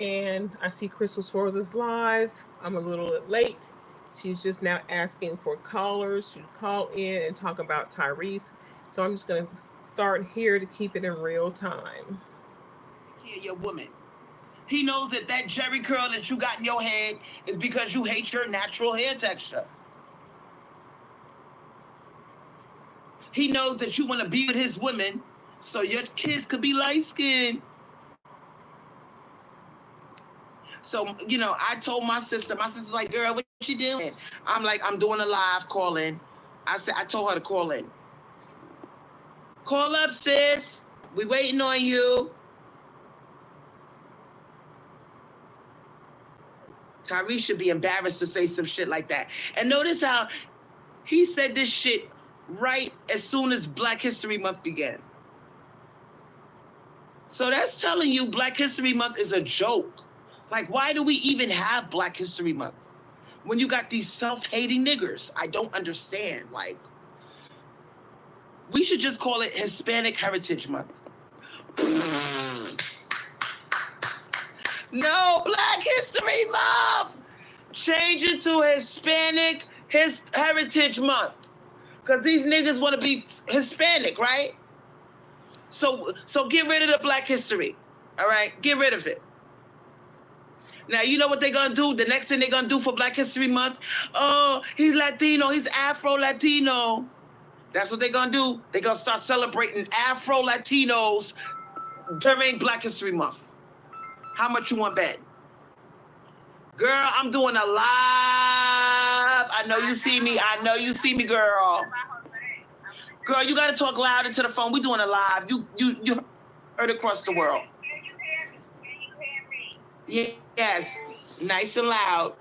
And I see Crystal Swirlz is live. I'm a little late. She's just now asking for callers to call in and talk about Tyrese. So I'm just going to start here to keep it in real time. Your woman. He knows that that jerry curl that you got in your head is because you hate your natural hair texture. He knows that you want to be with his women so your kids could be light-skinned. So, you know, I told my sister's like, girl, what you doing? I'm like, I'm doing a live call-in. I told her to call in. Call up, sis. We waiting on you. Tyrese should be embarrassed to say some shit like that. And notice how he said this shit right as soon as Black History Month began. So that's telling you Black History Month is a joke. Like, why do we even have Black History Month when you got these self-hating niggers? I don't understand. Like, we should just call it Hispanic Heritage Month. No, Black History Month! Change it to Hispanic Heritage Month. Because these niggas want to be Hispanic, right? So get rid of the Black History, all right? Get rid of it. Now, you know what they're going to do? The next thing they're going to do for Black History Month? Oh, he's Latino. He's Afro-Latino. That's what they're going to do. They're going to start celebrating Afro-Latinos during Black History Month. How much you want bet? Girl, I'm doing a live. I know you see me. I know you see me, girl. Girl, you got to talk loud into the phone. We doing a live. You heard across the world. Yes, nice and loud.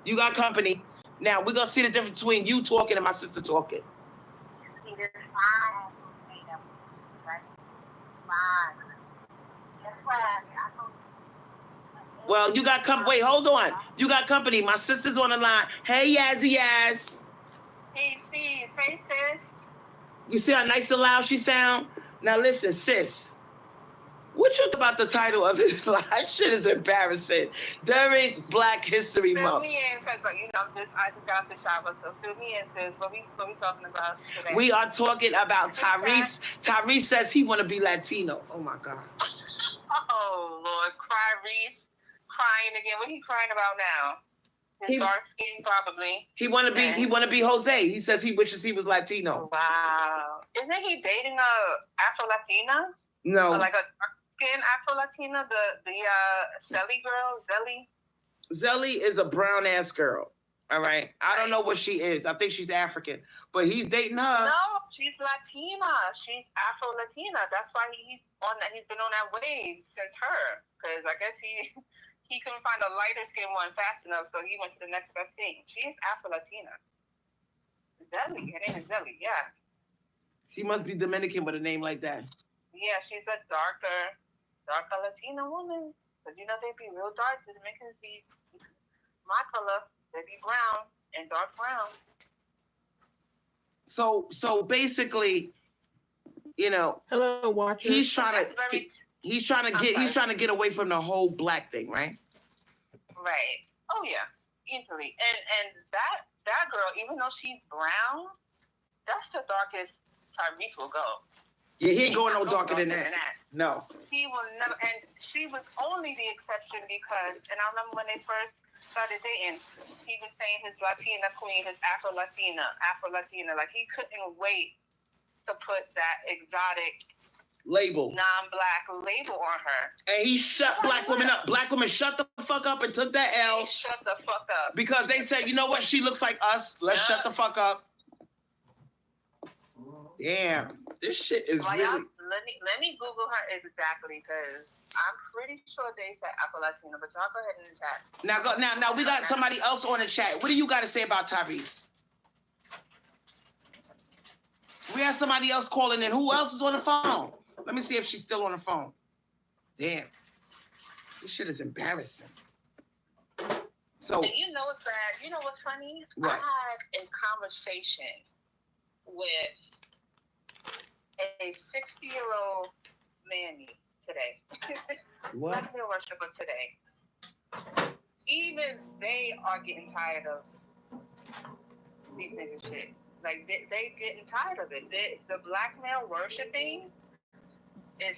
You got company. Now, we're going to see the difference between you talking and my sister talking. Well, you got company. Wait, hold on. You got company. My sister's on the line. Hey, Yazzie Yaz. Hey, sis. Hey, sis. You see how nice and loud she sound? Now, listen, sis. What you think about the title of this live? Shit is embarrassing. During Black History Month. Fill me in, because, you know, I just got the shower, so fill me in, sis. What we talking about today? We are talking about Tyrese. Tyrese says he want to be Latino. Oh, my God. Oh, Lord. Tyrese crying again. What are you crying about now? His dark skin, probably. He want to be Jose. He says he wishes he was Latino. Wow. Isn't he dating a Afro-Latina? No. Or like a dark-skinned Afro-Latina, the Zelly girl, Zelly? Zelly is a brown-ass girl, all right? I don't know what she is. I think she's African, but he's dating her. No, she's Latina. She's Afro-Latina. That's why he's been on that wave since her, because I guess he couldn't find a lighter-skinned one fast enough, so he went to the next best thing. She is Afro-Latina. Zelly. Her name is Zelly, yeah. She must be Dominican with a name like that. Yeah, she's a darker Latina woman. Because, you know, they be real dark. The Dominicans be my color. They be brown and dark brown. So basically, you know, hello, watcher. He's trying to get away from the whole black thing, right? Right. Oh yeah, easily. And that girl, even though she's brown, that's the darkest Tyrese will go. Yeah, he ain't going no darker than that. No. He will never, and she was only the exception because, and I remember when they first started dating, he was saying his Latina queen, his Afro-Latina, like he couldn't wait to put that exotic label, non-black label on her. And he shut black women up. Black women shut the fuck up and took that L. Shut the fuck up. Because they said, you know what, she looks like us. Let's shut the fuck up. Damn, this shit is really... Let me Google her exactly, because I'm pretty sure they said Afro-Latina, but y'all go ahead in the chat. Now we got somebody else on the chat. What do you got to say about Tyrese? We have somebody else calling in. Who else is on the phone? Let me see if she's still on the phone. Damn. This shit is embarrassing. So... And you know what's bad? You know what's funny? What? I had a conversation with a 60-year-old Manny today. What? Black male worshiper today. Even they are getting tired of these niggas shit. Like they getting tired of it. The black male worshiping is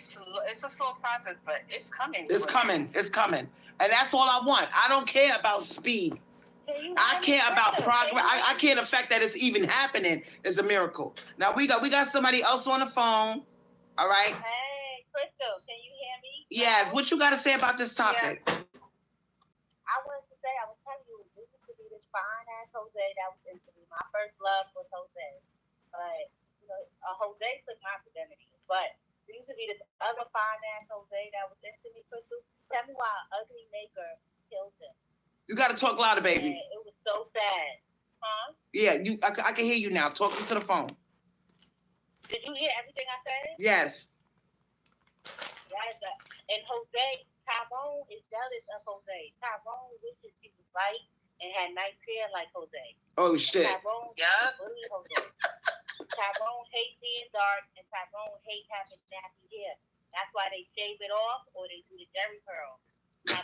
it's a slow process, but it's coming. It's coming. It's coming. And that's all I want. I don't care about speed. I care about progress. I care the fact that it's even happening is a miracle. Now we got somebody else on the phone. All right. Hey, Crystal, can you hear me? Yeah. What you got to say about this topic? Yeah. I wanted to say, I was telling you, this used to be this fine ass Jose that was into me. My first love was Jose, but you know, Jose took my identity. But there used to be this other fine ass Jose that was into me. Crystal, tell me why an ugly maker killed him. You got to talk louder, baby. And it was so sad, huh? Yeah, I can hear you now. Talk to the phone. Did you hear everything I said? Yes. Yes. And Jose, Tyrone is jealous of Jose. Tyrone wishes he was white and had nice hair like Jose. Oh shit. Tyrone bully Jose. Tyrone hates being dark, and Tyrone hates having nappy hair. That's why they shave it off or they do the Jerry curl. Wig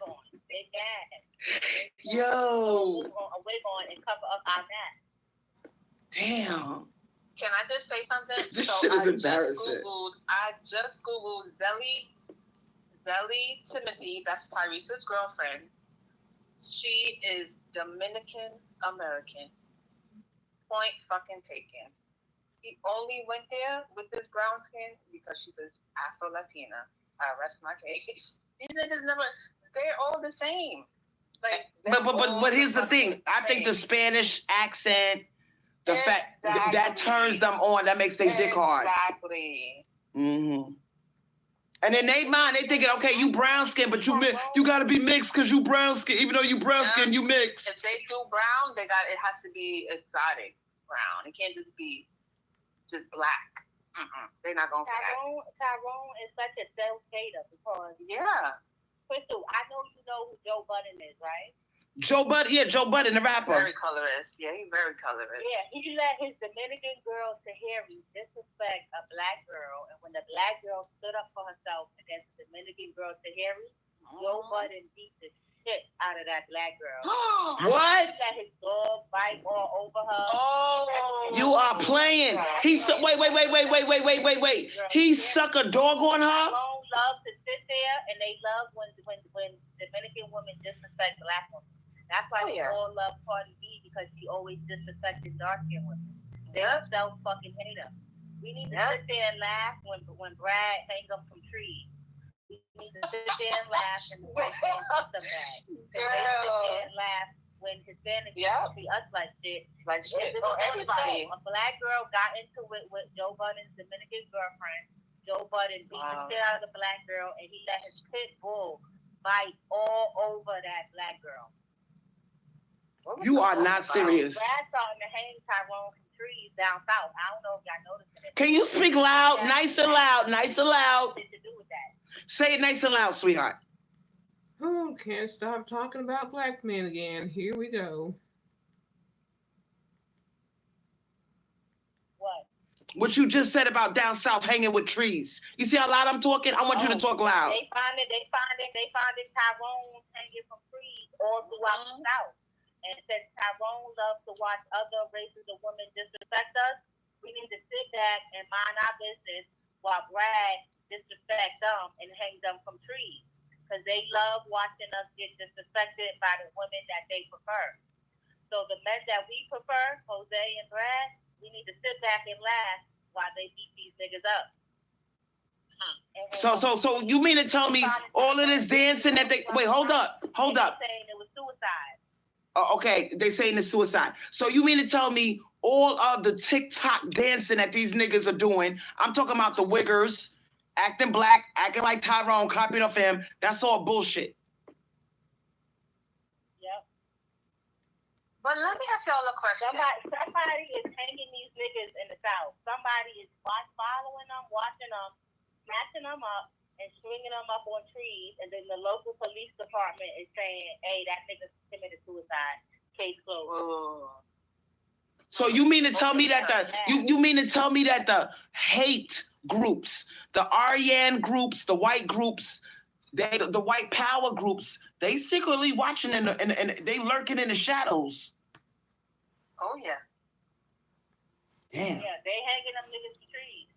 on. Big ass. Yo. A wig on and cover up our neck. Damn. Can I just say something? This shit is embarrassing. I just Googled Zelly Timothy, that's Tyrese's girlfriend. She is Dominican American. Point fucking taken. He only went there with this brown skin because she was Afro-Latina. I rest my case. These niggas never, they're all the same. Like, but here's the thing. I think the Spanish accent, the fact that turns them on, that makes their dick hard. Exactly. Mm-hmm. And in their mind, they thinking, okay, you brown skin, but you gotta be mixed because you brown skin. Even though you brown skin, you mixed. If they do brown, it has to be exotic brown. It can't just be just black. They're not gonna. Tyrone is such a self-hater because Crystal, I know you know who Joe Budden is, right? Joe Budden, the rapper. Very colorist. Yeah, he's very colorist. Yeah, he let his Dominican girl Tahiri disrespect a black girl, and when the black girl stood up for herself against the Dominican girl Tahiri, Joe Budden beat the shit out of that black girl. What? He let his dog bite all over her. You are playing. Wait. He suck a dog on her? Tyrone loves to sit there, and they love when Dominican women disrespect black women. That's why they all love Cardi B, because she always disrespected dark-skinned women. They're self-fucking hater. We need to sit there and laugh when Brad hangs up from trees. We need to sit there and laugh and white man up the bag. Sit there and laugh when Hispanics see us like shit. Like shit. Oh, everybody. A black girl got into it with Joe Budden's Dominican girlfriend. Joe Budden beat the shit out of the black girl, and he let his pit bull bite all over that black girl. You are not serious. Brad starting to hang Tyrone from trees down south. I don't know if y'all noticed it. Can you speak loud? Nice and loud. What to do with that? Say it nice and loud, sweetheart. Oh, can't stop talking about black men again. Here we go. What? What you just said about down south hanging with trees. You see how loud I'm talking? I want you to talk loud. They find it Tyrone hanging from trees all throughout the south. And since Tyrone loves to watch other races of women disrespect us, we need to sit back and mind our business while Brad disrespect them and hang them from trees. Because they love watching us get disrespected by the women that they prefer. So the men that we prefer, Jose and Brad, we need to sit back and laugh while they beat these niggas up. So you mean to tell me all of this dancing that they... Wait, hold up. Saying it was suicide. Okay, they saying it's suicide. So you mean to tell me all of the TikTok dancing that these niggas are doing, I'm talking about the wiggers, acting black, acting like Tyrone, copying off him, that's all bullshit. Yep. But let me ask y'all a question. Somebody is hanging these niggas in the south. Somebody is following them, watching them, snatching them up, and stringing them up on trees, and then the local police department is saying, hey, that nigga committed suicide, case closed. So you mean to tell me that the hate groups, the Aryan groups, the white groups, the white power groups, they secretly watching and they lurking in the shadows. Oh yeah. Damn. Yeah, they hanging them niggas to trees.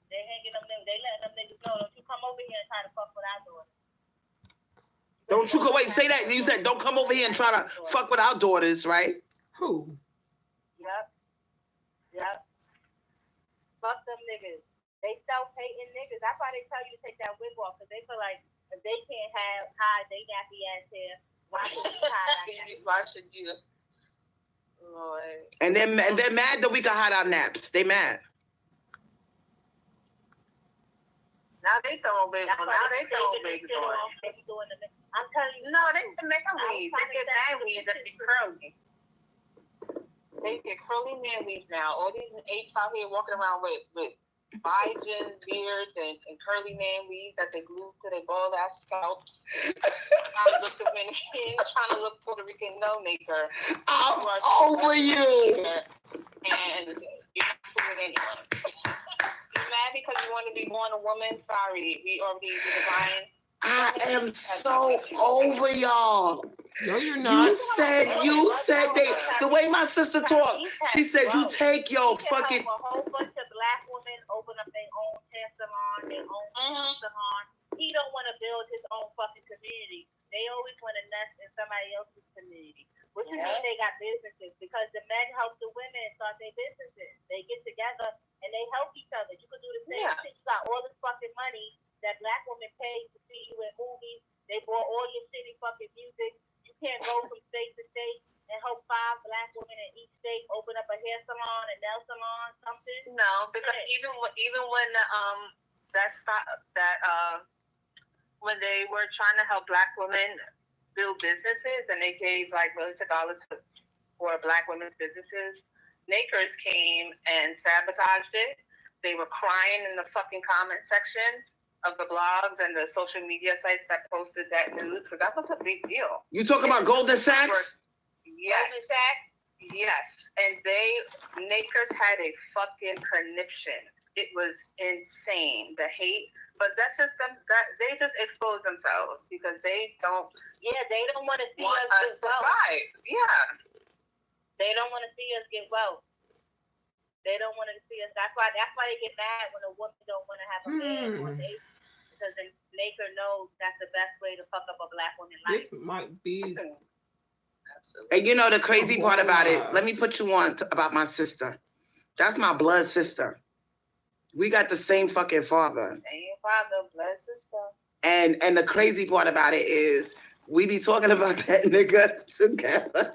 They hanging them niggas. They letting them niggas know, don't you come over here and try to fuck with our daughters. Don't you go, wait, say that. You said don't come over here and try to fuck with our daughters, right? Who? Yep. Fuck them niggas. They self-hating niggas. That's why they tell you to take that wig off, because they feel like if they can't hide they nappy ass hair, why should we hide? Why should you? Lord. And they're mad that we can hide our naps. They mad. Now they throwing wigs on. Now they throwing wigs on. I'm telling you. No, they can make a weave. They get man weaves that be curly. They get curly man weaves now. All these apes out here walking around with Hygiene beards and curly man weaves that they glue to their bald ass scalps. Trying to look Dominican, trying to look Puerto Rican no maker. I'm over you. And you're not fooling anyone. You're mad because you want to be born a woman? Sorry, we already designed. I am so over y'all. No, you're not. You said the way my sister talked, she said you take your fucking. A whole bunch of black women open up their own hair salon, their own salon. He don't want to build his own fucking community. They always want to nest in somebody else's community. Which means they got businesses, because the men help the women start their businesses. They get together and they help each other. You can do the same shit. You got all this fucking money that black women pay to see you in movies. They bought all your shitty fucking music. You can't go from state to state and help 5 black women in each state open up a hair salon, a nail salon, something. No, because even when when they were trying to help black women build businesses and they gave like millions of dollars for black women's businesses, Nakers came and sabotaged it. They were crying in the fucking comment section of the blogs and the social media sites that posted that news, because that was a big deal. You talking about Golden Sachs? Yes. Goldman Sachs? Yes. And Nakers had a fucking conniption. It was insane, the hate. But that's just them. They just expose themselves because they don't. Yeah, they don't want to see us get wealth. Yeah. They don't want to see us get wealth. They don't want to see us. That's why they get mad when a woman don't want to have a man or they, because the Naker knows that's the best way to fuck up a black woman's life. This might be. And you know the crazy part about it. Let me put you on about my sister. That's my blood sister. We got the same fucking father. Same father, blood sister. And the crazy part about it is we be talking about that nigga together.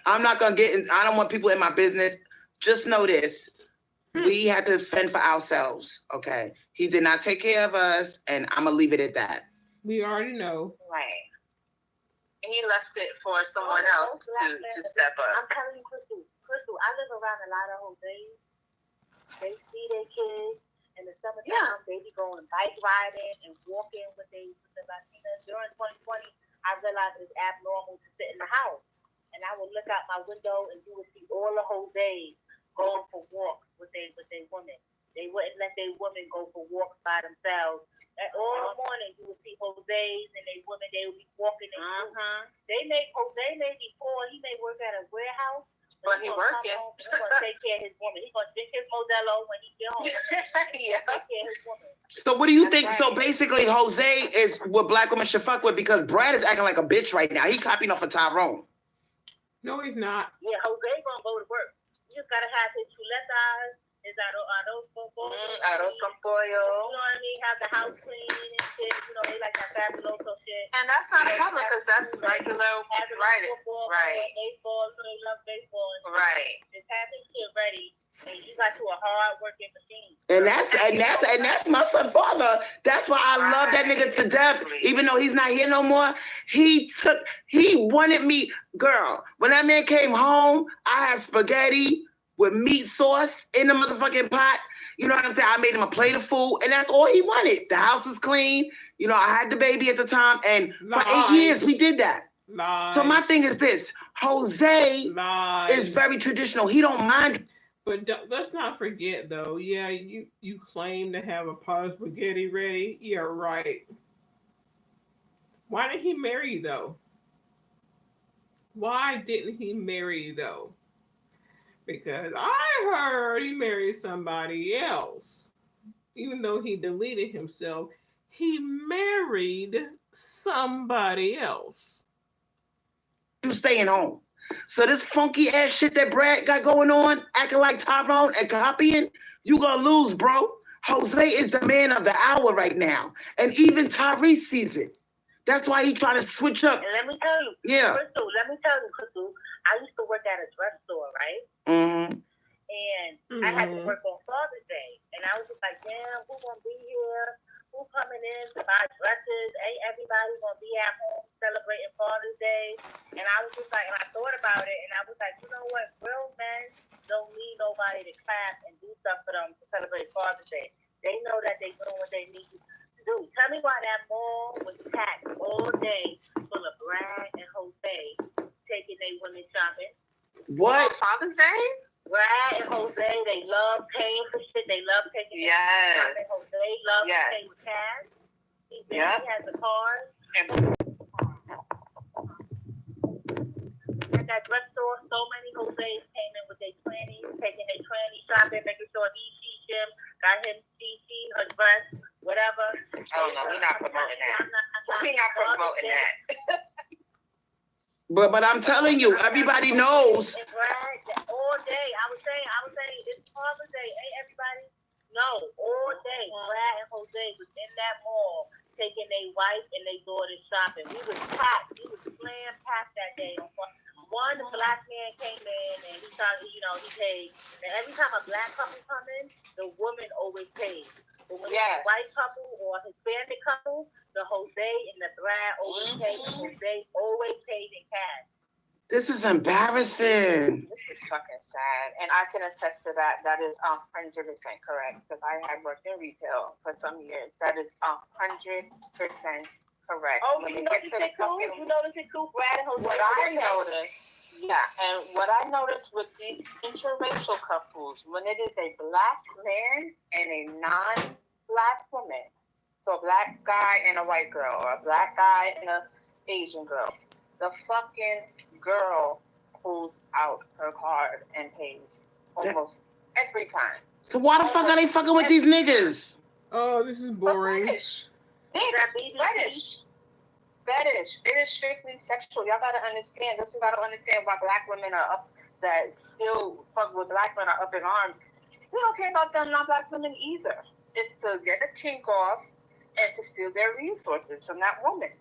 I'm not gonna get in, I don't want people in my business. Just know this. We had to fend for ourselves, okay? He did not take care of us, and I'm gonna leave it at that. We already know. Right. And he left it for someone else to step up. I'm telling you, Crystal, I live around a lot of Jose's. They see their kids in the summertime. They be going bike riding and walking with the Latinas. During 2020, I realized it's abnormal to sit in the house. And I would look out my window and you would see all the Jose's going for walks with their women. They wouldn't let their women go for walks by themselves. And all the morning you would see Jose's and their women, they would be walking in groups. Jose may be poor, he may work at a warehouse. But he working. He's gonna take care of his woman. He's gonna drink his Modelo when he get home. Yeah. Take care of his woman. So what do you think? Right. So basically, Jose is what black women should fuck with, because Brad is acting like a bitch right now. He copying off of Tyrone. No, he's not. Yeah, Jose gonna go to work. You just gotta have his chuletas, his arroz con pollo. Arroz con pollo. You know what I mean? Have the house clean and shit. You know, they like that fabuloso shit. And that's not common because that's regular. Right. Football, right. Baseball, so they love baseball. Right. Just have this shit ready. And you got to a hard working machine. And that's my son father. That's why I love that nigga to death. Even though he's not here no more, he wanted me, girl. When that man came home, I had spaghetti with meat sauce in the motherfucking pot. You know what I'm saying? I made him a plate of food, and that's all he wanted. The house was clean. You know, I had the baby at the time, and for 8 years we did that. Lies. So my thing is this: Jose is very traditional. He don't mind. But let's not forget though. Yeah, you claim to have a pot of spaghetti ready. Yeah, right. Why did he marry you though? Why didn't he marry you though? Because I heard he married somebody else. Even though he deleted himself, he married somebody else. You staying home. So this funky ass shit that Brad got going on, acting like Tyrone and copying, you gonna lose, bro. Jose is the man of the hour right now. And even Tyrese sees it. That's why he trying to switch up. And let me tell you, Crystal, I used to work at a drugstore, right? Mm-hmm. And I had to work on Father's Day. And I was just like, damn, who gonna be here? Who coming in to buy dresses? Ain't everybody gonna be at home celebrating Father's Day? And I was just like, and I thought about it, and I was like, you know what? Real men don't need nobody to clap and do stuff for them to celebrate Father's Day. They know that they doing what they need to do. Tell me why that mall was packed all day full of Brad and Jose taking their women shopping. What? Father's Day? Brad and Jose, they love paying for shit. They love taking shopping. Jose loves to pay with cash. He has a card. At that drugstore, so many Jose's came in with their trannies, taking their trannies shopping, making sure he, she, him, got him, she, her dress, whatever. Oh no, we're not promoting that. We're not promoting that. But I'm telling you, everybody knows. All day, I was saying, it's Father's Day. Ain't everybody? No, all day. Brad and Jose was in that mall taking their wife and their daughter shopping. We was packed. We was slam packed that day. One black man came in and he started, he paid. And every time a black couple come in, the woman always pays. But when it's a white couple or a Hispanic couple, the Jose and the Brad always pay. Jose always pays in cash. This is embarrassing. This is fucking sad. And I can attest to that. That is 100% correct. Because I had worked in retail for some years. That is 100% correct. Oh, you notice it too? You notice it too, Brad and Jose? What I noticed, and what I noticed with these interracial couples, when it is a black man and a non-black woman, so a black guy and a white girl, or a black guy and an Asian girl, the fucking girl pulls out her card and pays almost every time. So why the fuck are they fucking with these niggas? Oh, this is boring. Fetish. It is strictly sexual. Y'all gotta understand. This is gotta understand why black women are up, that still fuck with black men are up in arms. We don't care about them non-black women either. It's to get a kink off and to steal their resources from that woman.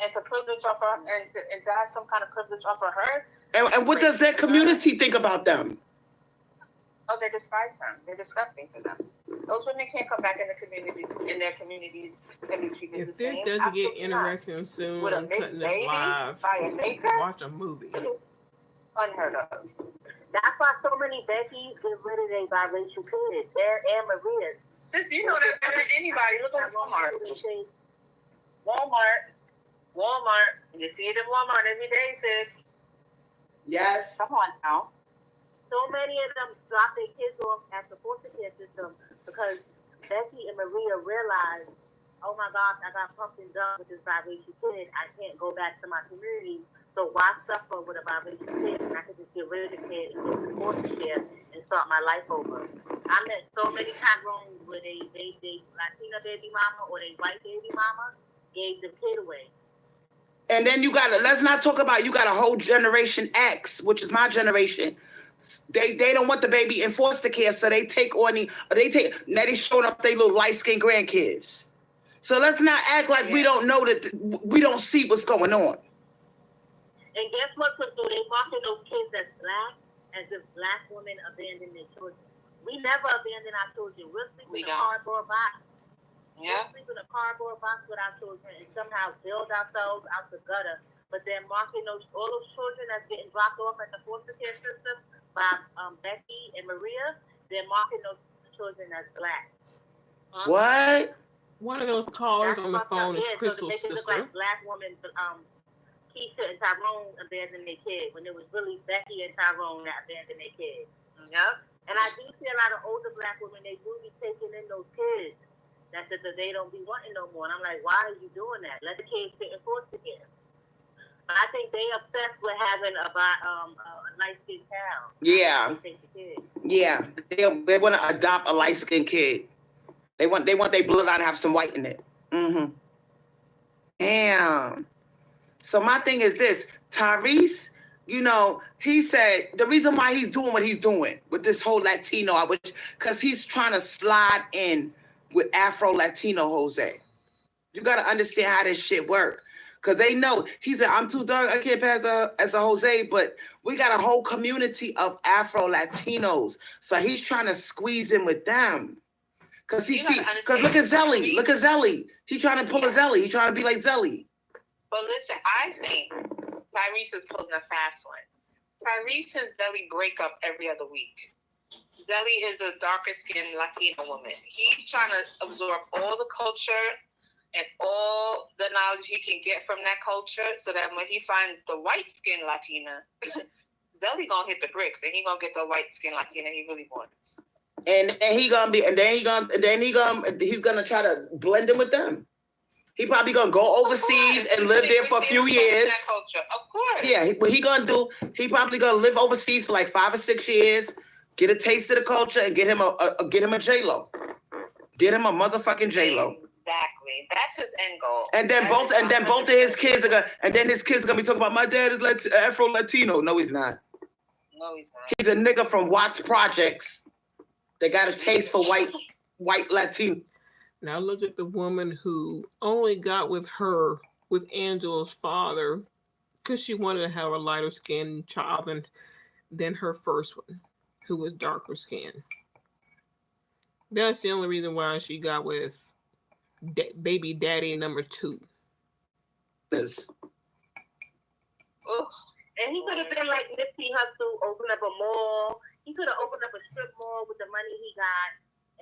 And to privilege off her, and to have some kind of privilege off of her. And what does their community think about them? Oh, they despise them. They're disgusting to them. Those women can't come back in the community, in their communities, and be treated If the same. this doesn't get interesting soon, I'm cutting this live. Watch a movie. Unheard of. That's why so many Beckys get rid of their biracial kids. They're and Maria's. Since you know that better than anybody, look at Walmart. Walmart. You see it in Walmart every day, sis. Yes. Come on now. So many of them drop their kids off at the foster care system because Becky and Maria realized, oh my gosh, I got pumped and dumped with this biracial kid. I can't go back to my community. So why suffer with a biracial kid? And I could just get rid of the kid and go to foster care and start my life over. I met so many Tyrones where they Latina baby mama or they white baby mama gave the kid away. And then let's not talk about, you got a whole generation X, which is my generation. They don't want the baby in foster care, so they now they showing up their little light-skinned grandkids. So let's not act like we don't know that, we don't see what's going on. And guess what, Crystal? They market those kids as black, as if black women abandon their children. We never abandon our children. We'll sleep in a cardboard box. Yeah. We'll sleep in a cardboard box with our children and somehow build ourselves out the gutter. But they're marking all those children that's getting dropped off at the foster care system by Becky and Maria. They're marking those children as black. What? One of those callers on the phone is Crystal's sister. Look like black women, Keisha and Tyrone abandoned their kid when it was really Becky and Tyrone that abandoned their kid. Yep. And I do see a lot of older black women, they do be taking in those kids that they don't be wanting no more. And I'm like, why are you doing that? Let the kids sit in foster care. But I think they obsessed with having a light-skinned child. Yeah. They take the kid. Yeah. They want to adopt a light-skinned kid. They want their bloodline to have some white in it. Mm-hmm. Damn. So my thing is this, Tyrese, you know, he said the reason why he's doing what he's doing with this whole Latino, because he's trying to slide in with Afro-Latino Jose. You got to understand how this shit works. Because they know, he said, I'm too dark, I can't pass as a Jose, but we got a whole community of Afro-Latinos. So he's trying to squeeze in with them. Because look at Zelly. Look at Zelly. He's trying to pull a Zelly. He's trying to be like Zelly. But listen, I think Tyrese is pulling a fast one. Tyrese and Zelly break up every other week. Zelly is a darker skinned Latina woman. He's trying to absorb all the culture and all the knowledge he can get from that culture so that when he finds the white skinned Latina, Zelly gonna hit the bricks and he gonna get the white skinned Latina he really wants. And he's gonna try to blend in with them. He probably gonna go overseas and live there for a few years. Of course. Yeah, what he gonna do? He probably gonna live overseas for like 5 or 6 years, get a taste of the culture, and get him a J-Lo. Get him a motherfucking J-Lo. Exactly. That's his end goal. And then both of his kids are gonna be talking about my dad is Afro Latino. No, he's not. No, he's not. He's a nigga from Watts Projects. They got a taste for white Latino. Now look at the woman who only got with Angela's father because she wanted to have a lighter skinned child than her first one, who was darker skinned. That's the only reason why she got with baby daddy number 2. Yes. Oh, and he could have been like Nipsey Hussle, open up a mall. He could have opened up a strip mall with the money he got.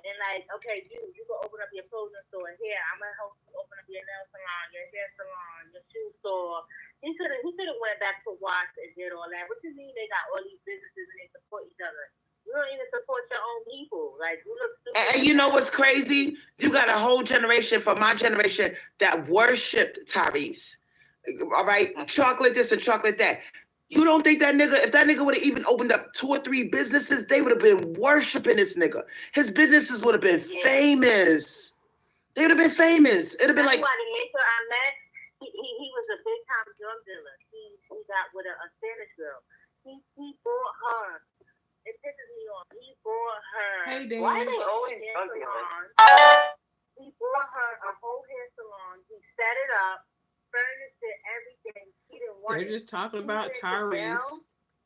And like, okay, you can open up your clothing store here. I'm gonna help you open up your nail salon, your hair salon, your shoe store. He could have went back to Watts and did all that. What you mean they got all these businesses and they support each other? You don't even support your own people. Like you look stupid. And you know what's crazy? You got a whole generation from my generation that worshipped Tyrese. All right, chocolate this and chocolate that. You don't think if that nigga would have even opened up 2 or 3 businesses, they would have been worshiping this nigga. His businesses would have been famous. They would have been famous. It'd have been like. The mentor I met, he was a big time drug dealer. He got with a Spanish girl. He bought her. It pisses me off. He bought her. Hey, Dan. Why are they always drug dealers? He bought her a whole hair salon. He set it up, furnished it, everything. She didn't want They're it. Just talking about Tyrese.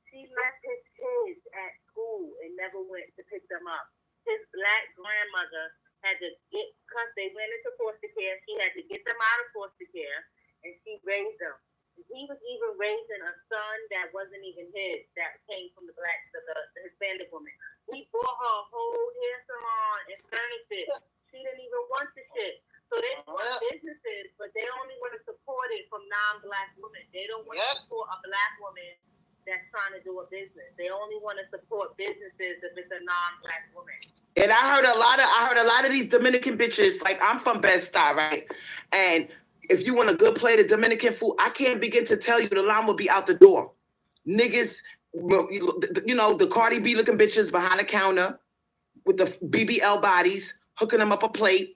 She left his kids at school and never went to pick them up. His black grandmother had to because they went into foster care. She had to get them out of foster care, and she raised them. He was even raising a son that wasn't even his, that came from the Hispanic woman. He bought her a whole hair salon and furnished it. She didn't even want the shit. So they want businesses, but they only want to support it from non-black women. They don't want to support a black woman that's trying to do a business. They only want to support businesses if it's a non-black woman. And I heard a lot of these Dominican bitches. Like I'm from Bed-Stuy, right? And if you want a good plate of Dominican food, I can't begin to tell you the line will be out the door. Niggas, you know, the Cardi B looking bitches behind the counter with the BBL bodies, hooking them up a plate.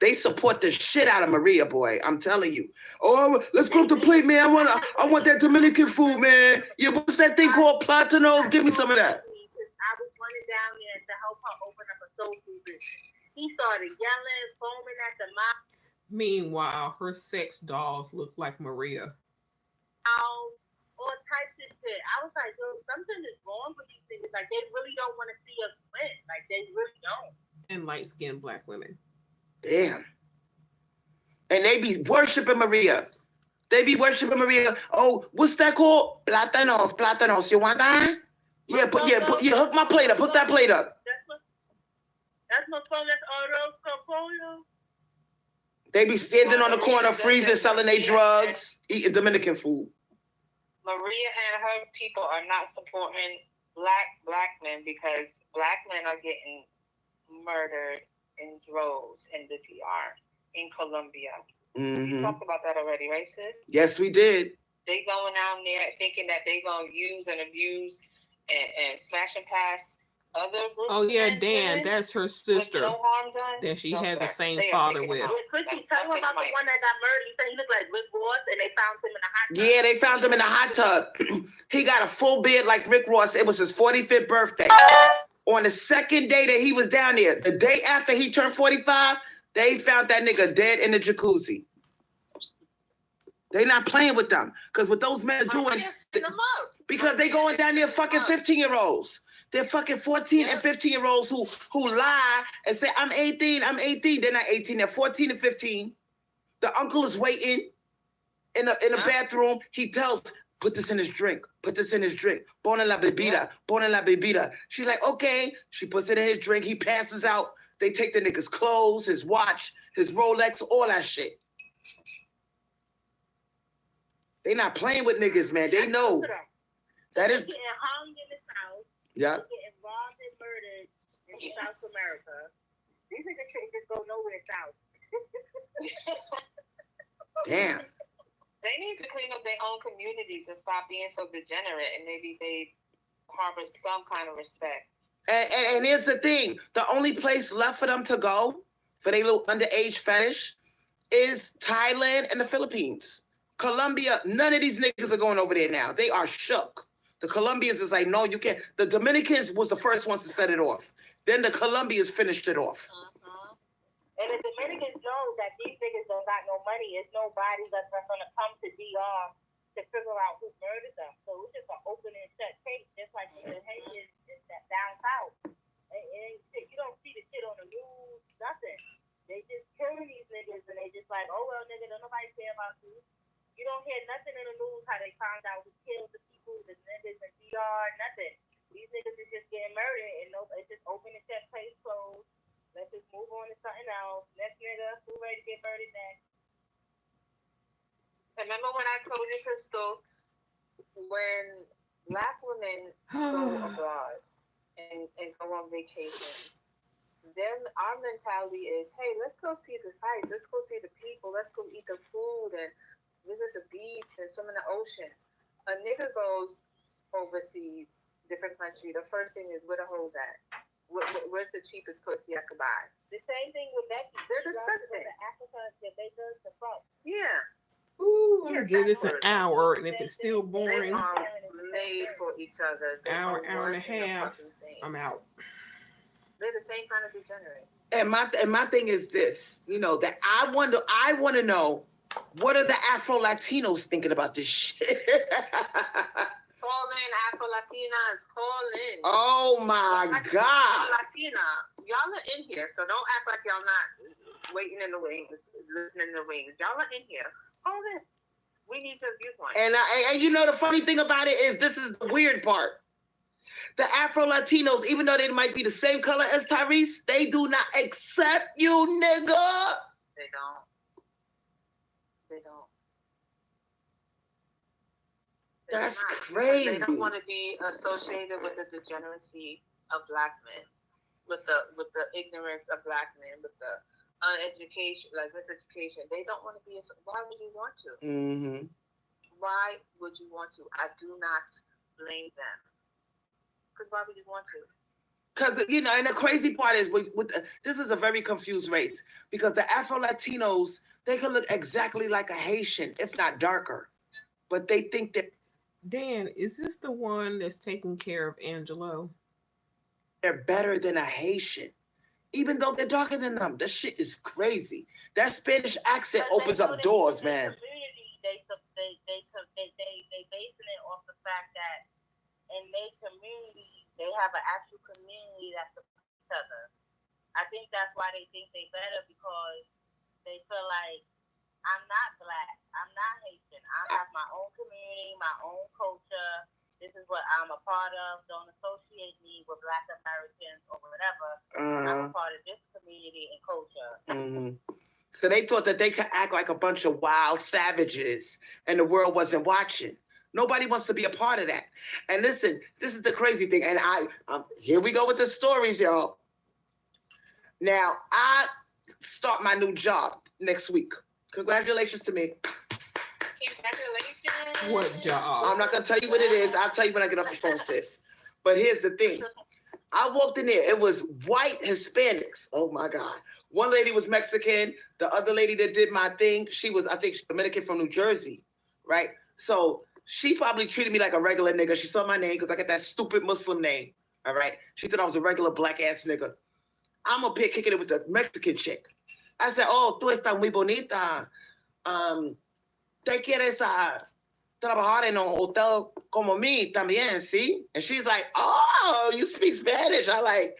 They support the shit out of Maria, boy. I'm telling you. Oh, let's go to plate, man. I want that Dominican food, man. Yeah, what's that thing called? Platano? Give me some of that. I was running down there to help her open up a soul food business. He started yelling, foaming at the mouth. Meanwhile, her sex dolls look like Maria. All types of shit. I was like, yo, something is wrong with these things. Like, they really don't want to see us win. Like, they really don't. And light-skinned black women. Damn. And they be worshiping Maria. Oh, what's that called? Platanos. You want that? Yeah, hook my plate up. Hook that plate up. That's my phone. That's Auto Capolio. They be standing on the corner, freezing, selling their drugs, eating Dominican food. Maria and her people are not supporting black men because Black men are getting murdered in droves in the DR in Colombia. Mm-hmm. We talked about that already, right, sis? Yes, we did. They going down there thinking that they gonna use and abuse and smash and pass other groups. Oh yeah, Dan, that's her sister. No harm done. That she No, had sir. the same They father with. Chrissy, tell them about the one that got murdered. You said he looked like Rick Ross, and they found him in a hot tub. Yeah, they found him in a hot tub. He got a full beard like Rick Ross. It was his 45th birthday. On the second day that he was down there, the day after he turned 45, they found that nigga dead in the jacuzzi. They not playing with them. Because what those men are doing, because they going down there fucking 15-year-olds. They're fucking 14 and 15-year-olds who lie and say, I'm 18, I'm 18. They're not 18, they're 14 and 15. The uncle is waiting in the bathroom. He tells, put this in his drink. Put this in his drink. Pon en la bebida. Pon en la bebida. She's like, okay. She puts it in his drink. He passes out. They take the nigga's clothes, his watch, his Rolex, all that shit. They not playing with niggas, man. They know. That is... Getting hung in his house. Yeah. Getting robbed and murdered in South America. These niggas shouldn't just go nowhere south. Damn. They need to clean up their own communities and stop being so degenerate, and maybe they harbor some kind of respect. And here's the thing. The only place left for them to go for their little underage fetish is Thailand and the Philippines. Colombia, none of these niggas are going over there now. They are shook. The Colombians is like, no, you can't. The Dominicans was the first ones to set it off. Then the Colombians finished it off. And the Dominicans know that these niggas don't got no money. It's nobody that's going to come to DR to figure out who murdered them. So it's just an open and shut case, just like the Haitians down south. And you don't see the shit on the news, nothing. They just killing these niggas, and they just like, oh, well, nigga, don't nobody care about you. You don't hear nothing in the news how they found out who killed the people, the niggas in DR, nothing. These niggas is just getting murdered, and it's just open and shut case closed. Let's just move on to something else. Next nigga, who ready to get murdered next? Remember when I told you, Crystal, when Black women go abroad and go on vacation, then our mentality is, hey, let's go see the sights, let's go see the people, let's go eat the food and visit the beach and swim in the ocean. A nigga goes overseas, different country, the first thing is, where the hoes at? Where's the cheapest pussy I could buy? The same thing with Becky. They're disgusting. The Africans, they does the fuck. Yeah. Ooh, I'm gonna give this an hour, and if it's still boring, they are made for each other. hour and a half, I'm out. They're the same kind of degenerate. And my thing is this, you know, that I want to know, what are the Afro Latinos thinking about this shit? Call in, Afro-Latinas, call in. Oh my God. Latina, y'all are in here, so don't act like y'all not waiting in the wings, listening in the wings. Y'all are in here. Call in. We need your viewpoint. And you know, the funny thing about it is, this is the weird part. The Afro-Latinos, even though they might be the same color as Tyrese, they do not accept you, nigga. They don't. They don't. That's crazy. They don't want to be associated with the degeneracy of Black men, with the ignorance of Black men, with the uneducation, like miseducation. They don't want to be. Why would you want to? Mm-hmm. Why would you want to? I do not blame them. Because why would you want to? Because, you know, and the crazy part is, this is a very confused race. Because the Afro-Latinos, they can look exactly like a Haitian, if not darker. But they think that Dan, is this the one that's taking care of Angelo? they're better than a Haitian. Even though they're darker than them. That shit is crazy. That Spanish accent opens up doors, man. They basing it off the fact that in their community, they have an actual community that supports each other. I think that's why they think they better, because they feel like, I'm not Black, I'm not Haitian, I have my own community, my own culture. This is what I'm a part of. Don't associate me with Black Americans or whatever. I'm a part of this community and culture. Mm-hmm. So they thought that they could act like a bunch of wild savages and the world wasn't watching. Nobody wants to be a part of that. And listen, this is the crazy thing. And here we go with the stories, y'all. Now, I start my new job next week. Congratulations to me. Congratulations. What job? I'm not going to tell you what it is. I'll tell you when I get off the phone, sis. But here's the thing. I walked in there. It was white Hispanics. Oh, my God. One lady was Mexican. The other lady that did my thing, she was, I think, she's Dominican from New Jersey, right? So she probably treated me like a regular nigga. She saw my name because I got that stupid Muslim name, all right? She thought I was a regular black-ass nigga. I'm up here kicking it with the Mexican chick. I said, oh, tú estás muy bonita. ¿Te quieres trabajar en un hotel como mí también, sí? And she's like, oh, you speak Spanish. I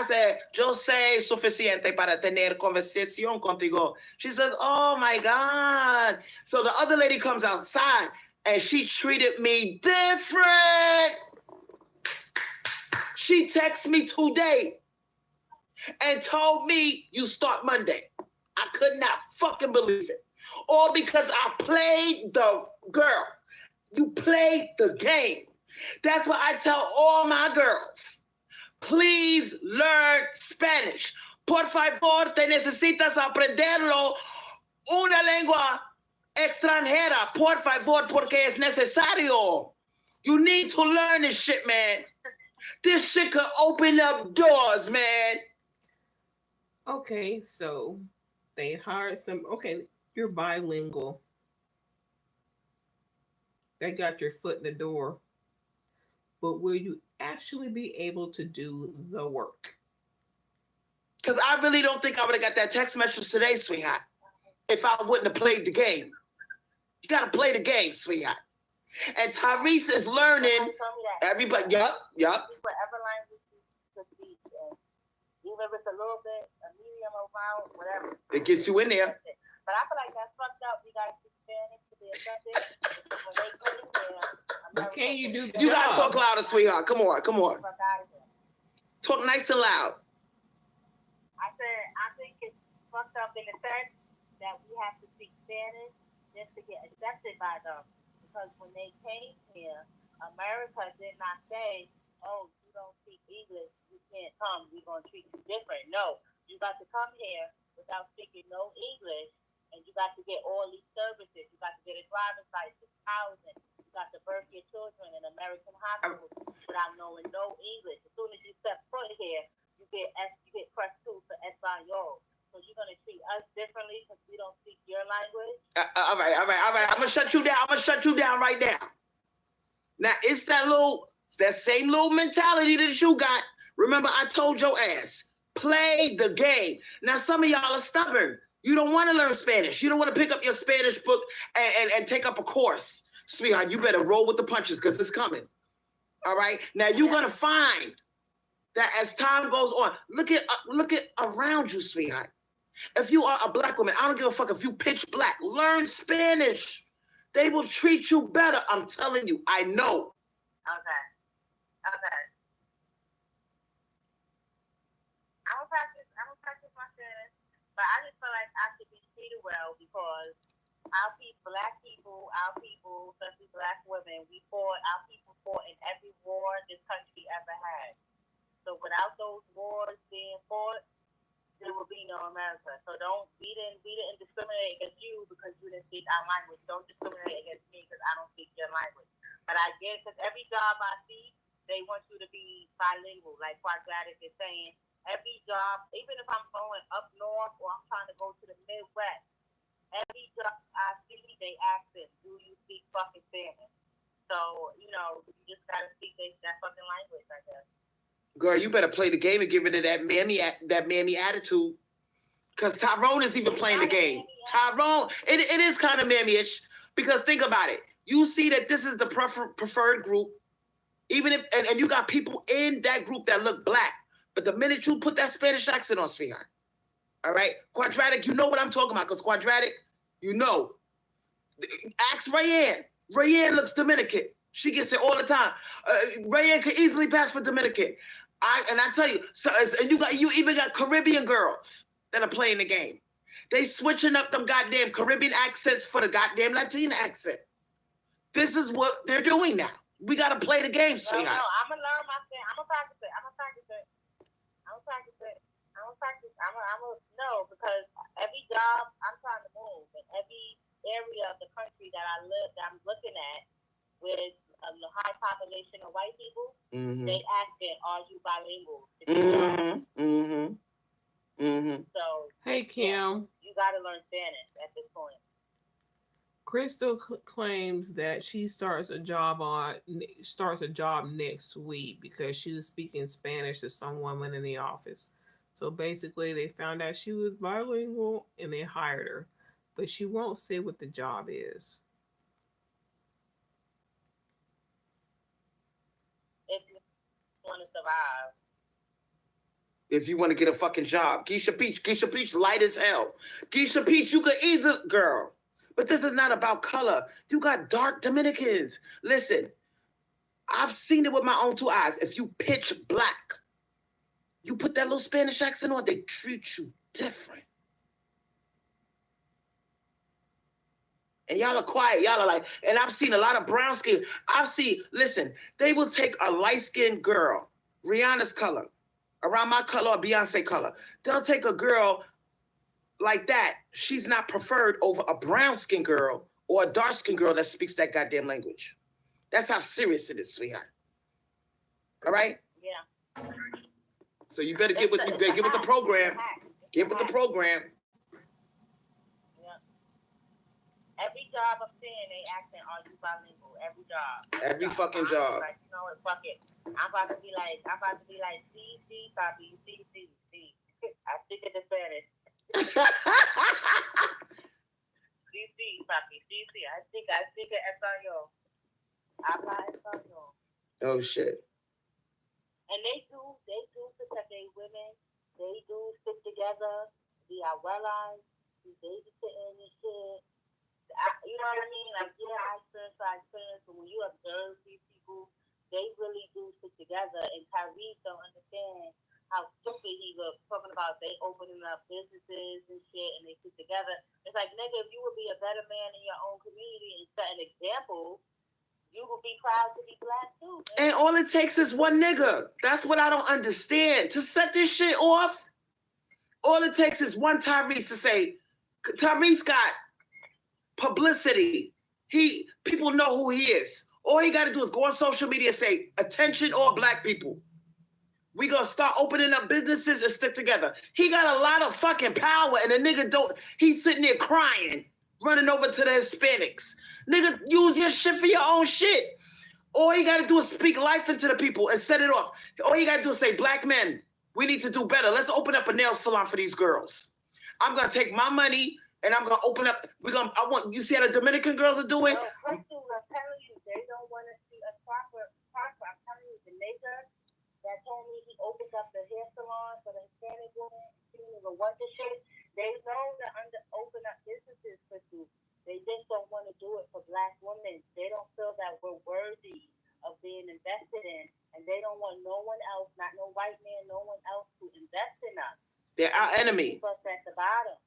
said, yo sé suficiente para tener conversación contigo. She says, oh my God. So the other lady comes outside and she treated me different. She texted me today and told me you start Monday. I could not fucking believe it. All because I played the girl. You played the game. That's what I tell all my girls. Please learn Spanish. Por favor, te necesitas aprenderlo una lengua extranjera. Por favor, porque es necesario. You need to learn this shit, man. This shit could open up doors, man. Okay, so they hired some. Okay, you're bilingual. They got your foot in the door. But will you actually be able to do the work? Because I really don't think I would have got that text message today, sweetheart, if I wouldn't have played the game. You got to play the game, sweetheart. And Tyrese is learning. Everybody, yup. Whatever language you speak, even if it's a little bit, a medium amount, whatever. It gets you in there. But I feel like that's fucked up. You guys speak Spanish to be accepted. When they come in there, But can you do the You job? got to talk louder, sweetheart. Come on. Talk nice and loud. I said, I think it's fucked up in the sense that we have to speak Spanish just to get accepted by them. Because when they came here, America did not say, oh, you don't speak English, you can't come, we're going to treat you different. No, you got to come here without speaking no English, and you got to get all these services. You got to get a driver's license, housing. You got to birth your children in American hospitals without knowing no English. As soon as you step foot here, you get press 2 for español. So you're going to treat us differently because we don't speak your language? All right. I'm going to shut you down. I'm going to shut you down right now. Now, it's that same little mentality that you got. Remember, I told your ass, play the game. Now, some of y'all are stubborn. You don't want to learn Spanish. You don't want to pick up your Spanish book and take up a course. Sweetheart, you better roll with the punches because it's coming. All right? Now, you're going to find that as time goes on, look at around you, sweetheart. If you are a black woman, I don't give a fuck if you pitch black. Learn Spanish. They will treat you better. I'm telling you. I know. Okay. I'm gonna practice my Spanish, but I just feel like I should be treated well because our people, especially black women, our people fought in every war this country ever had. So without those wars being fought, there will be no America. So we didn't discriminate against you because you didn't speak our language. Don't discriminate against me because I don't speak your language. But I guess because every job I see, they want you to be bilingual, like Quadratic is saying. Every job, even if I'm going up north or I'm trying to go to the Midwest, every job I see, they ask them, do you speak fucking Spanish? So, you just gotta speak that fucking language, I guess. Girl, you better play the game and give it that mammy attitude. Because Tyrone is even playing the game. Tyrone, it is kind of mammy-ish. Because think about it. You see that this is the preferred group. Even if, and you got people in that group that look black. But the minute you put that Spanish accent on, sweetheart. All right? Quadratic, you know what I'm talking about. Because Quadratic, you know. Ask Rayanne. Rayanne looks Dominican. She gets it all the time. Rayanne could easily pass for Dominican. I tell you, and you even got Caribbean girls that are playing the game. They switching up them goddamn Caribbean accents for the goddamn Latina accent. This is what they're doing now. We got to play the game, sweetheart. No, I'm gonna learn my thing. I'm gonna practice it. No, because every job I'm trying to move, and every area of the country that I live, that I'm looking at, with the high population of white people, they asking, "Are you bilingual?" So, hey Kim, you got to learn Spanish at this point. Crystal claims that she starts a job next week because she was speaking Spanish to some woman in the office. So basically, they found out she was bilingual and they hired her, but she won't say what the job is. If you want to survive. If you want to get a fucking job. Keisha Peach, light as hell. Keisha Peach, you could easily, girl. But this is not about color. You got dark Dominicans. Listen, I've seen it with my own two eyes. If you pitch black, you put that little Spanish accent on, they treat you different. And y'all are quiet. Y'all are like, and I've seen a lot of brown skin. Listen, they will take a light-skinned girl, Rihanna's color, around my color or Beyonce color. They'll take a girl like that. She's not preferred over a brown-skinned girl or a dark-skinned girl that speaks that goddamn language. That's how serious it is, sweetheart. All right? Yeah. So you better get with the program. Get with the program. Yeah. Every job I'm seeing, they asking, "Are you bilingual?" Every job. Every fucking job. Like, you know what? Fuck it. I'm about to be like, see, papi, see. I speak in Spanish. Sí, papi, sí. I speak in español. Habla español. Oh shit. And they do protect their women. They do stick together. Be abuelas. Be babysitting and shit. You know what I mean? Like, yeah, I experience. But when you observe these people, they really do stick together. And Tyrese don't understand how stupid he was talking about they opening up businesses and shit and they stick together. It's like, nigga, if you would be a better man in your own community and set an example, you would be proud to be black too. Man. And all it takes is one nigga. That's what I don't understand. To set this shit off, all it takes is one Tyrese to say, Tyrese got publicity. People know who he is. All he got to do is go on social media and say, "Attention all black people. We gonna start opening up businesses and stick together." He got a lot of fucking power, and the nigga he's sitting there crying, running over to the Hispanics. Nigga, use your shit for your own shit. All you gotta do is speak life into the people and set it off. All you gotta do is say, "Black men, we need to do better. Let's open up a nail salon for these girls. I'm gonna take my money and I'm gonna open up. You see how the Dominican girls are doing?" Well, Crystal, I'm telling you, they don't want to see us prosper. I'm telling you, the nigga that told me he opened up the hair salon for the Hispanic woman, she didn't even want the shit. They know to open up businesses, Crystal. They just don't want to do it for black women. They don't feel that we're worthy of being invested in, and they don't want no one else, not no white man, no one else to invest in us. They're our enemy. Keep us at the bottom.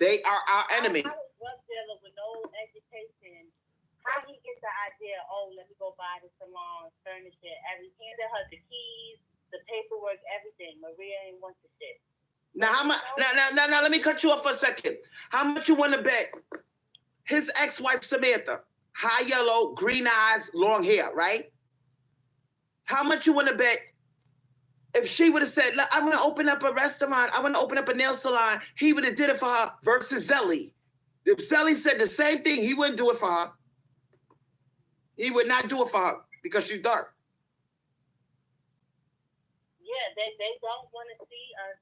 They are our enemy. How is drug dealer with no education? How he get the idea? Oh, let me go buy the salon, furnish it. He handed her the keys, the paperwork, everything. Maria ain't want the shit. Now how much? Now, let me cut you off for a second. How much you want to bet? His ex-wife Samantha, high yellow, green eyes, long hair, right? How much you want to bet? If she would have said, "Look, I want to open up a restaurant, I want to open up a nail salon," he would have did it for her versus Zelly. If Zelly said the same thing, he wouldn't do it for her. He would not do it for her because she's dark. Yeah, they don't want to see us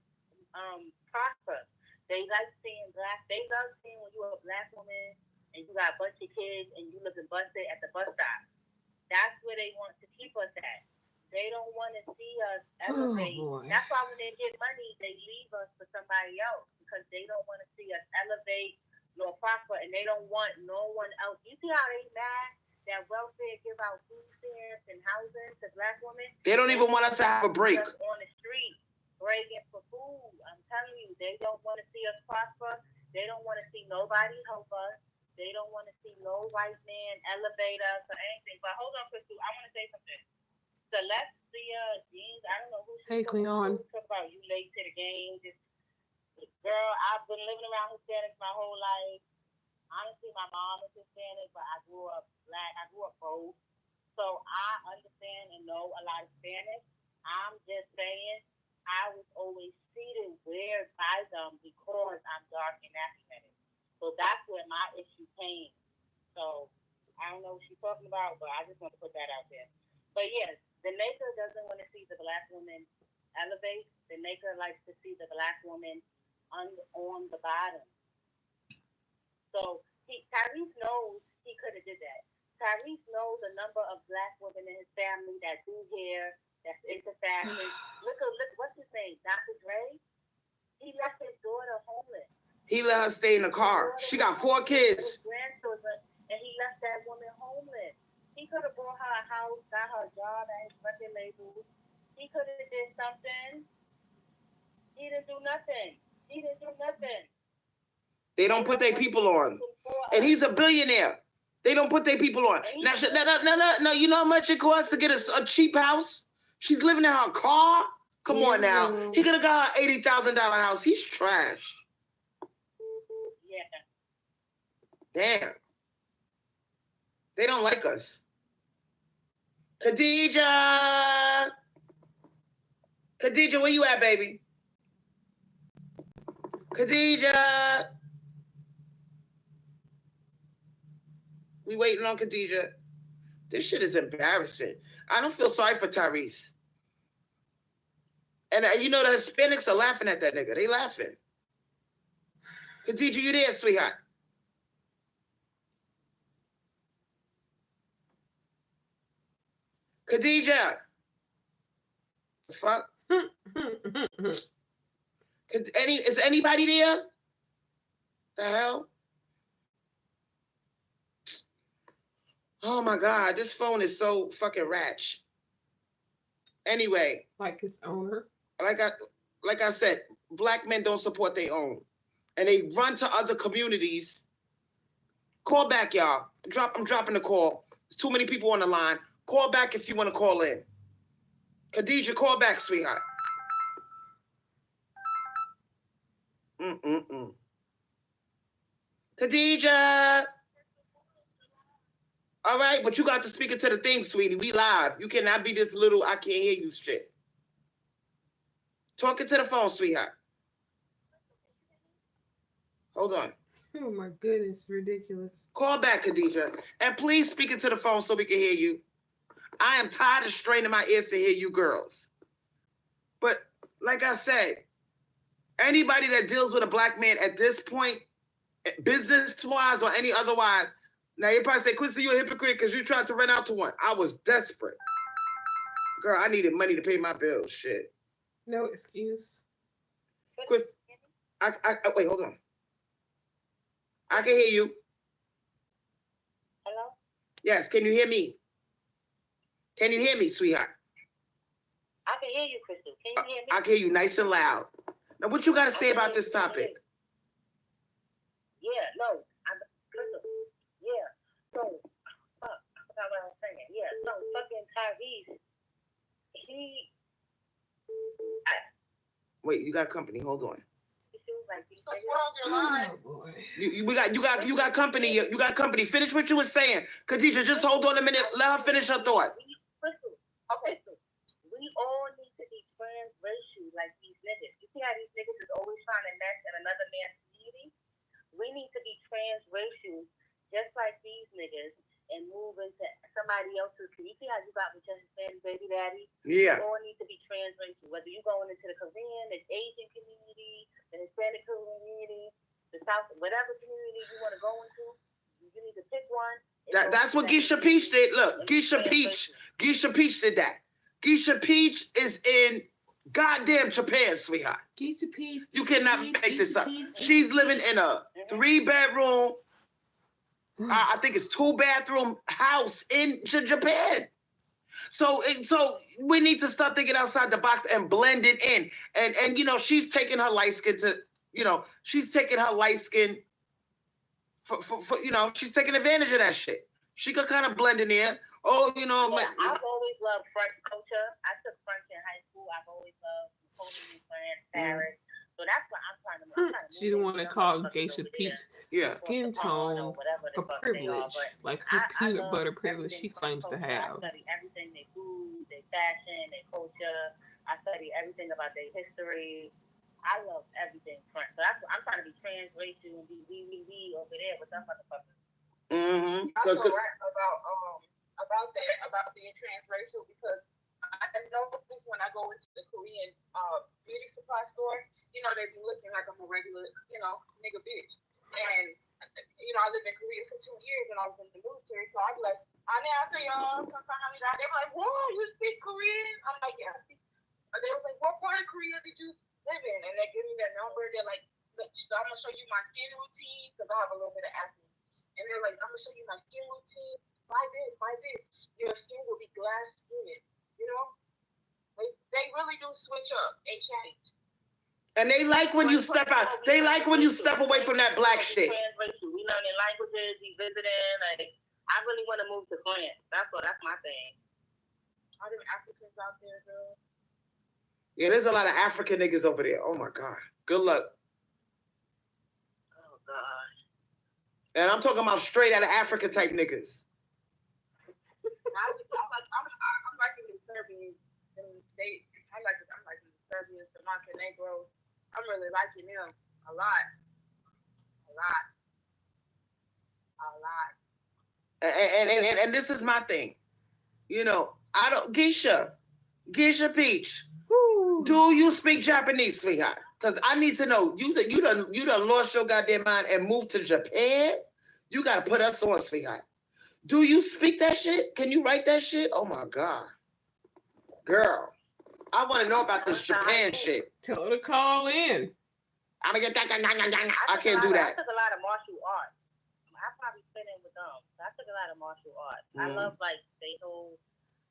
prosper. They like seeing black. They love seeing when you're a black woman and you got a bunch of kids and you looking busted at the bus stop. That's where they want to keep us at. They don't want to see us elevate. That's why when they get money, they leave us for somebody else because they don't want to see us elevate nor prosper, and they don't want no one else. You see how they mad that welfare give out food stamps and housing to black women? They don't even want us to have a break. On the street, begging for food. I'm telling you, they don't want to see us prosper. They don't want to see nobody help us. They don't want to see no white man elevate us or anything. But hold on, Crystal. I want to say something. Celestia Jeans, I don't know who she's talking about. You late to the game. Girl, I've been living around Hispanics my whole life. Honestly, my mom is Hispanic, but I grew up black. I grew up both. So I understand and know a lot of Spanish. I'm just saying I was always treated weird by them because I'm dark and nappy-headed. So that's where my issue came. So I don't know what she's talking about, but I just want to put that out there. But yes, the nigger doesn't want to see the black woman elevate. The nigger likes to see the black woman on the bottom. So Tyrese knows he could have did that. Tyrese knows the number of black women in his family that do hair, that's into fashion. Look, what's his name? Dr. Dre? He left his daughter homeless. He let her stay in the car. She got 4 kids. His grandchildren, and he left that woman homeless. He could have bought her a house, got her a job at his record label. He could have did something. He didn't do nothing. They don't put their people on. And he's a billionaire. They don't put their people on. Now, no, you know how much it costs to get a cheap house? She's living in her car? Come on now. He could have got her $80,000 house. He's trash. Yeah. Damn. They don't like us. Khadija, where you at, baby? Khadija. We waiting on Khadija. This shit is embarrassing. I don't feel sorry for Tyrese. And you know the Hispanics are laughing at that nigga. They laughing. Khadija, you there, sweetheart? Khadija. The fuck? Is anybody there? The hell? Oh my God, this phone is so fucking ratch. Anyway. Like its owner. Like I said, black men don't support their own. And they run to other communities. Call back, y'all. I'm dropping the call. There's too many people on the line. Call back if you want to call in. Khadija, call back, sweetheart. Khadija. All right, but you got to speak it to the thing, sweetie. We live. You cannot be this little, I can't hear you shit. Talk it to the phone, sweetheart. Hold on. Oh my goodness, ridiculous. Call back, Khadija. And please speak it to the phone so we can hear you. I am tired of straining my ears to hear you girls. But like I said, anybody that deals with a black man at this point, business-wise or any otherwise, now you probably say, Quincy, you're a hypocrite because you tried to rent out to one. I was desperate. Girl, I needed money to pay my bills. Shit. No excuse. Wait, hold on. I can hear you. Hello? Yes, can you hear me? Can you hear me, sweetheart? I can hear you, Crystal. Can you hear me? I can hear you nice and loud. Now, what you got to say about this topic? Yeah, no. Crystal. Yeah. So, I forgot what I was saying. Yeah, so fucking Tyrese, Wait, you got company. Hold on. Oh boy. You got company. You got company. Finish what you were saying. Khadija, just hold on a minute. Let her finish her thought. Okay, so we all need to be transracial like these niggas. You see how these niggas is always trying to mess in another man's community? We need to be transracial just like these niggas and move into somebody else's. You see how you got with Justin Sands, baby daddy? Yeah. We all need to be transracial. Whether you're going into the Korean, the Asian community, the Hispanic community, the South, whatever community you want to go into, you need to pick one. That's what Geisha Peach did. Look, Geisha Peach did that. Geisha Peach is in goddamn Japan, sweetheart. Geisha Peach. You cannot make this up. She's living in a 3-bedroom, I think it's 2-bathroom house in Japan. So we need to start thinking outside the box and blend it in. And you know, she's taking her light skin for you know, she's taking advantage of that shit. She could kind of blend in there. Oh, you know, yeah, I've always loved French culture. I took French in high school. I've always loved Napoleon, France, Paris. So that's what I'm trying to. She didn't want to call Geisha Peach skin tone her privilege, like her peanut butter privilege she claims to have. I study everything they do, their fashion, their culture. I study everything about their history. I love everything French. So that's what I'm trying to be transracial and be we over there with them motherfuckers. Mm-hmm. I'm right about that, about being transracial, because I know this when I go into the Korean beauty supply store, you know, they be looking like I'm a regular, you know, nigga bitch. And, you know, I lived in Korea for 2 years and I was in the military, so I'd be like, 안녕하세요, 감사합니다. They were like, whoa, you speak Korean? I'm like, yeah, I speak. They was like, what part of Korea did you live in? And they give me that number. They're like, look, I'm going to show you my skin routine, because I have a little bit of acne. And they're like, I'm going to show you my skin routine. Buy this. Your skin will be glass skinned. You know? They really do switch up and change. And they like when you step out. They like when you step away from that black shit. We learning languages, we visiting. Like, I really want to move to France. That's my thing. Are there Africans out there, girl? Yeah, there's a lot of African niggas over there. Oh my God. Good luck. Oh God. And I'm talking about straight out of Africa type niggas. I'm liking the Serbians in the States. I'm liking the Serbians, the Montenegro. I'm really liking them a lot. And this is my thing. You know, I don't Geisha Peach. Woo. Do you speak Japanese, sweetheart? Because I need to know. You done lost your goddamn mind and moved to Japan. You gotta put us on, sweetheart. Do you speak that shit? Can you write that shit? Oh my God. Girl, I want to know about this Japan shit. Tell her to call in. I'm gonna get that. I can't do that. I took a lot of martial arts. I probably fit in with them. I took a lot of martial arts. I love like they whole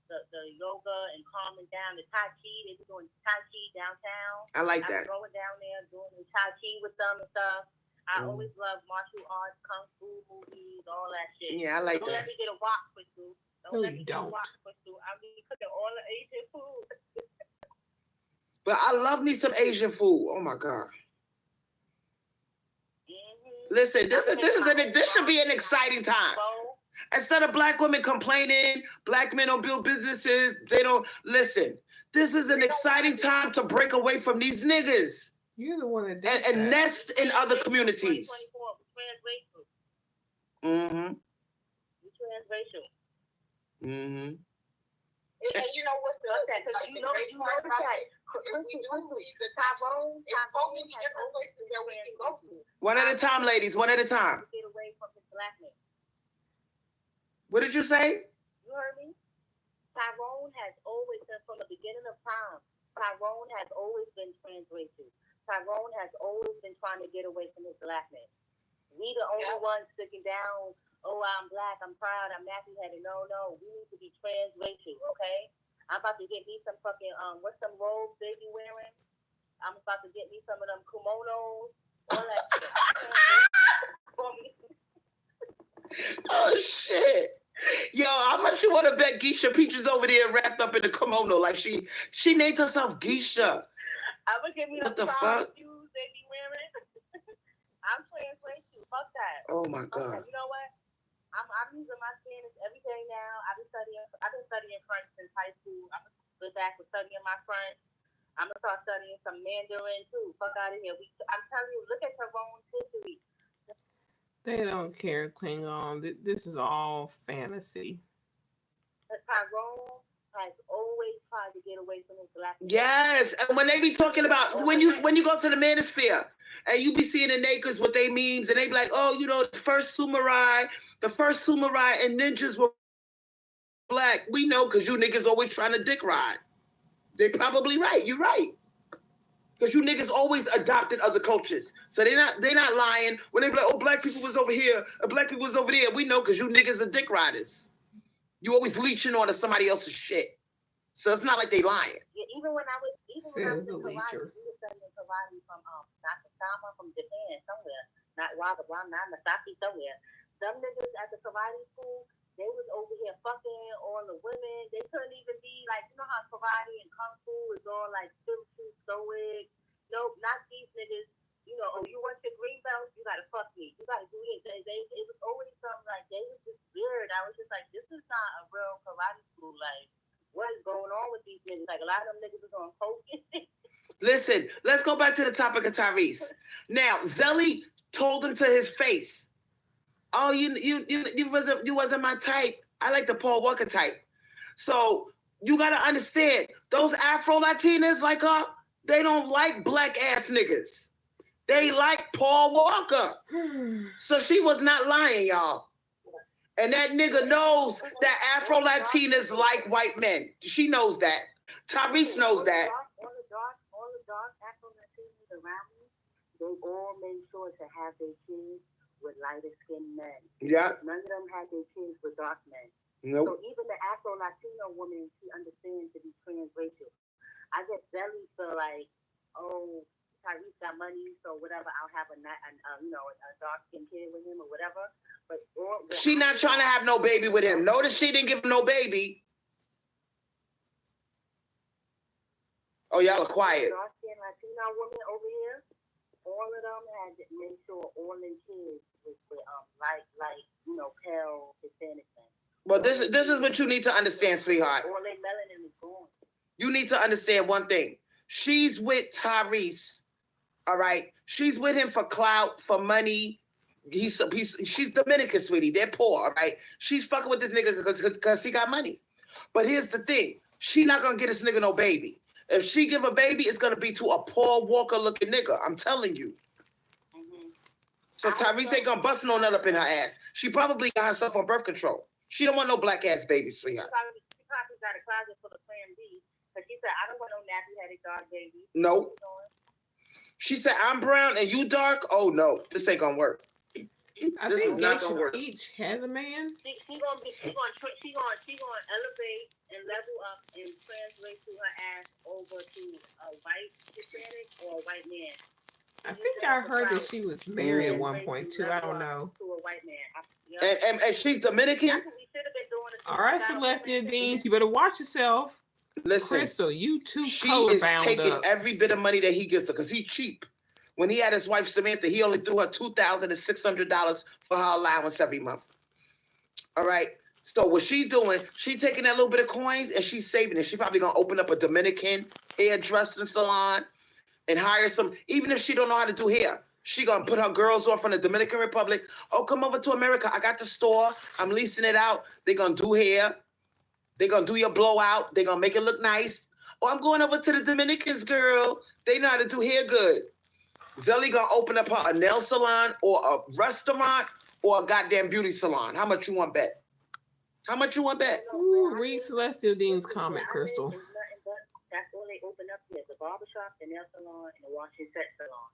the yoga and calming down, the Tai Chi. They be doing Tai Chi downtown. I like that. I'm going down there doing the Tai Chi with them and stuff. I always love martial arts, kung fu movies, all that shit. Yeah, I like Don't that. let me get a wok with you. No, you don't. I'll be cooking all the Asian food. But I love me some Asian food. Oh my God. Listen, this should be an exciting time. Instead of black women complaining, black men don't build businesses, they don't listen. This is an exciting time to break away from these niggas. You're the one that does and nest in other communities. Mm-hmm. Transracial. Mm-hmm. And you know what's the other thing? Because you know that if we do leave the Tyrone, it's so many different places that we can go to. One at a time, ladies. One at a time. Get away from his blackness. What did you say? You heard me? Tyrone has always been, from the beginning of time, Tyrone has always been transracial. Tyrone has always been trying to get away from his blackness. We the only ones sticking down, oh, I'm black, I'm proud, I'm nappy-headed. No, we need to be transracial, okay? I'm about to get me some fucking, what's some robes they be wearing? I'm about to get me some of them kimonos, all that shit. Oh, shit. Yo, how much you want to bet Geisha Peaches over there wrapped up in the kimono? Like she named herself Geisha. I'm going to give me what the fuck? Shoes they be wearing. I'm transracial. Fuck that. Oh, my God. You know what? I'm using my skin as everything now. I've been studying French since high school. I'm going to go back with studying my French. I'm going to start studying some Mandarin, too. Fuck out of here. I'm telling you, look at Tyrone's history. They don't care, Klingon. This is all fantasy. Tyrone has always tried to get away from his black. Yes, and when they be talking about when you go to the manosphere and you be seeing the nakeds with they memes and they be like, oh, you know, the first samurai and ninjas were black. We know because you niggas always trying to dick ride. They probably right. You're right. Because you niggas always adopted other cultures. So they're not lying. When they be like, oh, black people was over here, and black people was over there. We know because you niggas are dick riders. You always leeching onto somebody else's shit. So it's not like they lying. Yeah, even when I was in Karate, we were studying Karate from Nakasama from Japan somewhere. Masaki somewhere. Some niggas at the karate school, they was over here fucking all the women. They couldn't even be like, you know how karate and kung fu is all like spiritual, stoic. Nope, not these niggas. You know, oh, you want your green belt? You gotta fuck me. You gotta do this. It was always something like they was just weird. I was just like, this is not a real karate school. Like, what is going on with these niggas? Like, a lot of them niggas is on focus. Listen, let's go back to the topic of Tyrese. Now, Zelly told him to his face, "Oh, you wasn't my type. I like the Paul Walker type." So you gotta understand, those Afro Latinas like her, they don't like black ass niggas. They like Paul Walker. So she was not lying, y'all. And that nigga knows that Afro Latinas like white men. She knows that. Tyrese knows that. All the dark Afro Latinos around me, they all made sure to have their kids with lighter skinned men. Yeah. None of them had their kids with dark men. Nope. So even the Afro Latino woman, she understands to be transracial. I guess Zelly feel like, oh, Tyrese got money, so whatever, I'll have a dark skinned kid with him or whatever. But she not trying to have no baby with him. Notice she didn't give him no baby. Oh, y'all are quiet. Dark skinned Latino woman over here, all of them had to make sure all their kids was with pale Hispanic men. Well, this is what you need to understand, sweetheart. All their melanin is gone. You need to understand one thing. She's with Tyrese, all right? She's with him for clout, for money. She's Dominican, sweetie. They're poor, all right? She's fucking with this nigga because he got money. But here's the thing. She not going to get this nigga no baby. If she give a baby, it's going to be to a Paul Walker-looking nigga. I'm telling you. Mm-hmm. So Tyrese ain't going to bust no nut up in her ass. She probably got herself on birth control. She don't want no black-ass baby, sweetheart. She probably got a closet full of Plan B. Because she said, I don't want no nappy-headed dog baby. No. She said, I'm brown and you dark? Oh, no. This ain't going to work. I this think is not gonna work. Each has a man. She gonna elevate and level up and translate to her ass over to a white Hispanic or a white man. I think I heard that she was married at one point too. I don't know. To a white man. And she's Dominican. That's what we should have been doing. All right, Celestia Dean, you better watch yourself. Listen, Crystal, you too she color is bound taking up. every bit of money that he gives her because he's cheap. When he had his wife Samantha, he only threw her $2,600 for her allowance every month. All right. So what she's doing, she's taking that little bit of coins and she's saving it. She's probably gonna open up a Dominican hairdressing salon and hire some. Even if she don't know how to do hair, she gonna put her girls off from the Dominican Republic. Oh, come over to America. I got the store. I'm leasing it out. They're gonna do hair. They're gonna do your blowout. They're gonna make it look nice. Oh, I'm going over to the Dominicans, girl. They know how to do hair good. Zelly gonna open up her a nail salon or a restaurant or a goddamn beauty salon. How much you want bet? How much you want bet? Ooh, read Celestia Dean's comment, Crystal. That's all they open up here: the barbershop, the nail salon, and the wash and set salon.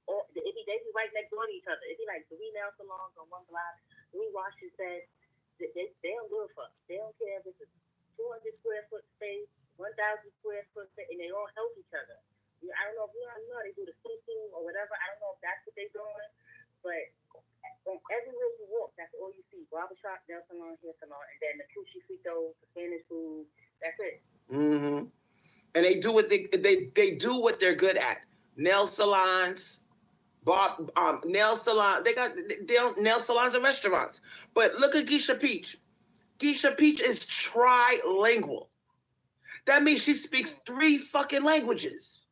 Or they be right next door to each other. It'd be like 3 nail salons on one block, 3 wash and sets. They don't give a fuck. They don't care if it's a 200 square foot space, 1,000 square foot space, and they all help each other. I don't know if you know they do the switching or whatever. I don't know if that's what they're doing, but everywhere you walk, that's all you see: barbershop, nail salon, hair salon, and then the sushi fritos, the Spanish food. That's it. Mm-hmm. And they do what they do what they're good at: nail salons, nail salon. They nail salons and restaurants. But look at Geisha Peach. Geisha Peach is trilingual. That means she speaks 3 fucking languages.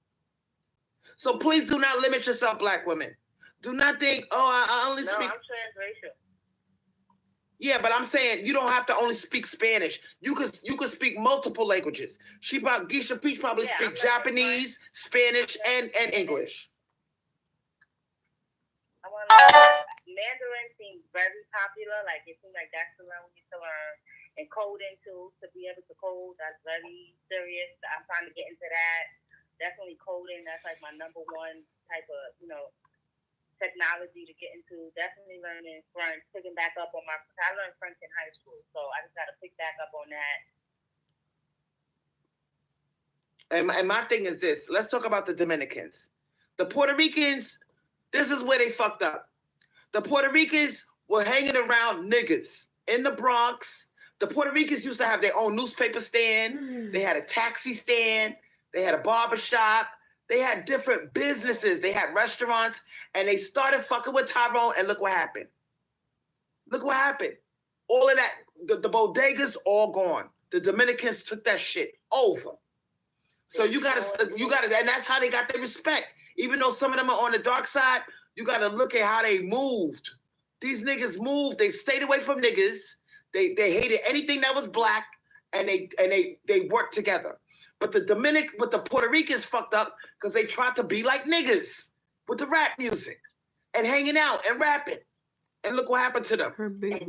So please do not limit yourself, black women. Do not think, oh, I only speak. No, I'm transracial. Yeah, but I'm saying you don't have to only speak Spanish. You could speak multiple languages. Geisha Peach probably speak Japanese, Spanish, and English. Mandarin seems very popular. Like it seems like that's the language to learn. And coding too, to be able to code, that's very serious. I'm trying to get into that. Definitely coding. That's like my number one type of, technology to get into. Definitely learning French, picking back up on I learned French in high school, so I just got to pick back up on that. And my thing is this. Let's talk about the Dominicans. The Puerto Ricans, This is where they fucked up. The Puerto Ricans were hanging around niggas in the Bronx. The Puerto Ricans used to have their own newspaper stand. They had a taxi stand. They had a barber shop. They had different businesses. They had restaurants. And they started fucking with Tyrone, and look what happened. Look what happened. All of that, the bodegas all gone. The Dominicans took that shit over. So you gotta, and that's how they got their respect. Even though some of them are on the dark side, you gotta look at how they moved. These niggas moved. They stayed away from niggas. They hated anything that was black, and they worked together. But the Puerto Ricans fucked up because they tried to be like niggas with the rap music and hanging out and rapping. And look what happened to them. Her big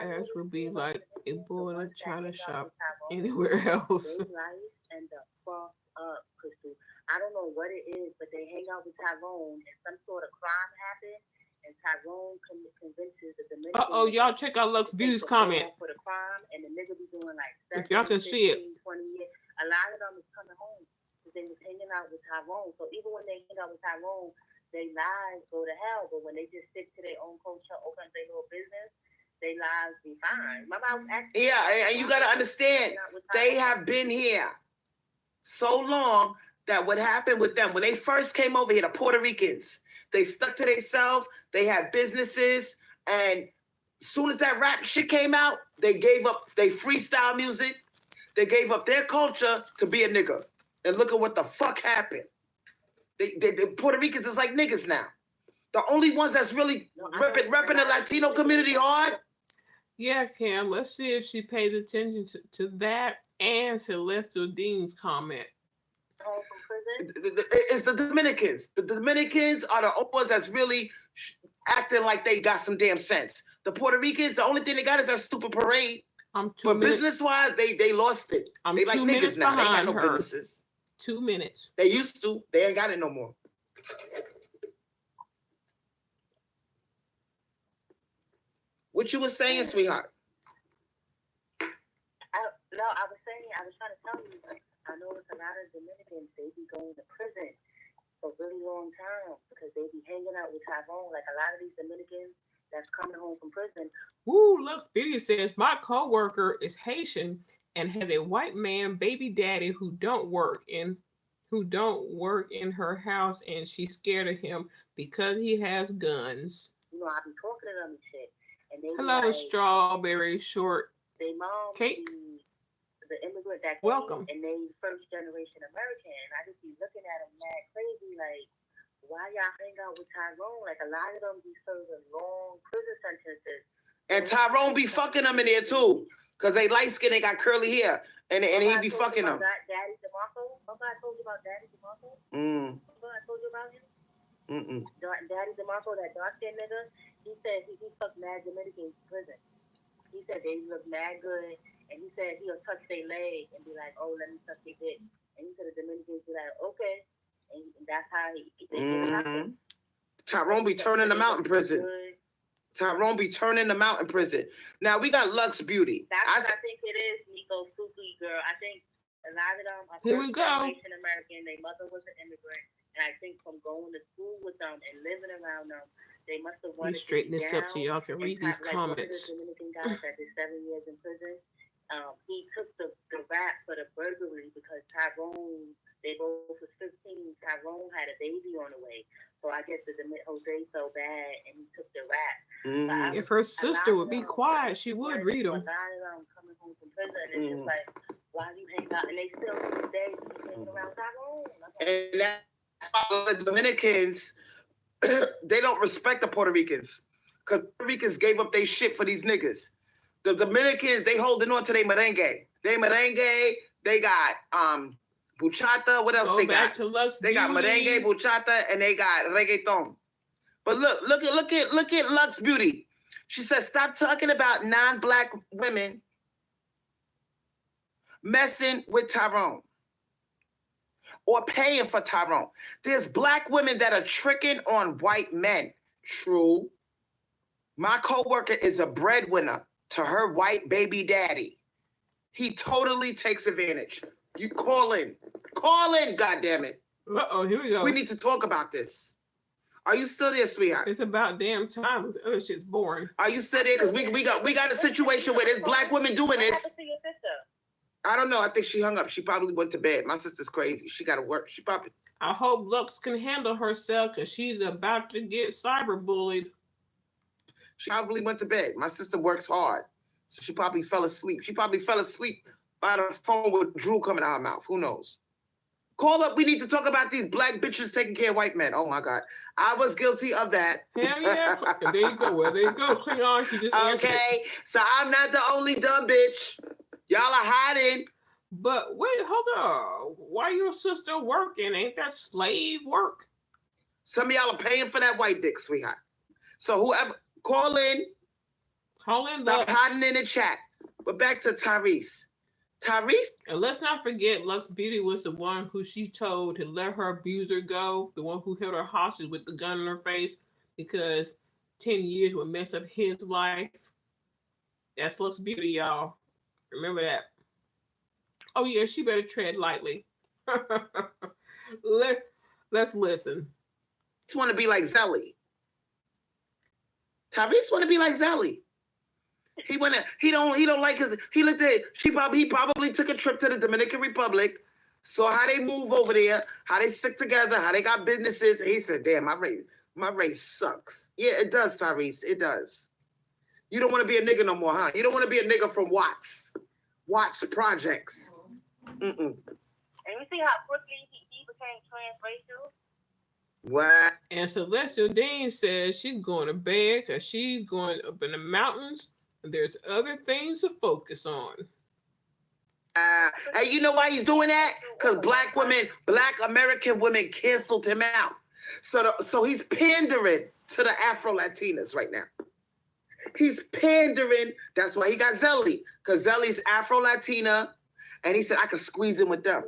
ass would be like a boy in a China shop anywhere else. And the fuck up, Crystal. I don't know what it is, but they hang out with Tyrone, and some sort of crime happened, and Tyrone convinces the Dominican. Y'all check out Lux Beauty's comment. For the crime, and the nigga be doing like 7, if y'all can 15, see it. 20 years. A lot of them is coming home because they was hanging out with Tyrone. So even when they hang out with Tyrone, their lives go to hell. But when they just stick to their own culture, open up their little business, their lives be fine. And you gotta understand, they have been here so long that what happened with them when they first came over here, the Puerto Ricans, they stuck to themselves. They had businesses, and as soon as that rap shit came out, they gave up their freestyle music. They gave up their culture to be a nigga. And look at what the fuck happened. The Puerto Ricans is like niggas now. The only ones that's really repping the Latino community hard. Yeah, Cam. Let's see if she paid attention to that and Celestial Dean's comment. It's the Dominicans. The Dominicans are the only ones that's really acting like they got some damn sense. The Puerto Ricans, the only thing they got is that stupid parade. But business-wise, they lost it. They like niggas now. They got no businesses. 2 minutes. They used to. They ain't got it no more. What you was saying, sweetheart? I was trying to tell you, I know it's a lot of Dominicans, they be going to prison for a really long time because they be hanging out with Tyrone. Like a lot of these Dominicans that's coming home from prison. Woo, look, Billy says, my coworker is Haitian and has a white man baby daddy who don't work in her house, and she's scared of him because he has guns. You know, I be talking to them and shit. And they hello, like, strawberry short they mom cake. The immigrant that came, welcome, and they first generation American. And I just be looking at them mad crazy, like, why y'all hang out with Tyrone? Like a lot of them be serving long prison sentences. And Tyrone be fucking them in there too, cause they light skin, they got curly hair, and he be fucking them. Daddy DeMarco. Remember I told you about Daddy DeMarco? Remember I told you about him? Daddy DeMarco, that dark skinned nigga. He said he fucked mad Dominicans in prison. He said they look mad good, and he said he'll touch their leg and be like, "Oh, let me touch your dick." And he said the Dominicans be like, "Okay," and that's how he. Tyrone be turning them out in prison. Tyrone be turning them out in prison. Now we got Lux Beauty. That's what I think it is, Nico Suki girl. I think a lot of them are first generation American. Their mother was an immigrant, and I think from going to school with them and living around them, they must have wanted to straighten this up so y'all can read these comments. One of the Dominican guys that did 7 years in prison, he took the rap for the burglary because Tyrone, they both was 15. Tyrone had a baby on the way. So I guess Jose felt bad and he took the rap. If her sister would be quiet, she would read them. A lot of them coming home from prison, and it's just like, why do you hang out? And they still to this day hanging around Tyrone. And that's why the Dominicans, they don't respect the Puerto Ricans. Because Puerto Ricans gave up their shit for these niggas. The Dominicans, they holding on to their merengue. They got bachata. What else they got? They got merengue, bachata, and they got reggaeton. But look at Lux Beauty. She says, stop talking about non-black women messing with Tyrone or paying for Tyrone. There's black women that are tricking on white men. True. My coworker is a breadwinner to her white baby daddy. He totally takes advantage. You call in, goddammit. Here we go. We need to talk about this. Are you still there, sweetheart? It's about damn time. This other shit's boring. Are you still there? Because we got a situation where there's black women doing this. What happened to your sister? I don't know. I think she hung up. She probably went to bed. My sister's crazy. She got to work. She probably. I hope Lux can handle herself because she's about to get cyberbullied. She probably went to bed. My sister works hard, so she probably fell asleep. She probably fell asleep by the phone with drool coming out her mouth. Who knows? Call up. We need to talk about these black bitches taking care of white men. Oh my God, I was guilty of that. Hell yeah! There you go. Well, there you go. Klingon, she just answered. Okay, so I'm not the only dumb bitch. Y'all are hiding. But wait, hold on. Why your sister working? Ain't that slave work? Some of y'all are paying for that white dick, sweetheart. So whoever, call in. Call in. Stop hiding in the chat. But back to Tyrese. Tyrese? And let's not forget, Lux Beauty was the one who she told to let her abuser go, the one who held her hostage with the gun in her face because 10 years would mess up his life. That's Lux Beauty, y'all. Remember that. Oh yeah, she better tread lightly. Let's listen. Tyrese want to be like Zelly. Tyrese want to be like Zelly. He don't like his. He looked at. He probably took a trip to the Dominican Republic, saw how they move over there, how they stick together, how they got businesses. And he said, "Damn, my race sucks." Yeah, it does, Tyrese. It does. You don't want to be a nigga no more, huh? You don't want to be a nigga from Watts Projects. And you see how quickly he became transracial? What? And Celestial Dean says she's going to bed because she's going up in the mountains. There's other things to focus on. And you know why he's doing that? Because black American women canceled him out. So he's pandering to the Afro-Latinas right now. He's pandering. That's why he got Zelly. Because Zelly's Afro-Latina. And he said, I could squeeze in with them.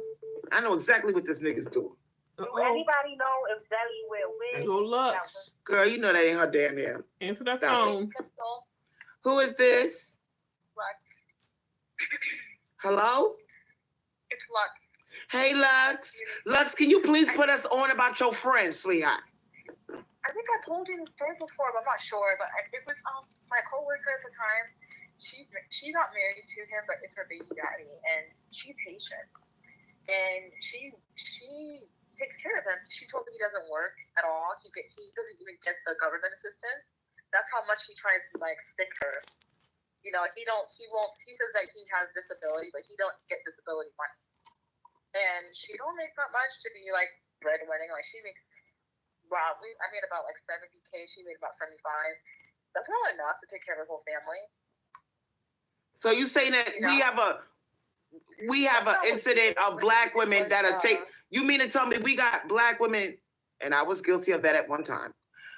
I know exactly what this nigga's doing. Do anybody know if Zelly wear wigs? Go Lux. Girl, you know that ain't her damn hair. Answer that phone. Who is this? Lux. Hello? It's Lux. Hey, Lux. Lux, can you please put us on about your friend, sweetheart? I think I told you the story before, but I'm not sure. But it was my coworker at the time. She's not married to him, but it's her baby daddy, and she's Haitian, and she takes care of him. She told me he doesn't work at all. He doesn't even get the government assistance. That's how much he tries to like stick her. You know, he says that he has disability, but he don't get disability money. And she don't make that much to be like breadwinning. Like she makes, I made about like 70K. She made about 75. That's not enough to take care of her whole family. So you saying that we have an incident of black women that are you mean to tell me we got black women, and I was guilty of that at one time.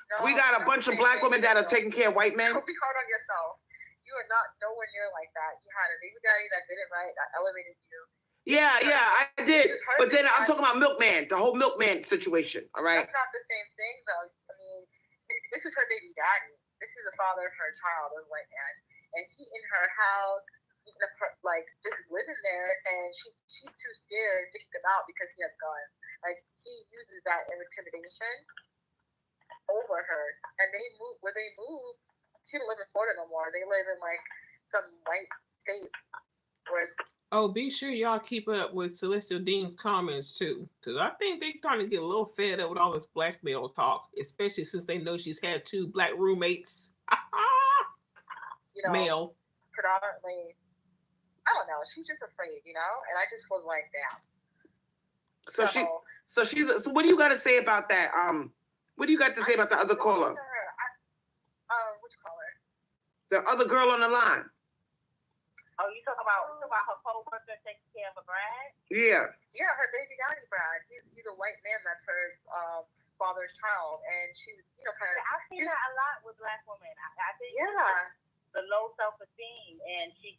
No, we got a bunch of black women that are taking care of white men. Don't be hard on yourself. You are not nowhere near like that. You had a baby daddy that did it right, that elevated you. Yeah, I did. But then I'm talking about milkman, the whole milkman situation. All right. That's not the same thing, though. I mean, this is her baby daddy. This is the father of her child, a white man, and he in her house, like just living there, and she's too scared to kick him out because he has guns. Like he uses that intimidation over her, and they move. Where they move, she don't live in Florida no more. They live in like some white state. Whereas, oh, be sure y'all keep up with Celestial Dean's comments too, because I think they're starting to get a little fed up with all this blackmail talk, especially since they know she's had 2 black roommates. you know, male. Predominantly, I don't know. She's just afraid, you know, and I just was like, damn. So what do you got to say about that? What do you got to say about the other caller? Which caller? The other girl on the line. Oh, you talking about her co-worker taking care of a Brad? Yeah. Yeah, her baby daddy Brad. He's a white man that's her father's child, and she's kind of. I've seen that a lot with black women. I think the low self-esteem, and he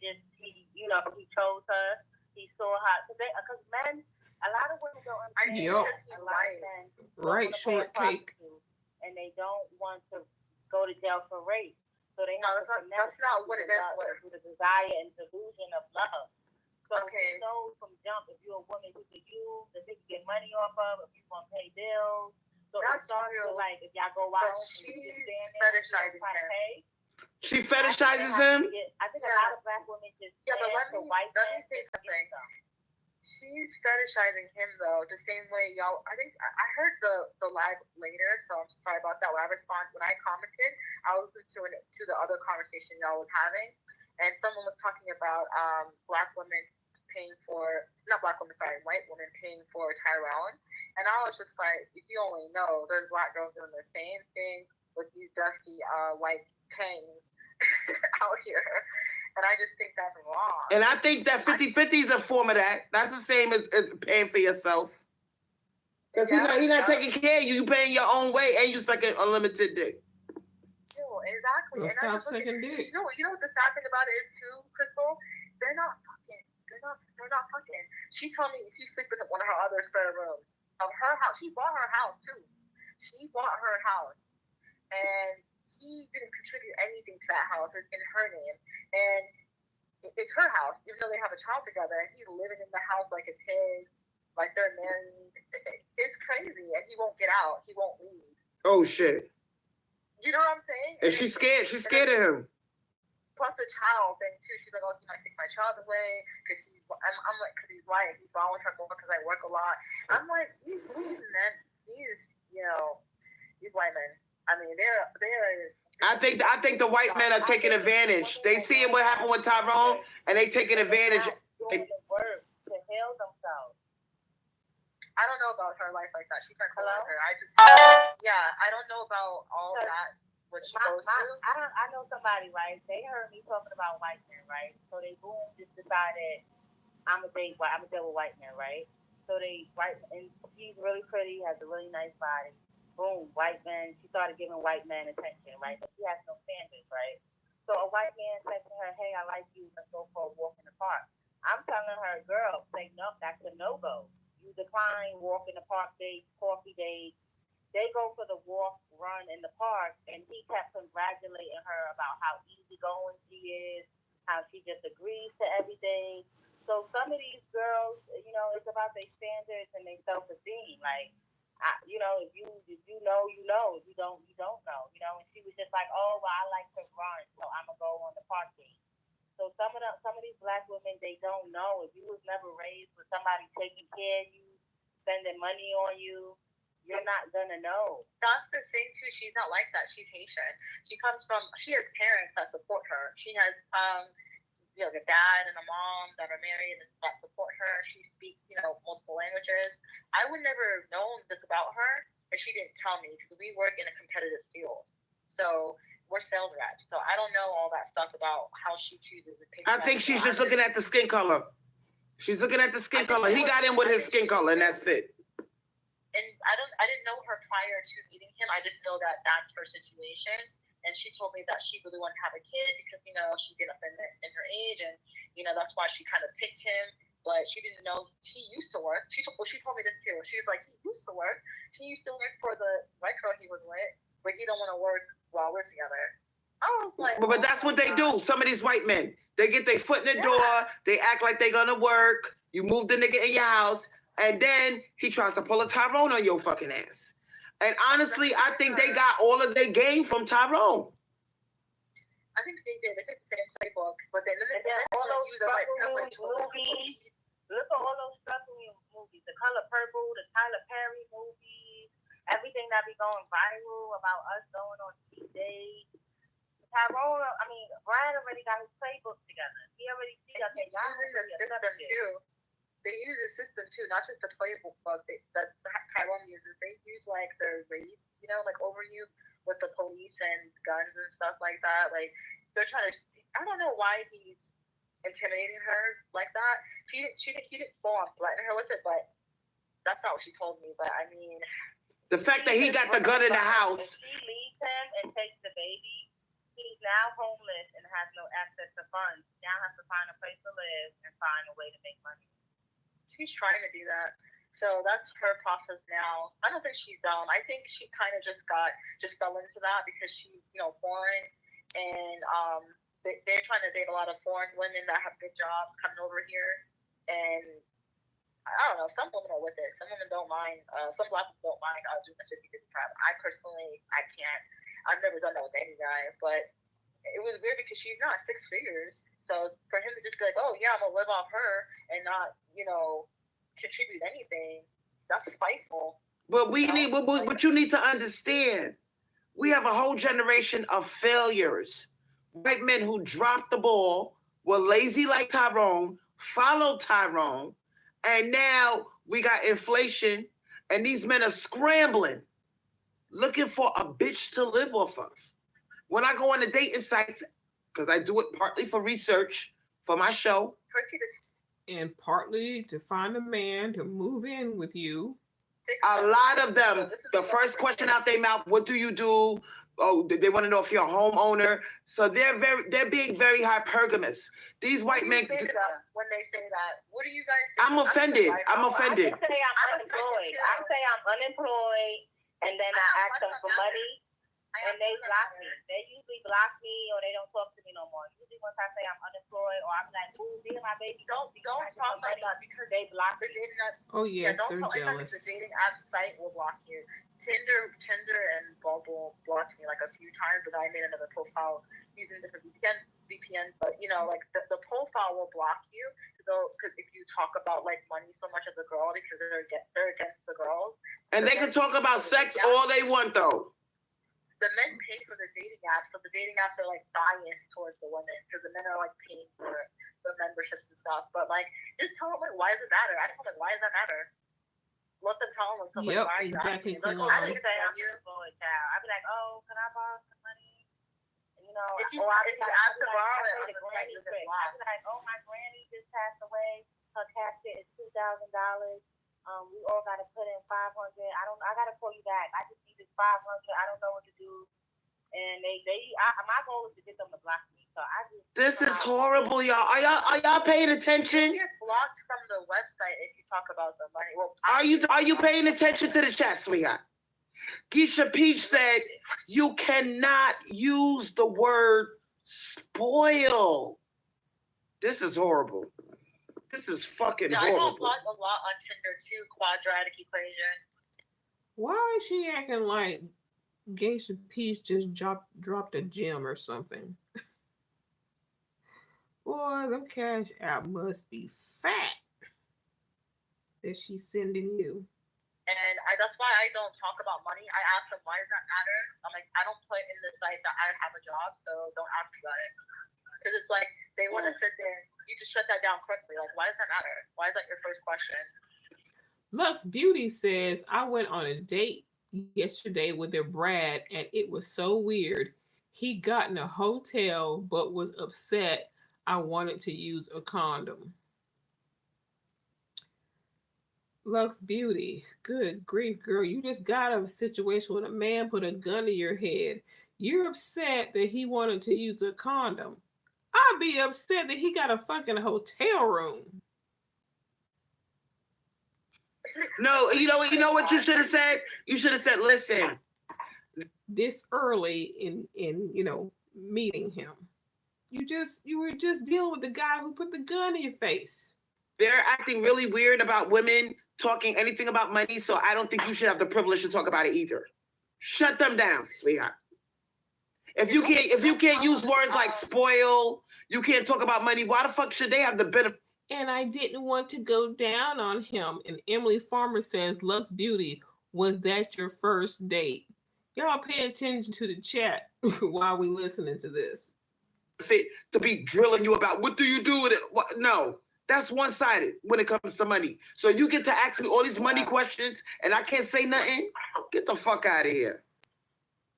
chose her. He saw her because men. A lot of women don't understand. Yep. A lot of men right, short cake. And they don't want to go to jail for rape. So they have that's not what it is. Through the desire and delusion of love. So okay. From jump, if you're a woman who could use, if they can get money off of, if you want to pay bills, So That's it starts true. with like if y'all go out, she's fetishizing him. She fetishizes him? I think a lot of black women just but let me say something. She's fetishizing him though, the same way y'all. I think I heard the live later, so I'm sorry about that. When I commented, I listened to the other conversation y'all was having, and someone was talking about black women paying for white women paying for Tyrone, and I was just like, if you only know, there's black girls doing the same thing with these dusty white kings out here. And I just think that's wrong. And I think that 50-50 is a form of that. That's the same as paying for yourself. Because he's not taking care of you. You paying your own way and you sucking unlimited dick. Exactly. Well, stop sucking dick. You know what the sad thing about it is too, Crystal? They're not fucking. They're not fucking. She told me she's sleeping in one of her other spare rooms of her house. She bought her house too. She bought her house. And he didn't contribute anything to that house. It's in her name. And it's her house, even though they have a child together. And he's living in the house like it's his, like they're married. It's crazy. And he won't get out. He won't leave. Oh, shit. You know what I'm saying? And she's scared. She's scared of him. Plus the child thing, too. She's like, oh, he might take my child away. Because I'm like, because he's white. He's following her because I work a lot. I'm like, these men, these white men. I mean, they're. I think the white men are taking advantage. They see what happened with Tyrone, and they taking advantage. Doing the work to heal themselves. I don't know about her life like that. She can't call her. I don't know about all that. What she goes through. I know somebody, right? They heard me talking about white men, right? So they just decided I'm a date with white men, right? So and she's really pretty, has a really nice body. Boom, white men. She started giving white men attention, right? But she has no standards, right? So a white man said to her, "Hey, I like you. Let's go for a walk in the park." I'm telling her, "Girl, say no. That's a no-go. You decline walk in the park dates, coffee dates." They go for the walk, run in the park, and he kept congratulating her about how easygoing she is, how she just agrees to everything. So some of these girls, it's about their standards and their self-esteem, like. If you know, you know. If you don't, you don't know. And she was just like, oh, well, I like to run, so I'm gonna go on the park date. So some of these black women, they don't know. If you was never raised with somebody taking care of you, spending money on you, you're not gonna know. That's the thing too. She's not like that. She's Haitian. She has parents that support her. She has a dad and a mom that are married and that support her. She speaks, multiple languages. I would never have known this about her if she didn't tell me, because we work in a competitive field. So we're sales reps. So I don't know all that stuff about how she chooses to pick. I think she's just looking at the skin color. She's looking at the skin color. He got in with his skin color, and that's it. And I didn't know her prior to meeting him. I just know that that's her situation. And she told me that she really wanted to have a kid because, she's getting up in her age. And, that's why she kind of picked him. But she didn't know he used to work. She told me this too. She was like, he used to work. He used to work for the white girl he was with, but he don't want to work while we're together. I was like, but that's what they do. Some of these white men, they get their foot in the door. They act like they're going to work. You move the nigga in your house. And then he tries to pull a Tyrone on your fucking ass. And honestly, I think they got all of their game from Tyrone. I think they did. They took the same playbook, but then all those movies. Look at all those struggle movies. The Color Purple, the Tyler Perry movies, everything that be going viral about us going on cheap dates. Tyrone, Brian already got his playbook together. He already see us. They use the system too, not just the playbook that Tyrone uses. They use like the race, like over you with the police and guns and stuff like that. Like they're trying to. I don't know why he's intimidating her like that. He didn't go on threatening her with it, but that's not what she told me. But the fact that he got the gun in the house. If she leaves him and takes the baby, he's now homeless and has no access to funds. Now has to find a place to live and find a way to make money. She's trying to do that. So that's her process now. I don't think she's dumb. I think she kind of just fell into that because she's, foreign. And they're trying to date a lot of foreign women that have good jobs coming over here. And I don't know. Some women are with it. Some women don't mind. Some black people don't mind doing the 50-50 time. I personally, I can't. I've never done that with any guy, but it was weird because she's not 6 figures. So for him to just be like, oh yeah, I'm gonna live off her and not, contribute anything, that's spiteful. But what you need to understand, we have a whole generation of failures. White men who dropped the ball, were lazy like Tyrone, followed Tyrone, and now we got inflation, and these men are scrambling, looking for a bitch to live off of. When I go on the dating sites, because I do it partly for research for my show, and partly to find a man to move in with you. A lot of them, the first question out their mouth, what do you do? Oh, they want to know if you're a homeowner. So they're being very hypergamous. These white men. When they say that, what do you guys think? I'm offended. I'm offended. I say I'm unemployed. I say I'm unemployed, and then I ask them for money, and they block me. They usually block me, or they don't talk to me no more. Usually, once I say I'm unemployed, or I'm like, "Ooh, me and my baby," don't talk like that because they block me. Oh yes, they're jealous. The dating app site will block you. Tinder and Bumble blocked me like a few times, but I made another profile using different VPNs. But the profile will block you because if you talk about like money so much as a girl, because they're against the girls. And they can talk about sex all they want, though. The men pay for the dating apps, so the dating apps are like biased towards the women because the men are like paying for the memberships and stuff. But like, just tell them like, why does it matter? I just like, why does that matter? Let them tell them something. Yep, exactly. I think I'm unemployed now. I'd be like, oh, can I borrow some money? If you ask to borrow it, I'd be like, oh, my granny just passed away. Her casket is $2,000. We all got to put in $500. I got to call you back. I just need this $500. I don't know what to do. And my goal is to get them to block me. So this is horrible, y'all. Are y'all paying attention? You get blocked from the website if you talk about the money. Well, are you paying attention to the chat, sweetheart? Keisha Peach said you cannot use the word spoil. This is horrible. This is fucking horrible. I got blocked a lot on Tinder too. Quadratic equation. Why is she acting like Geisha Peach just dropped a gem or something? Boy, them cash app must be fat that she's sending you. And that's why I don't talk about money. I ask them, why does that matter? I'm like, I don't put in the site that I have a job, so don't ask me about it. Because it's like, they want to sit there. You just shut that down quickly. Like, why does that matter? Why is that your first question? Lux Beauty says, I went on a date yesterday with their Brad, and it was so weird. He got in a hotel, but was upset I wanted to use a condom. Lux Beauty, good grief, girl. You just got a situation when a man put a gun to your head. You're upset that he wanted to use a condom. I'd be upset that he got a fucking hotel room. No, you know what you should have said? You should have said, listen. This early in meeting him. You were just dealing with the guy who put the gun in your face. They're acting really weird about women talking anything about money, so I don't think you should have the privilege to talk about it either. Shut them down, sweetheart. If you can't use words like spoil, you can't talk about money, why the fuck should they have the benefit? And I didn't want to go down on him. And Emily Farmer says, Lux Beauty, was that your first date? Y'all pay attention to the chat while we listening to this. To be drilling you about what do you do with it? No, that's one-sided when it comes to money. So you get to ask me all these money questions and I can't say nothing? Get the fuck out of here.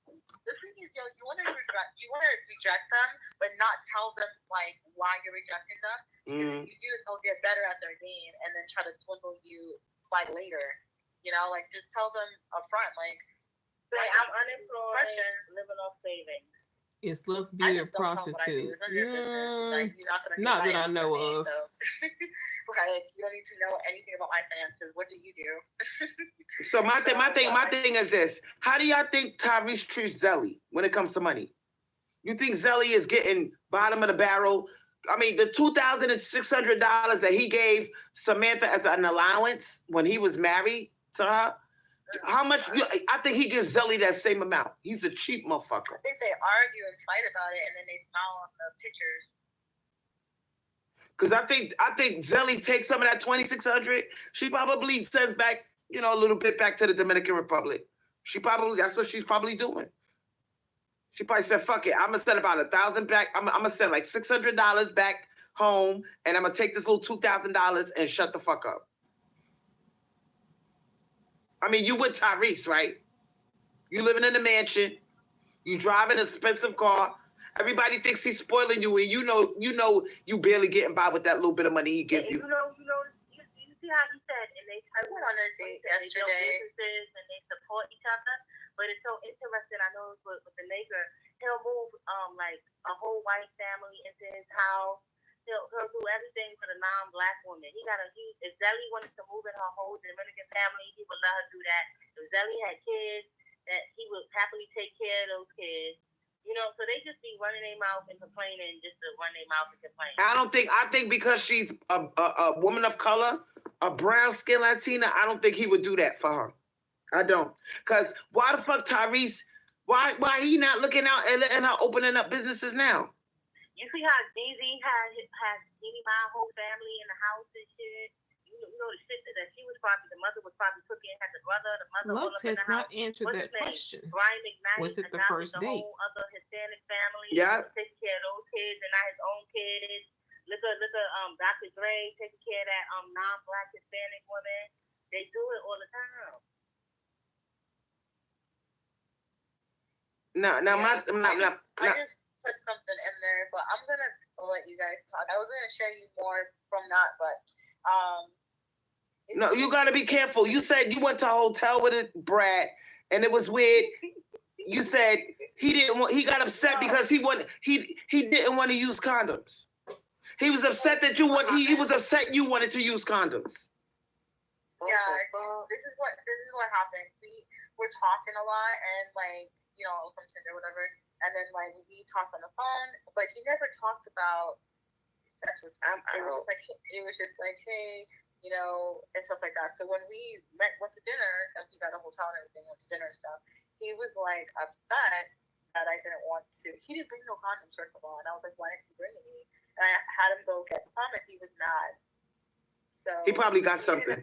The thing is, you want to reject them, but not tell them like why you're rejecting them. Because if you do, they'll get better at their game and then try to swindle you by later. Like just tell them upfront, like I'm unemployed, living off savings. Is Lux Beauty a prostitute? Not that I know of. Like, you don't need to know anything about my finances. What do you do? So my thing is this. How do y'all think Tyrese treats Zelly when it comes to money? You think Zelly is getting bottom of the barrel, I mean, the $2,600 that he gave Samantha as an allowance when he was married to her. How much? I think he gives Zelly that same amount. He's a cheap motherfucker. I think they argue and fight about it, and then they smile on the pictures. Because I think Zelly takes some of that $2,600. She probably sends back, a little bit back to the Dominican Republic. That's what she's probably doing. She probably said, "Fuck it, I'm gonna send about $1,000 back. I'm gonna send like $600 back home, and I'm gonna take this little $2,000 and shut the fuck up." I mean, you with Tyrese, right? You living in a mansion. You drive an expensive car. Everybody thinks he's spoiling you, and you know you barely getting by with that little bit of money he gives you. You see how he said, and they went on a date yesterday, and they support each other. But it's so interesting. I know with the Laker, he'll move like a whole white family into his house. He'll do everything for the non-black woman. If Zelly wanted to move in her whole Dominican family, he would let her do that. If Zelly had kids, that he would happily take care of those kids. So they just be running their mouth and complaining just to run their mouth and complain. I think because she's a woman of color, a brown skin Latina, I don't think he would do that for her. I don't. Because why the fuck Tyrese, why he not looking out and letting her opening up businesses now? You see how DZ has Jeannie my whole family in the house and shit? You know the shit that she was the mother was probably cooking, had the brother, Lux has not answered that question. Brian McKnight was it the first date? Whole other Hispanic family. Yeah. Taking care of those kids and not his own kids. Look at Dr. Dre taking care of that non-black Hispanic woman. They do it all the time. I just put something in there, but I'm gonna let you guys talk. I was gonna share you more from that, but no, you gotta be careful. You said you went to a hotel with a Brad, and it was weird. You said he got upset because he didn't want to use condoms. He was upset that he was upset you wanted to use condoms. Yeah, this is what happened. We were talking a lot, and from Tinder, whatever. And then we talked on the phone, but he never talked about sex with me. It was just like, hey, and stuff like that. So when we went to dinner, and he got a hotel and everything, went to dinner and stuff, he was upset that I didn't want to. He didn't bring no condoms, first of all, and I was like, why didn't you bring any? And I had him go get some, and he was mad. So he probably got something.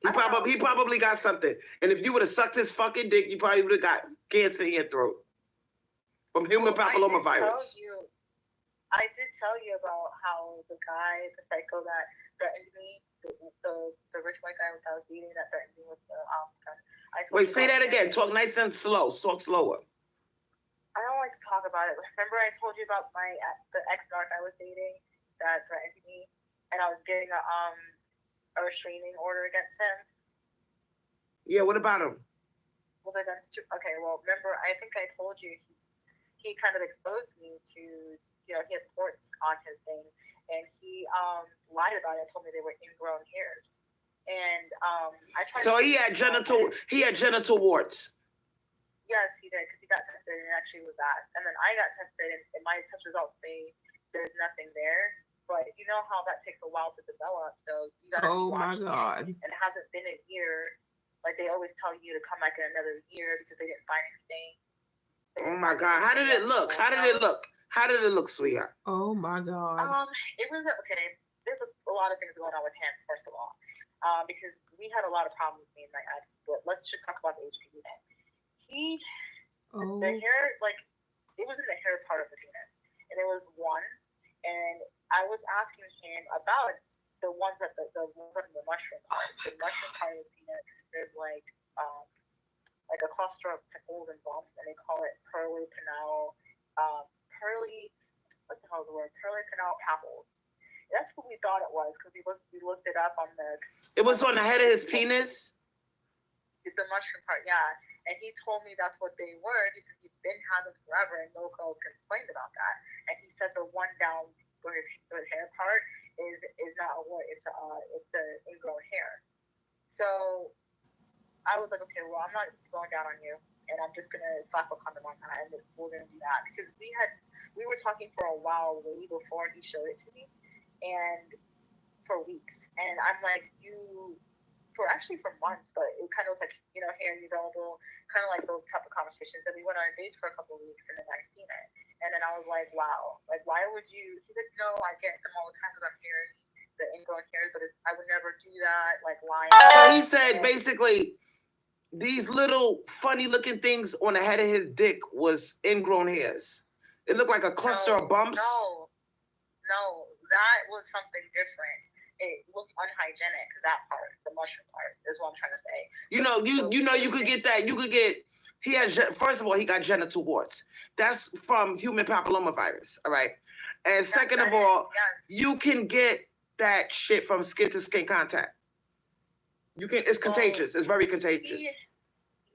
He probably got something. And if you would have sucked his fucking dick, you probably would have got cancer in your throat from human papillomavirus. I did tell you about how the guy, the psycho that threatened me, the rich white guy I was dating that threatened me with the gun. Wait, say that again. Talk nice and slow. Talk slower. I don't like to talk about it. Remember I told you about the ex-narc I was dating that threatened me, and I was getting a restraining order against him. Yeah, what about him? Well, remember, I think I told you he kind of exposed me to, he had warts on his thing, and he lied about it and told me they were ingrown hairs. And I tried. So he had genital warts. Yes, he did, because he got tested and it actually was that. And then I got tested, and my test results say there's nothing there. But you know how that takes a while to develop, so you gotta. Oh my God! And it hasn't been a year. Like they always tell you to come back in another year because they didn't find anything. Oh my God! How did it look? How did it look, sweetheart? Oh my God! It was okay. There's a lot of things going on with him. First of all, because we had a lot of problems with me and my ex. But let's just talk about the HPV then. The hair, it was in the hair part of the penis, and there was one, and I was asking him about the ones that the mushroom part. The mushroom part of the penis, there's like a cluster of pimples and bumps, and they call it pearly canal papules. That's what we thought it was because we looked it up on the. It was on the head of his penis. It's the mushroom part, yeah. And he told me that's what they were because he's been having forever, and no girls complained about that. And he said the one down where his hair part is not a wart, it's the ingrown hair. So I was like, okay, well, I'm not going down on you. and I'm just gonna slap a condom on that, and we're gonna do that because we were talking for a while way before he showed it to me, and for weeks, and I'm like, for months, but it kind of was like, here you go, kind of like those type of conversations. And we went on dates for a couple of weeks, and then I seen it, and then I was like, wow, like why would you? He's like, no, I get them all the time because I'm hearing the ingrown hairs, but I would never do that, like lying. So he said basically these little funny looking things on the head of his dick was ingrown hairs. It looked like a cluster of bumps. No, that was something different. It looks unhygienic. That part, the mushroom part, is what I'm trying to say. You could get that. You could get. He has. First of all, he got genital warts. That's from human papillomavirus. All right. And second of all, you can get that shit from skin to skin contact. You can. It's contagious. It's very contagious.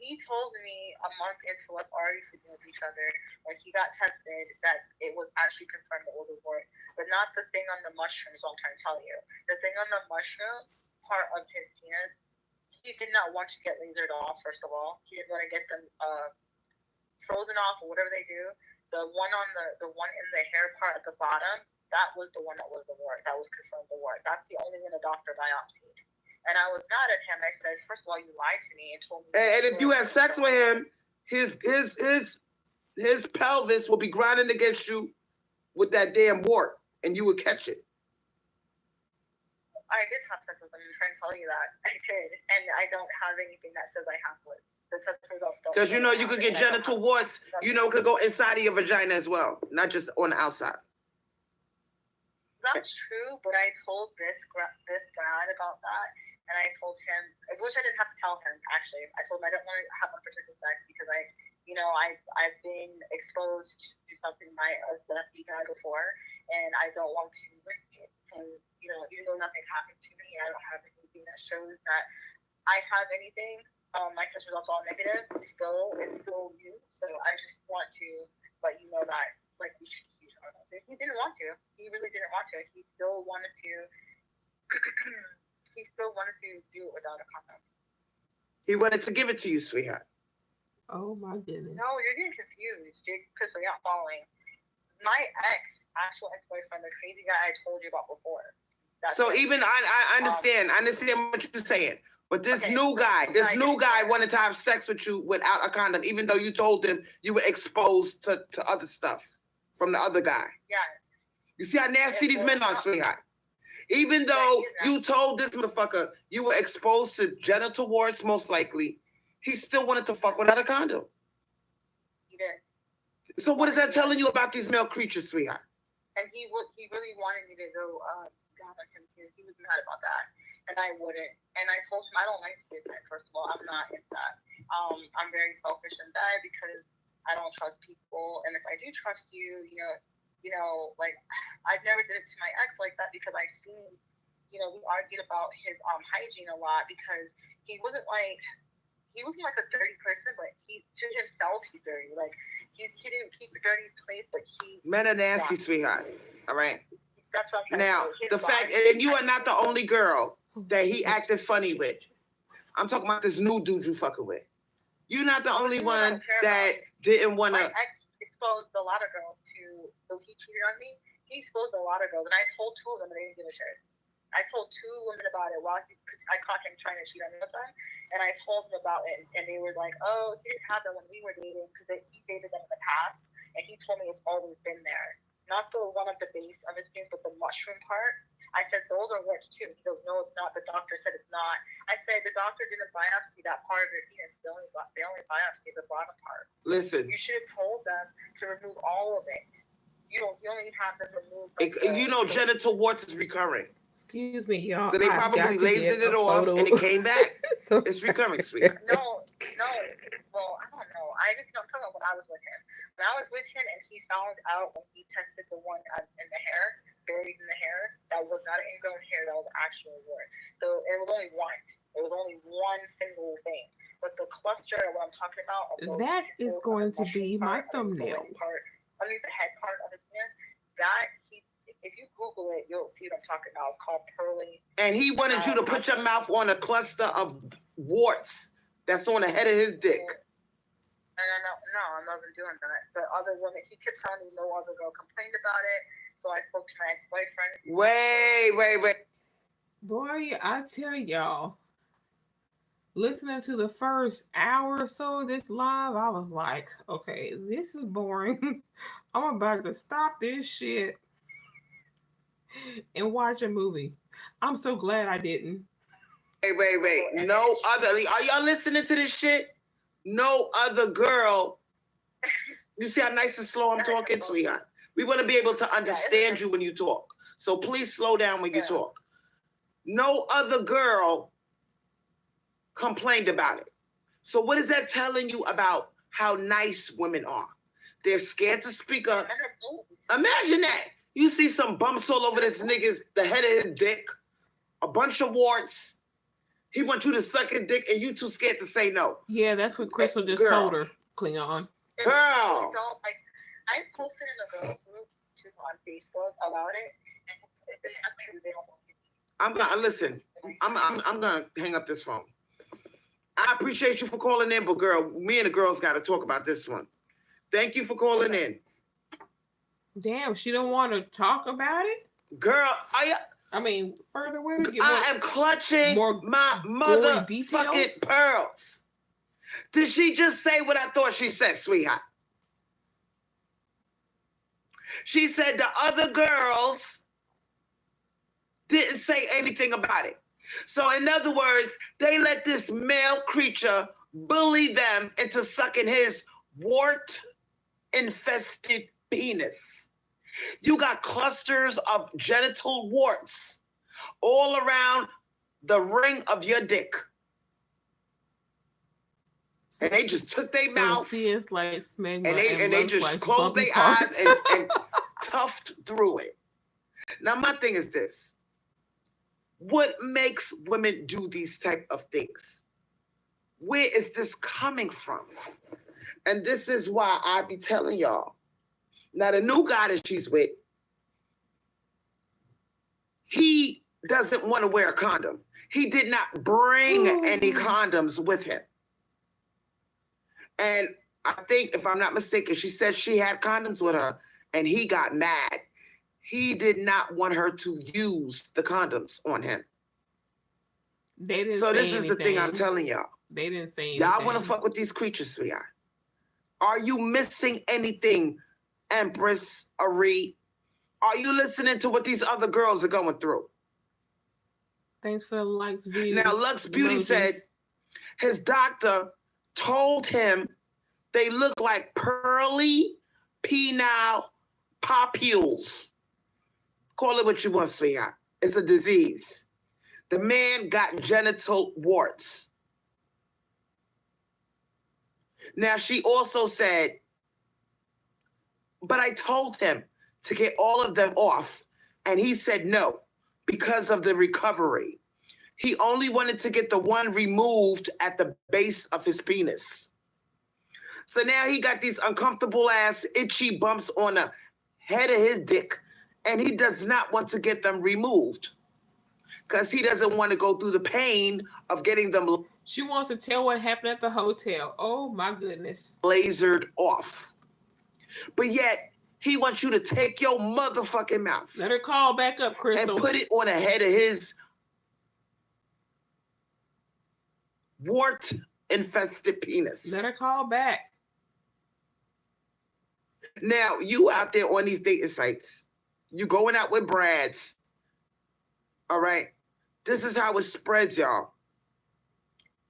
He told me a month into us already sleeping with each other, when he got tested, that it was actually confirmed that it was a wart, but not the thing on the mushroom, is what I'm trying to tell you. The thing on the mushroom part of his penis, he did not want to get lasered off, first of all. He didn't want to get them frozen off or whatever they do. The one in the hair part at the bottom, that was the one that was the wart. That was confirmed the wart. That's the only one the doctor biopsied. And I was mad at him. I said, first of all, you lied to me and told me. And if you have sex with him, his pelvis will be grinding against you with that damn wart, and you would catch it. I did have sex with him. I'm trying to tell you that. I did. And I don't have anything that says I have one. The test results don't. Because you could get genital warts, it could go inside of your vagina as well, not just on the outside. That's true, but I told this guy about that. And I told him, I wish I didn't have to tell him, actually. I told him I don't want to have unprotected sex because I've been exposed to something my STD guy before, and I don't want to risk it. And, even though nothing happened to me, I don't have anything that shows that I have anything. My test results are all negative. It's still you. So I just want to let you know that, like, we should use our message. He didn't want to. He really didn't want to. He still wanted to. He still wanted to do it without a condom. He wanted to give it to you, sweetheart. Oh my goodness. No, you're getting confused, because you're not following. My actual ex-boyfriend, the crazy guy I told you about before. So even I understand. I understand what you're saying. But this new guy wanted to have sex with you without a condom, even though you told him you were exposed to other stuff from the other guy. Yes. You see how nasty these men are, sweetheart? Even though you told this motherfucker you were exposed to genital warts, most likely, he still wanted to fuck without a condom. He did. So what is that telling you about these male creatures, sweetheart? And he really wanted me to go down on him too. He was mad about that, and I wouldn't. And I told him I don't like to get that. First of all, I'm not into that. I'm very selfish in that because I don't trust people, and if I do trust you, like, I've never did it to my ex like that because I've seen, we argued about his hygiene a lot because he wasn't like a dirty person, but to himself he's dirty. Like he didn't keep a dirty place, but men are nasty, sweetheart. All right. That's what I'm trying now, to say. the fact, and you are not the only girl that he acted funny with. I'm talking about this new dude you fucking with. You're not the only one that didn't want to. My ex exposed a lot of girls to. So he cheated on me. He exposed a lot of girls, and I told 2 of them, and they didn't give a shit. I told 2 women about it because I caught him trying to cheat on me one time, and I told them about it, and they were like, "Oh, he didn't have them when we were dating because he dated them in the past, and he told me it's always been there, not the one at the base of his penis, but the mushroom part." I said, "Those are warts too." He goes, "No, it's not. The doctor said it's not." I said, "The doctor didn't biopsy that part of your penis. They only biopsy the bottom part." Listen, you should have told them to remove all of it. You only have them remove. Genital warts is recurring. Excuse me, y'all. So they probably lasered it off and it came back. So it's recurring, sweetheart. No. Well, I don't know. I'm talking about when I was with him. When I was with him and he found out when he tested the one in the hair, buried in the hair, that was not an ingrown hair, that was an actual wart. So it was only one. It was only one single thing. But the cluster, what I'm talking about, that is going to be my thumbnail. Underneath the head part of his penis, if you Google it, you'll see what I'm talking about. It's called pearly. And he wanted you to put your mouth on a cluster of warts that's on the head of his dick. And no, I wasn't doing that. The other woman, he kept telling me no other girl complained about it. So I spoke to my ex-boyfriend. Wait. Boy, I tell y'all, listening to the first hour or so of this live, I was like, okay, this is boring. I'm about to stop this shit and watch a movie. I'm so glad I didn't. Wait. No other. Are y'all listening to this shit? No other girl. You see how nice and slow I'm talking, sweetheart? We want to be able to understand you when you talk. So please slow down when you talk. No other girl complained about it. So what is that telling you about how nice women are? They're scared to speak up. Imagine that. You see some bumps all over this nigga's, the head of his dick, a bunch of warts. He wants you to suck his dick and you too scared to say no. Yeah, that's what Crystal just told her, Klingon. Girl. I posted in a girls group on Facebook about it. And I think they don't want it. I'm gonna listen. I'm gonna hang up this phone. I appreciate you for calling in, but girl, me and the girls got to talk about this one. Thank you for calling in. Damn, she don't want to talk about it? Girl, further with it? I am clutching my motherfucking pearls. Did she just say what I thought she said, sweetheart? She said the other girls didn't say anything about it. So in other words, they let this male creature bully them into sucking his wart-infested penis. You got clusters of genital warts all around the ring of your dick. And they just took their mouth it's like smegma and they just like closed their eyes and toughed through it. Now my thing is this. What makes women do these type of things? Where is this coming from? And this is why I be telling y'all. Now the new guy that she's with, he doesn't want to wear a condom. He did not bring any condoms with him. And I think, if I'm not mistaken, she said she had condoms with her and he got mad. He did not want her to use the condoms on him. They didn't so say this is the thing I'm telling y'all. They didn't say anything. Y'all want to fuck with these creatures, sweetheart? Are you missing anything, Empress Ari? Are you listening to what these other girls are going through? Thanks for the likes, views. Now, Lux Beauty emojis. said his doctor told him they look like pearly penile papules. Call it what you want, sweetheart. It's a disease. The man got genital warts. Now, she also said, but I told him to get all of them off, and he said no because of the recovery. He only wanted to get the one removed at the base of his penis. So now he got these uncomfortable ass itchy bumps on the head of his dick, and he does not want to get them removed because he doesn't want to go through the pain of getting them. She wants to tell what happened at the hotel. Oh my goodness. Lasered off. But yet, he wants you to take your motherfucking mouth. Let her call back up, Crystal. And put it on the head of his wart-infested penis. Let her call back. Now, you out there on these dating sites, you going out with Brads, all right? This is how it spreads, y'all.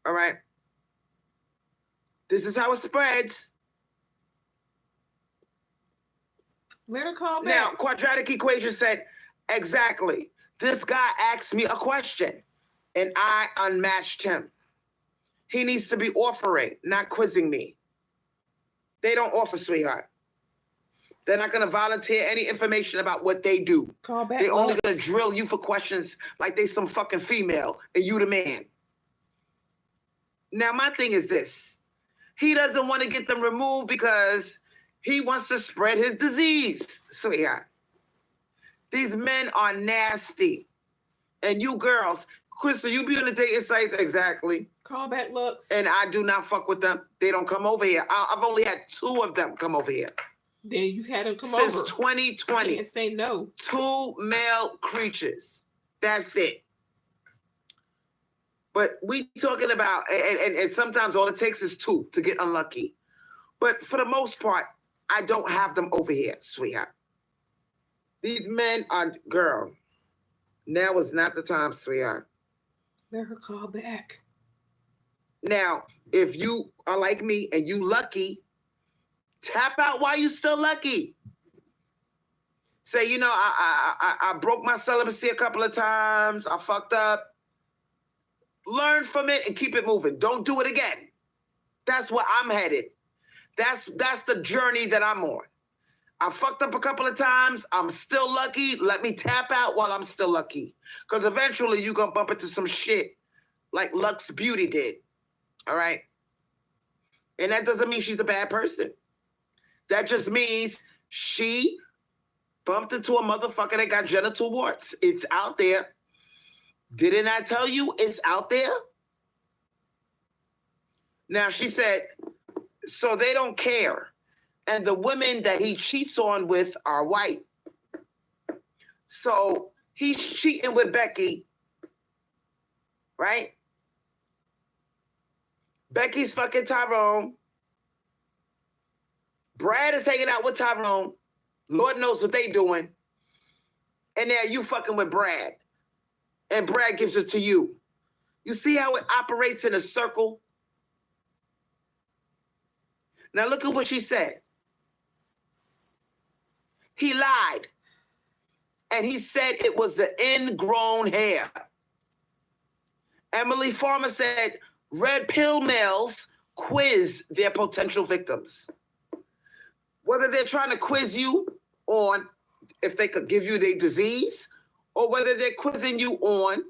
All right? This is how it spreads. Let her call back. Now, Quadratic Equation said, exactly. This guy asked me a question, and I unmatched him. He needs to be offering, not quizzing me. They don't offer, sweetheart. They're not going to volunteer any information about what they do. Call back. They're only going to drill you for questions like they some fucking female and you the man. Now, my thing is this. He doesn't want to get them removed because he wants to spread his disease, sweetheart. These men are nasty. And you girls, Crystal, you be on the dating sites, exactly. Callback Lux. And I do not fuck with them. They don't come over here. I've only had 2 of them come over here. Then you've had them come Since over. 2020. You can't say no. 2 male creatures. That's it. But we talking about, and sometimes all it takes is 2 to get unlucky. But for the most part, I don't have them over here, sweetheart. These men are, girl, now is not the time, sweetheart. Let her call back. Now, if you are like me and you lucky, tap out while you still lucky. Say, you know, I broke my celibacy a couple of times. I fucked up. Learn from it and keep it moving. Don't do it again. That's where I'm headed. That's the journey that I'm on. I fucked up a couple of times. I'm still lucky. Let me tap out while I'm still lucky. Because eventually you're going to bump into some shit like Lux Beauty did. All right? And that doesn't mean she's a bad person. That just means she bumped into a motherfucker that got genital warts. It's out there. Didn't I tell you it's out there? Now, she said, so they don't care. And the women that he cheats on with are white. So he's cheating with Becky, right? Becky's fucking Tyrone. Brad is hanging out with Tyrone. Lord knows what they doing. And now you fucking with Brad. And Brad gives it to you. You see how it operates in a circle? Now look at what she said. He lied. And he said it was the ingrown hair. Emily Farmer said, red pill males quiz their potential victims. Whether they're trying to quiz you on if they could give you their disease, or whether they're quizzing you on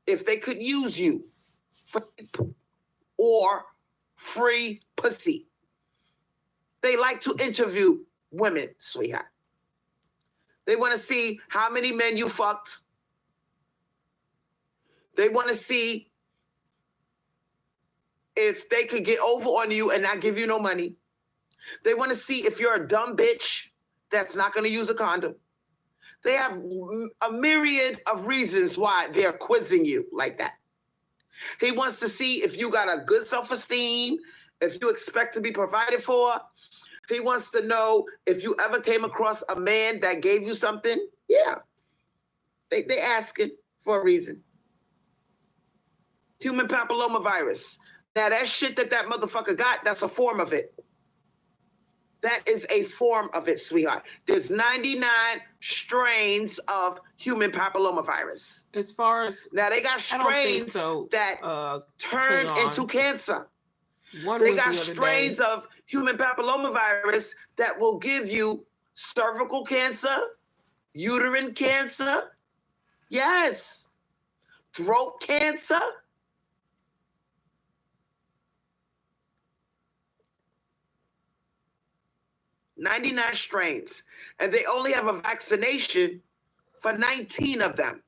if they could use you or free pussy. They like to interview women, sweetheart. They want to see how many men you fucked. They want to see if they could get over on you and not give you no money. They want to see if you're a dumb bitch that's not going to use a condom. They have a myriad of reasons why they're quizzing you like that. He wants to see if you got a good self-esteem, if you expect to be provided for. He wants to know if you ever came across a man that gave you something. Yeah. They asking for a reason. Human papillomavirus. Now that shit that motherfucker got, that's a form of it. That is a form of it, sweetheart. There's 99 strains of human papillomavirus. As far as now, they got strains that turn into cancer. They got strains of human papillomavirus that will give you cervical cancer, uterine cancer, yes, throat cancer. $99 strains, and they only have a vaccination for 19 of them.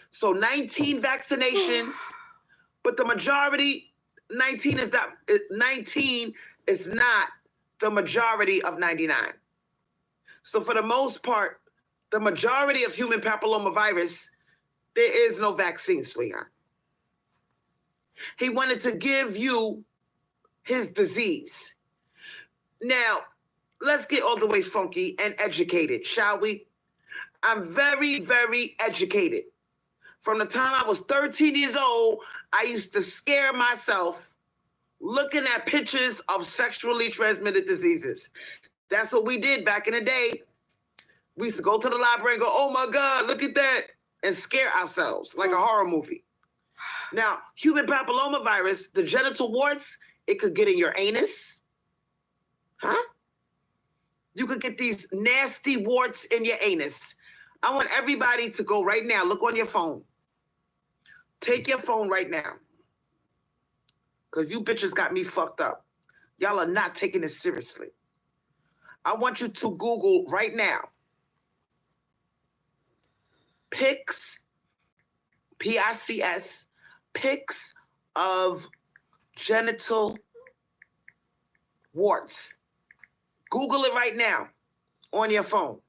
So 19 vaccinations, but the majority, 19 is not the majority of 99. So for the most part, the majority of human papillomavirus, there is no vaccine, sweetheart. He wanted to give you his disease. Now, let's get all the way funky and educated, shall we? I'm very, very educated. From the time I was 13 years old, I used to scare myself looking at pictures of sexually transmitted diseases. That's what we did back in the day. We used to go to the library and go, oh my God, look at that, and scare ourselves like a horror movie. Now, human papillomavirus, the genital warts, it could get in your anus. Huh? You could get these nasty warts in your anus. I want everybody to go right now. Look on your phone. Take your phone right now. Because you bitches got me fucked up. Y'all are not taking this seriously. I want you to Google right now. Pics, P-I-C-S, pics of genital warts. Google it right now on your phone.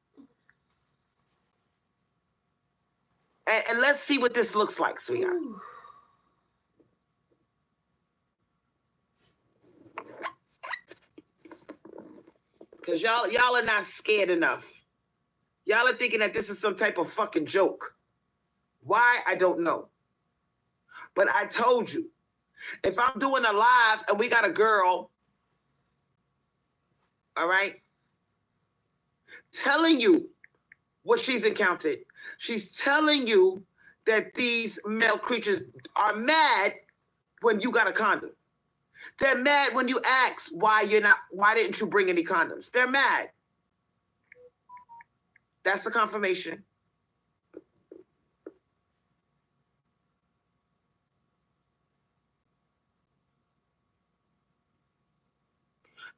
And let's see what this looks like, sweetheart. Because y'all are not scared enough. Y'all are thinking that this is some type of fucking joke. Why? I don't know. But I told you, if I'm doing a live and we got a girl, all right, telling you what she's encountered, she's telling you that these male creatures are mad when you got a condom. They're mad when you ask why didn't you bring any condoms? They're mad. That's the confirmation.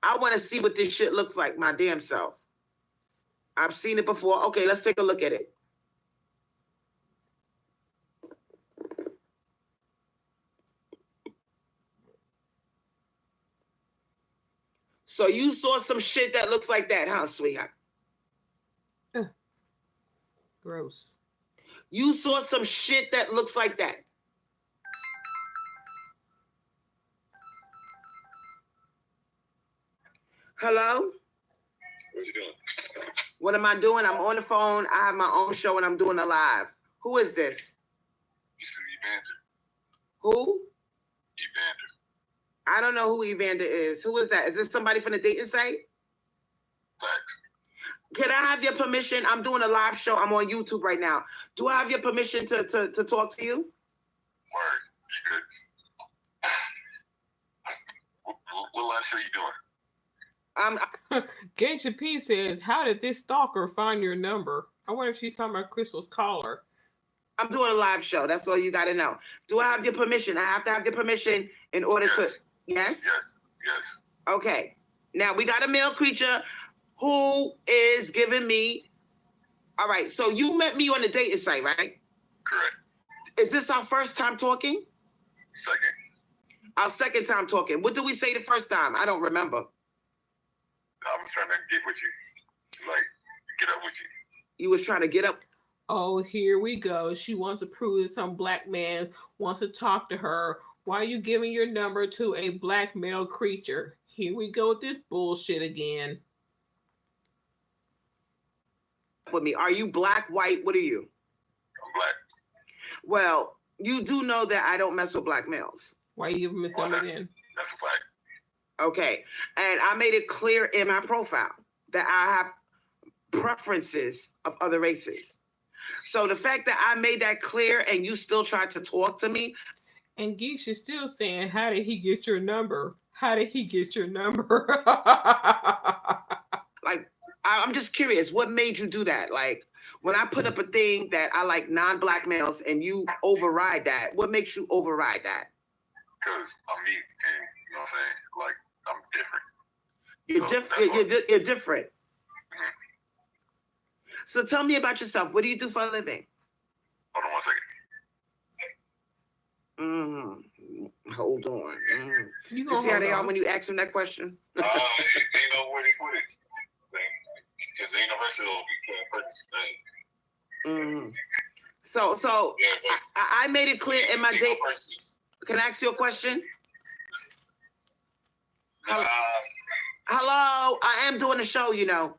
I want to see what this shit looks like, my damn self. I've seen it before. Okay, let's take a look at it. So you saw some shit that looks like that, huh, sweetheart? Gross. You saw some shit that looks like that. Hello? What you doing? What am I doing? I'm on the phone. I have my own show and I'm doing a live. Who is this? You see Evander. Who? Evander. I don't know who Evander is. Who is that? Is this somebody from the dating site? Facts. Can I have your permission? I'm doing a live show. I'm on YouTube right now. Do I have your permission to talk to you? Word. You good? What live show you doing? Geisha P says, how did this stalker find your number? I wonder if she's talking about Crystal's caller. I'm doing a live show. That's all you got to know. Do I have your permission? I have to have your permission in order to... Yes? Yes. Okay. Now, we got a male creature who is giving me... All right. So you met me on the dating site, right? Correct. Is this our first time talking? Second. Our second time talking. What did we say the first time? I don't remember. I was trying to get with you. Like, get up with you. You was trying to get up? Oh, here we go. She wants to prove that some black man wants to talk to her. Why are you giving your number to a black male creature? Here we go with this bullshit again. With me. Are you black, white? What are you? I'm black. Well, you do know that I don't mess with black males. Why are you giving me something in? That's a fact. Okay. And I made it clear in my profile that I have preferences of other races. So the fact that I made that clear and you still tried to talk to me. And Geeks is still saying, how did he get your number? How did he get your number? Like, I'm just curious, what made you do that? Like, when I put up a thing that I like non-black males and you override that, what makes you override that? Because I'm me, and you know what I'm saying? Like, I'm different. You're So different. You're different. So tell me about yourself. What do you do for a living? Hold on 1 second. Hold on. You See how they are when you ask them that question? Ain't no way to put it. Because ain't no rest of those we can't purchase things. So Yeah, but I made it clear in my ain't date. no purchase. Can I ask you a question? Nah, Hello, I am doing a show, you know.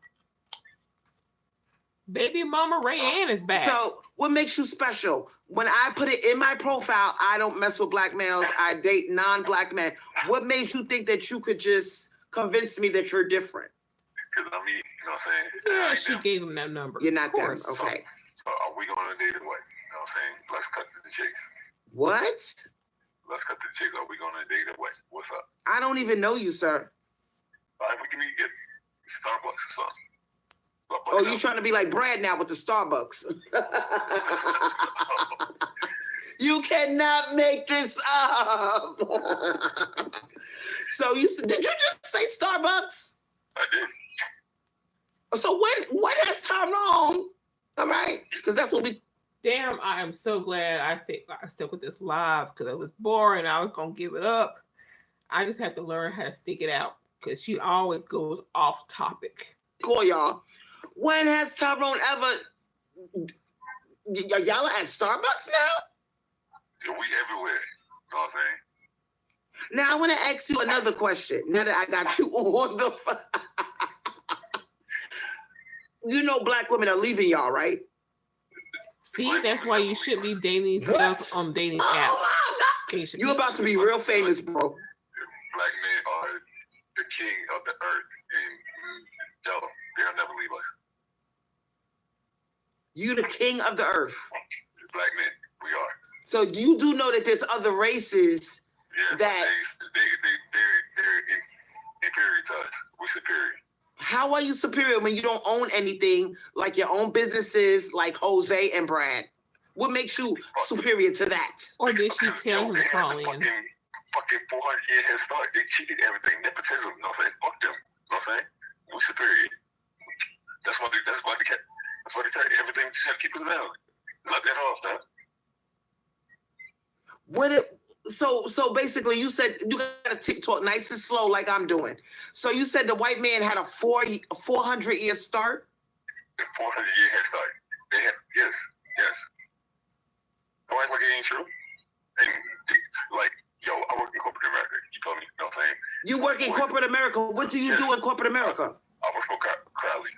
Baby Mama Rayanne is back. So what makes you special? When I put it in my profile, I don't mess with black males. I date non-black men. What made you think that you could just convince me that you're different? because I'm me, you know what I'm saying? Yeah, I she am. gave him that number. You're not Of them. course. Okay. So are we going to date or what? You know what I'm saying? Let's cut to the chase. What? Let's cut to the chase. Are we going to date or what? What's up? I don't even know you, sir. All right, we can get Starbucks or something. Oh, you trying to be like Brad now with the Starbucks. You cannot make this up. So did you just say Starbucks? I did. So when has Tyrone, all right? Because that's what we Damn, I am so glad I stuck with this live because it was boring. I was gonna give it up. I just have to learn how to stick it out because she always goes off topic. Cool, y'all. When has Tyrone ever? Y'all at Starbucks now? Yeah, we everywhere. You know what I'm saying? Now I want to ask you another question. Now that I got you on the phone. You know black women are leaving y'all, right? See, that's why you should be dating these girls on dating apps. You about to be real famous, bro. Black men are the king of the earth, and yo, they'll never leave us. You the king of the earth. Black men, we are. So you do know that there's other races Yeah, that. they're inferior to us. We're superior. How are you superior when you don't own anything like your own businesses, like Jose and Brad? What makes you superior to that? Or did she tell him to They had call the in? fucking 400-year head start. They cheated everything. Nepotism. You know what I'm saying? Fuck them. You know what I'm saying? We're superior. That's why they tell you everything. Just have to keep it down. Knock that off, man. So basically you said you gotta talk nice and slow like I'm doing. So you said the white man had a 400-year start? The 400-year head start. They have, yes. Don't act like it ain't true. And like, yo, I work in corporate America. You told me, you know what I'm saying? You work in corporate America. What do you do in corporate America? I work for Crowley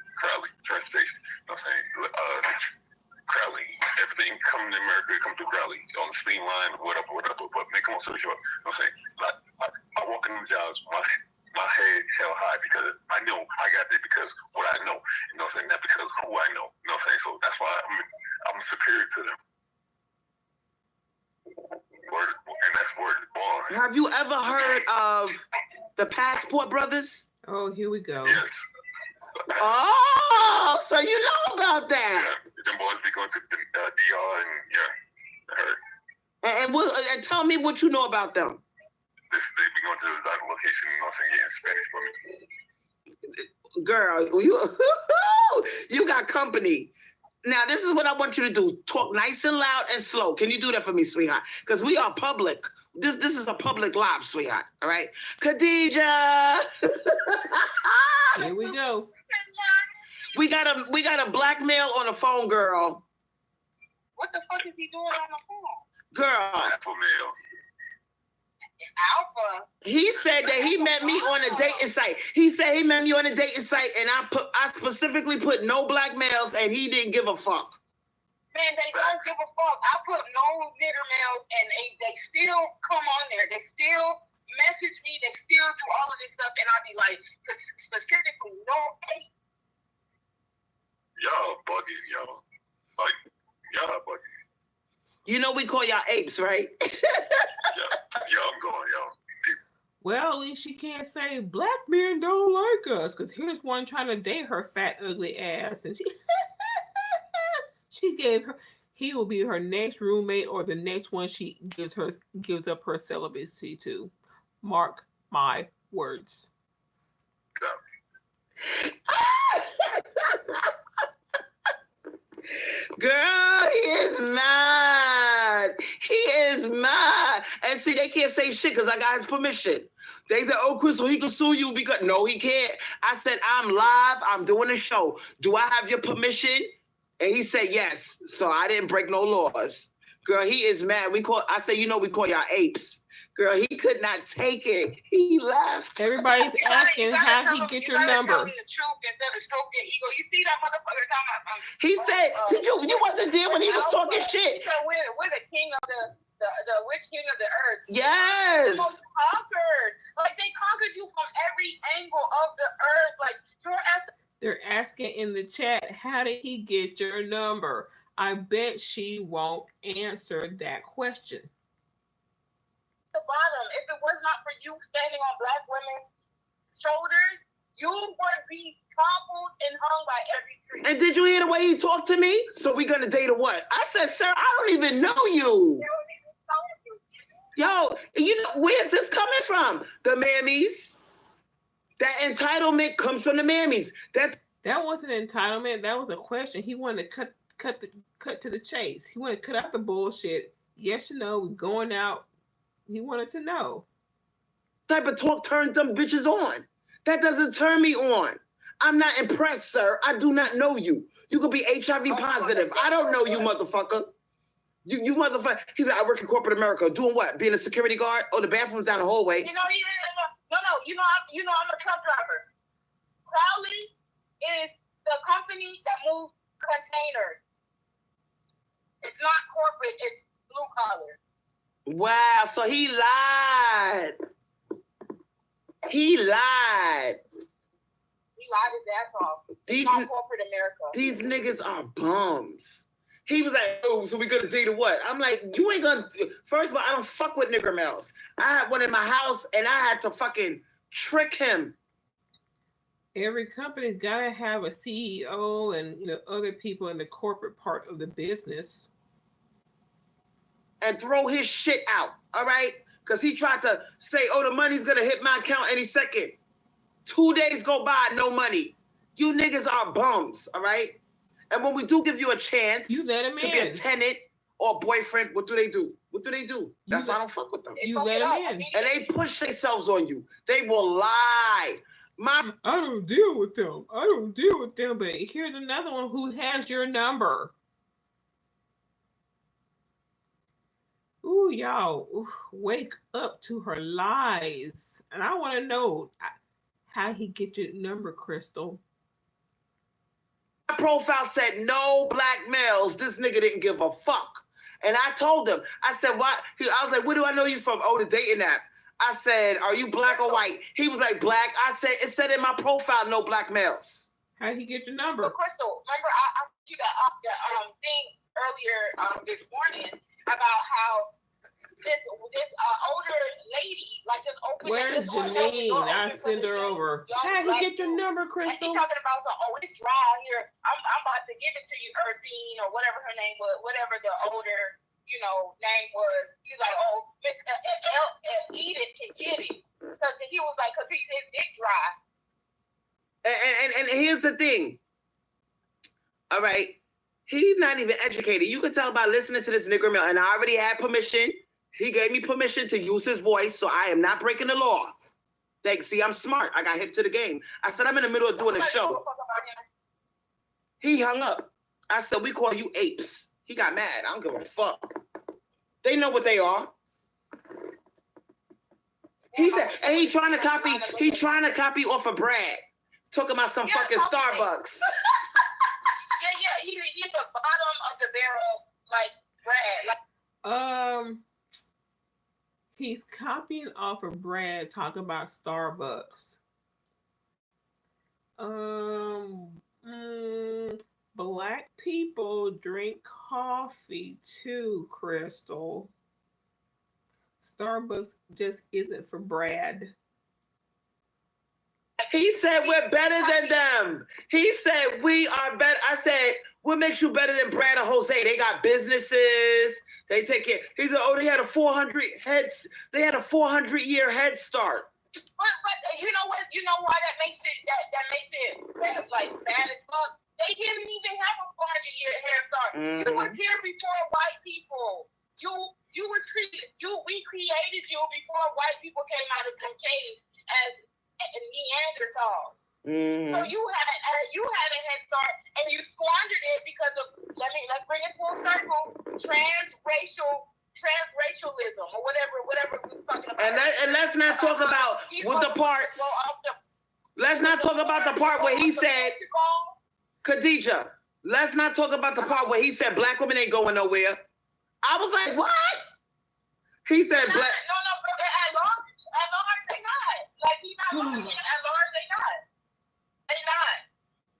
Transportation. You know what I'm saying? Crowley, everything coming to America, come through Crowley on the steam line, whatever. But make them on story short. You know what I'm saying? I walk in them jobs, my head held high because I know I got there because what I know. You know what I'm saying? Not because who I know. You know what I'm saying? So that's why I'm superior to them. And that's word born. Have you ever heard of the Passport Brothers? Oh, here we go. Yes. Oh, so you know about that. Yeah, them boys be going to the DR and I heard. And tell me what you know about them. They be going to the exact location, you know what I'm saying, getting Spanish for me. Girl, you got company. Now, this is what I want you to do. Talk nice and loud and slow. Can you do that for me, sweetheart? Because we are public. This is a public live, sweetheart. All right? Khadija. Here we go. We got a black male on the phone, girl. What the fuck is he doing on the phone? Girl. Alpha male. Alpha. He said that he met me on a dating site. He said he met me on a dating site, and I specifically put no black males, and he didn't give a fuck. Man, they don't give a fuck. I put no nigger males, and they still come on there. They still message me. They still do all of this stuff, and I be like, specifically, no hate. Y'all buggy, y'all. Like, y'all buggy. You know we call y'all apes, right? Yeah, I'm going, y'all. Well, at least she can't say black men don't like us, because here's one trying to date her fat, ugly ass, and she gave her. He will be her next roommate or the next one she gives up her celibacy to. Mark my words. Girl, he is mad. He is mad. And see, they can't say shit because I got his permission. They said, oh, Crystal, he can sue you because... No, he can't. I said, I'm live. I'm doing a show. Do I have your permission? And he said, yes. So I didn't break no laws. Girl, he is mad. I said, you know, we call y'all apes. Girl, he could not take it. He left. Everybody's asking how he get your number. Tell me the truth instead of stroke your ego. You see that motherfucker talking? He said, "Did you wasn't there when he was talking shit?" So we're the king of we're king of the earth. Yes. We're conquered. Like they conquered you from every angle of the earth. Like they're asking in the chat, how did he get your number? I bet she won't answer that question. The bottom. If it was not for you standing on black women's shoulders, you would be toppled and hung by every tree. And did you hear the way he talked to me? So we gonna date or what? I said, sir, I don't even know you. Yo, you know, where's this coming from? The mammies. That entitlement comes from the mammies. That wasn't entitlement. That was a question. He wanted to cut to the chase. He wanted to cut out the bullshit. Yes, you know, we're going out. He wanted to know. Type of talk turns them bitches on. That doesn't turn me on. I'm not impressed, sir. I do not know you. You could be HIV positive. I don't know you, motherfucker. You motherfucker. He said, I work in corporate America. Doing what? Being a security guard? Oh, the bathroom's down the hallway. No. You know, I'm a truck driver. Crowley is the company that moves containers. It's not corporate. It's blue collar. Wow. So he lied. He lied. He lied his ass off. It's not corporate America. These niggas are bums. He was like, oh, so we gonna date or what? I'm like, you ain't gonna. First of all, I don't fuck with nigger males. I had one in my house and I had to fucking trick him. Every company's gotta have a CEO and, you know, other people in the corporate part of the business. And throw his shit out, all right? Because he tried to say, oh, the money's gonna hit my account any second. 2 days go by, no money. You niggas are bums, all right? And when we do give you a chance you let him to in. be a tenant or boyfriend, what do they do? What do they do? That's why I don't fuck with them. You let him in. And they push themselves on you. They will lie. I don't deal with them. I don't deal with them. But here's another one who has your number. Ooh, y'all, wake up to her lies. And I want to know how he get your number, Crystal. My profile said no black males. This nigga didn't give a fuck. And I told him, I said, what? I was like, where do I know you from? Oh, the dating app. I said, are you black or white? He was like, black. I said, it said in my profile, no black males. How did he get your number? So, Crystal, remember I asked you the thing earlier this morning about how this older lady, like this open. Where's Janine? I send her over. How did he get your number, Crystal? And she's talking about it's dry here. I'm about to give it to you, Earthine, or whatever her name was, whatever the older, name was. He's like, oh, eat it to get it. Because he was like, because his dick dry. And here's the thing. All right. He's not even educated. You can tell by listening to this nigger male, and I already had permission. He gave me permission to use his voice, so I am not breaking the law. See, I'm smart. I got hip to the game. I said, I'm in the middle of doing a show. He hung up. I said, we call you apes. He got mad. I don't give a fuck. They know what they are. He said, and he trying to copy off of Brad. Talking about some fucking Starbucks. He's the bottom of the barrel, like Brad. He's copying off of Brad talking about Starbucks. Black people drink coffee too, Crystal. Starbucks just isn't for Brad. He said we're better than them. He said we are better. I said, what makes you better than Brad or Jose? They got businesses. They take care. He said, oh, they had a 400-year head start. But you know what? You know why that makes it like bad as fuck? They didn't even have a 400-year head start. Mm-hmm. You was here before white people. We created you before white people came out of them caves as Neanderthals. Mm-hmm. So you had a head start, and you squandered it because of let's bring it full circle. Transracialism or whatever we were talking about. And let's not talk about with the part. Let's not talk about the part where he said, Khadija. Let's not talk about the part where he said black women ain't going nowhere. I was like, what? He said black. No, but at large they not. Like he's not looking at large they not. They not.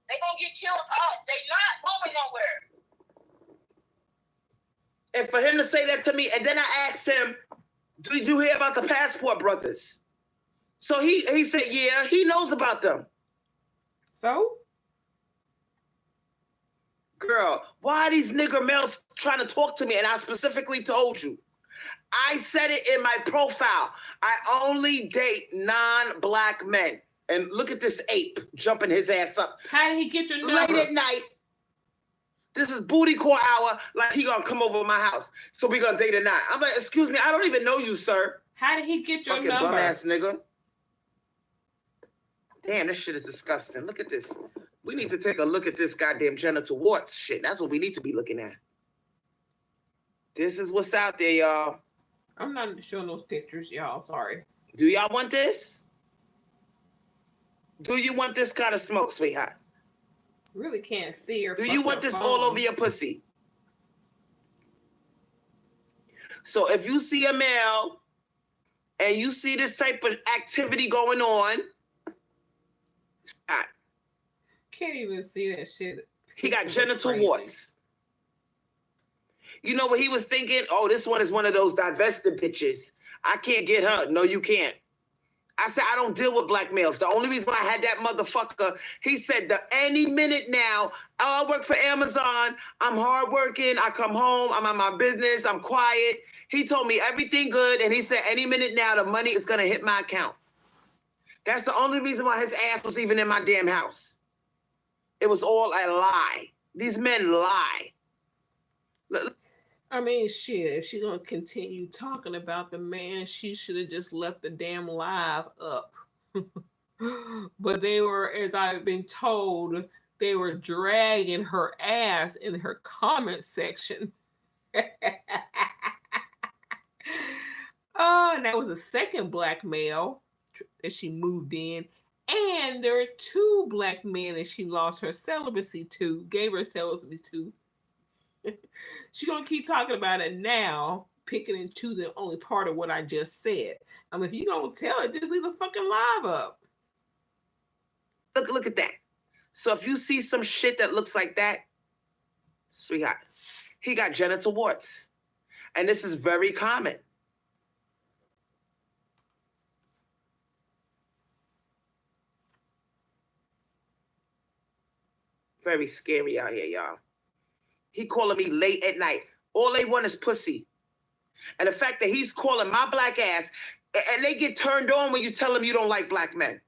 They gonna get killed up. They not going nowhere. And for him to say that to me, and then I asked him, did you hear about the passport brothers? So he said, yeah, he knows about them. So? Girl, why are these nigger males trying to talk to me? And I specifically told you. I said it in my profile. I only date non-black men. And look at this ape jumping his ass up. How did he get your number? Late at night. This is booty call hour. Like he gonna come over to my house. So we gonna date or not. I'm like, excuse me, I don't even know you, sir. How did he get your Fucking number? bum ass nigga. Damn, this shit is disgusting. Look at this. We need to take a look at this goddamn genital warts shit. That's what we need to be looking at. This is what's out there, y'all. I'm not showing those pictures, y'all. Sorry. Do y'all want this? Do you want this kind of smoke, sweetheart? Really can't see her. Do you want this all over your pussy? So if you see a male and you see this type of activity going on, stop. Can't even see that shit. He got genital warts. You know what he was thinking? Oh, this one is one of those divested bitches. I can't get her. No, you can't. I said, I don't deal with black males. The only reason why I had that motherfucker, he said that any minute now, oh, I work for Amazon. I'm hardworking. I come home. I'm on my business. I'm quiet. He told me everything good. And he said, any minute now, the money is going to hit my account. That's the only reason why his ass was even in my damn house. It was all a lie. These men lie. I mean, shit, if she's going to continue talking about the man, she should have just left the damn live up. But they were, as I've been told, they were dragging her ass in her comment section. Oh, and that was the second black male that she moved in. And there are 2 black men that she lost her celibacy to, gave her celibacy to. She's going to keep talking about it now, picking and choosing only part of what I just said. I mean, if you're going to tell it, just leave the fucking live up. Look at that. So if you see some shit that looks like that, sweetheart, he got genital warts. And this is very common. Very scary out here, y'all. He calling me late at night. All they want is pussy. And the fact that he's calling my black ass, and they get turned on when you tell them you don't like black men.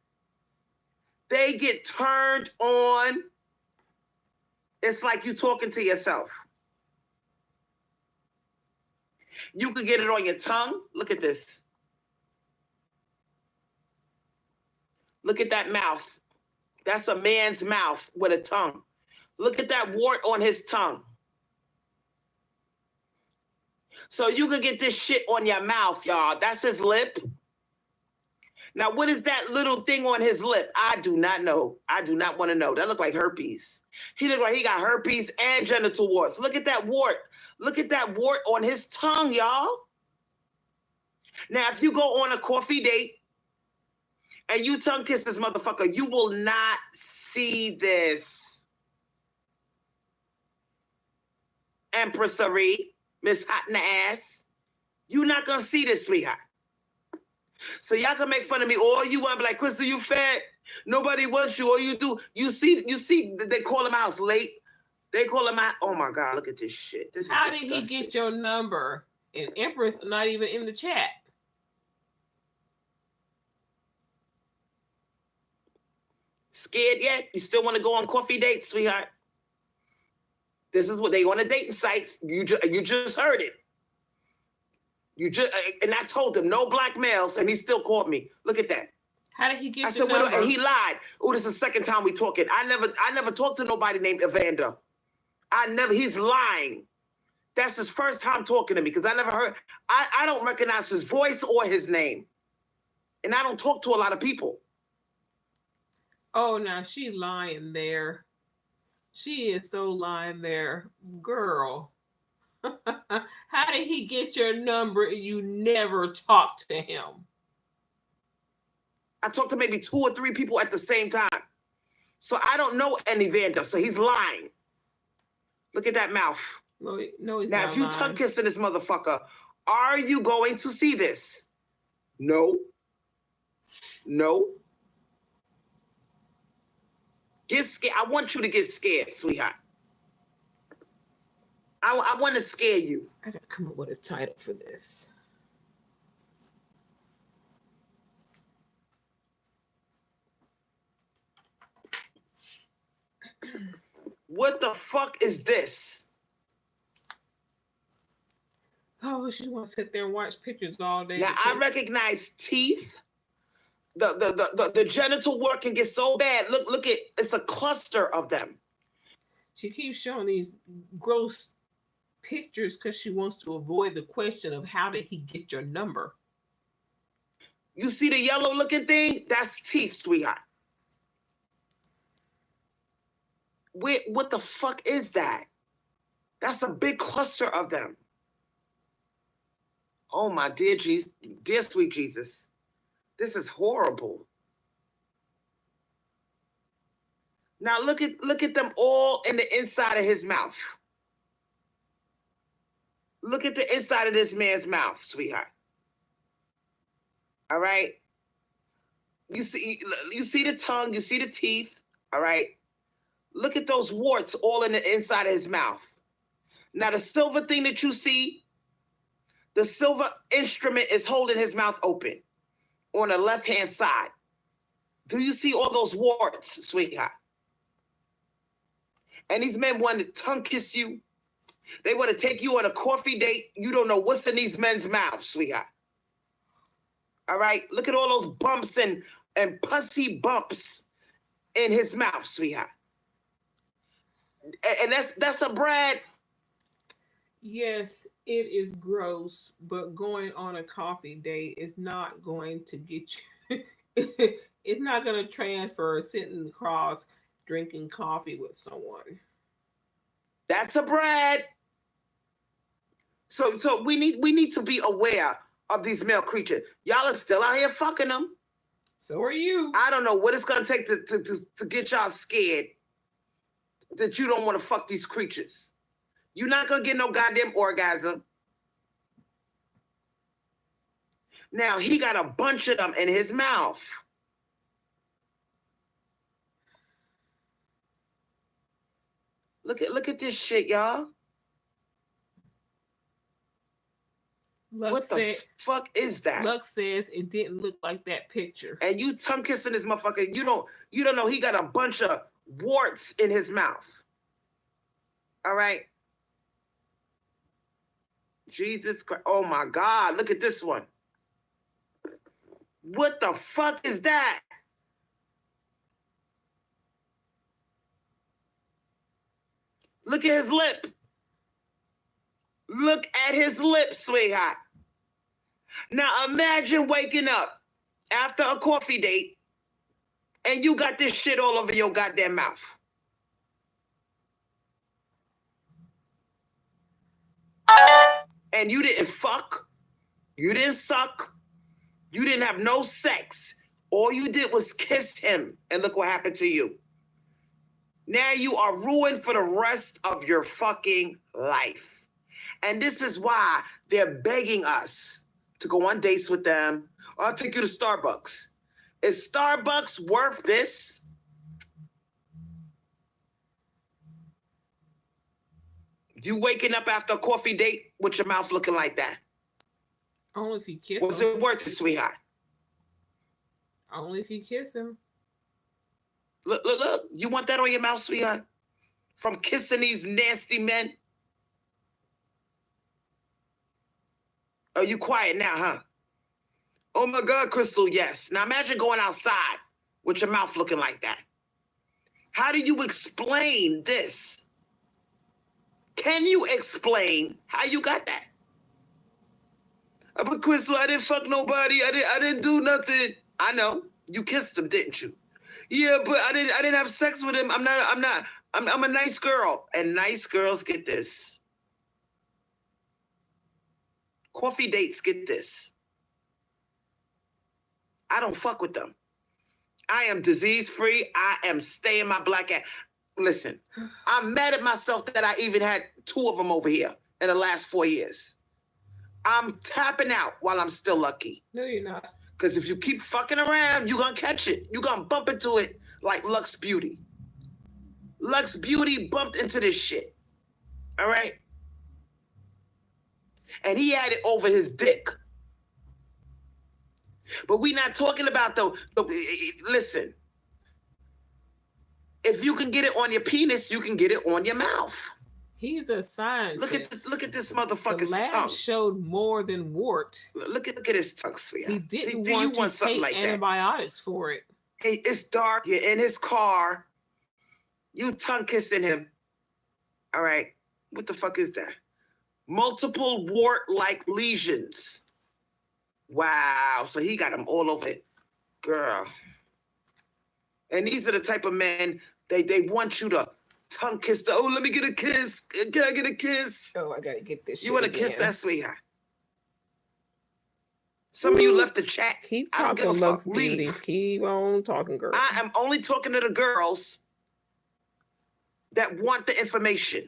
They get turned on. It's like you talking to yourself. You could get it on your tongue. Look at this. Look at that mouth. That's a man's mouth with a tongue. Look at that wart on his tongue. So you could get this shit on your mouth, y'all. That's his lip. Now, what is that little thing on his lip? I do not know. I do not want to know. That look like herpes. He look like he got herpes and genital warts. Look at that wart. Look at that wart on his tongue, y'all. Now, if you go on a coffee date and you tongue kiss this motherfucker, you will not see this. Empressary. Miss Hot in the Ass. You're not going to see this, sweetheart. So y'all can make fun of me all you want. Be like, Crystal, you fat. Nobody wants you. All you do, you see, they call him out late. They call him out. Oh, my God, look at this shit. This is How disgusting. did he get your number? And Empress not even in the chat. Scared yet? You still want to go on coffee dates, sweetheart? This is what they go on the dating sites. You just heard it. And I told him no black males, and he still called me. Look at that. How did he get I your said, number? and he lied. Oh, this is the second time we talking. I never talked to nobody named Evander. He's lying. That's his first time talking to me because I never heard. I don't recognize his voice or his name, and I don't talk to a lot of people. Oh, now she lying there. She is so lying there. Girl. How did he get your number and you never talked to him? I talked to maybe 2 or 3 people at the same time. So I don't know any Vander. So he's lying. Look at that mouth. No, he's now, not if you lying. tongue kissing this motherfucker, are you going to see this? No. No. Get scared. I want you to get scared, sweetheart. I want to scare you. I gotta come up with a title for this. What the fuck is this? Oh, she want to sit there and watch pictures all day. Now I recognize teeth. The genital work can get so bad. Look at, it's a cluster of them. She keeps showing these gross pictures because she wants to avoid the question of how did he get your number? You see the yellow looking thing? That's teeth, sweetheart. What the fuck is that? That's a big cluster of them. Oh my dear Jesus, dear sweet Jesus. This is horrible. Now look at them all in the inside of his mouth. Look at the inside of this man's mouth, sweetheart. All right. You see the tongue, you see the teeth, all right? Look at those warts all in the inside of his mouth. Now the silver thing that you see, the silver instrument is holding his mouth open on the left-hand side. Do you see all those warts, sweetheart? And these men want to tongue kiss you. They want to take you on a coffee date. You don't know what's in these men's mouths, sweetheart. All right? Look at all those bumps and pussy bumps in his mouth, sweetheart. And that's a Brad. Yes, it is gross, but going on a coffee date is not going to get you. It's not going to transfer sitting across drinking coffee with someone. That's a Brad. So we need to be aware of these male creatures. Y'all are still out here fucking them. So are you. I don't know what it's gonna take to get y'all scared that you don't want to fuck these creatures. You're not gonna get no goddamn orgasm. Now he got a bunch of them in his mouth. Look at this shit, y'all. What the fuck is that? Lux says it didn't look like that picture. And you tongue kissing this motherfucker. You don't know he got a bunch of warts in his mouth. All right. Jesus Christ. Oh my God. Look at this one. What the fuck is that? Look at his lip. Look at his lips, sweetheart. Now imagine waking up after a coffee date and you got this shit all over your goddamn mouth. And you didn't fuck, you didn't suck, you didn't have no sex. All you did was kiss him, and look what happened to you. Now you are ruined for the rest of your fucking life. And this is why they're begging us to go on dates with them. Or I'll take you to Starbucks. Is Starbucks worth this? You waking up after a coffee date with your mouth looking like that? Only if you kiss Was him. it worth it, sweetheart? Only if you kiss him. Look. You want that on your mouth, sweetheart? From kissing these nasty men? Are you quiet now, huh? Oh my God, Crystal, yes. Now imagine going outside with your mouth looking like that. How do you explain this? Can you explain how you got that? But Crystal, I didn't fuck nobody. I didn't do nothing. I know. You kissed him, didn't you? Yeah, but I didn't have sex with him. I'm a nice girl. And nice girls get this. Coffee dates get this. I don't fuck with them. I am disease-free. I am staying my black ass. Listen, I'm mad at myself that I even had 2 of them over here in the last 4 years. I'm tapping out while I'm still lucky. No, you're not. Because if you keep fucking around, you're going to catch it. You're going to bump into it like Lux Beauty. Lux Beauty bumped into this shit. All right? And he had it over his dick. But we not talking about listen. if you can get it on your penis, you can get it on your mouth. He's a scientist. Look at this motherfucker's the lab tongue. showed more than wart. Look at his tongue, sweetheart. He didn't Do want you to take like antibiotics that? for it. Hey, it's dark. You're in his car. You tongue kissing him. All right. What the fuck is that? Multiple wart-like lesions. Wow. So he got them all over it. Girl. And these are the type of men, they want you to tongue kiss. Oh, let me get a kiss. Can I get a kiss? Oh, I gotta get this. You want to kiss that, sweetheart? Some of you left the chat. Keep talking, Lux Beauty. Leave. Keep on talking, girl. I am only talking to the girls that want the information,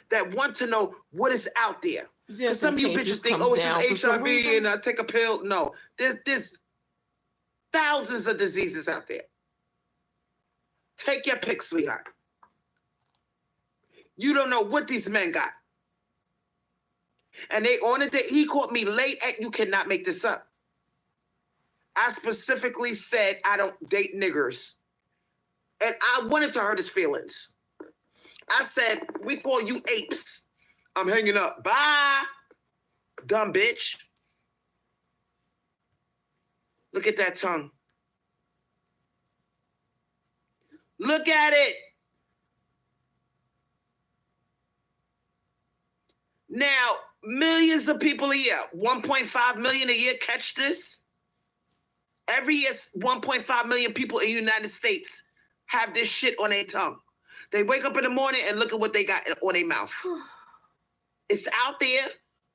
that want to know what is out there. Because some of you bitches think, oh, it's just HIV and I take a pill. No, there's thousands of diseases out there. Take your pick, sweetheart. You don't know what these men got. And they on it. He caught me late at, you cannot make this up. I specifically said I don't date niggers. And I wanted to hurt his feelings. I said, we call you apes. I'm hanging up. Bye. Dumb bitch. Look at that tongue. Look at it. Now, millions of people a year, 1.5 million a year catch this. Every year, 1.5 million people in the United States have this shit on their tongue. They wake up in the morning and look at what they got on their mouth. It's out there.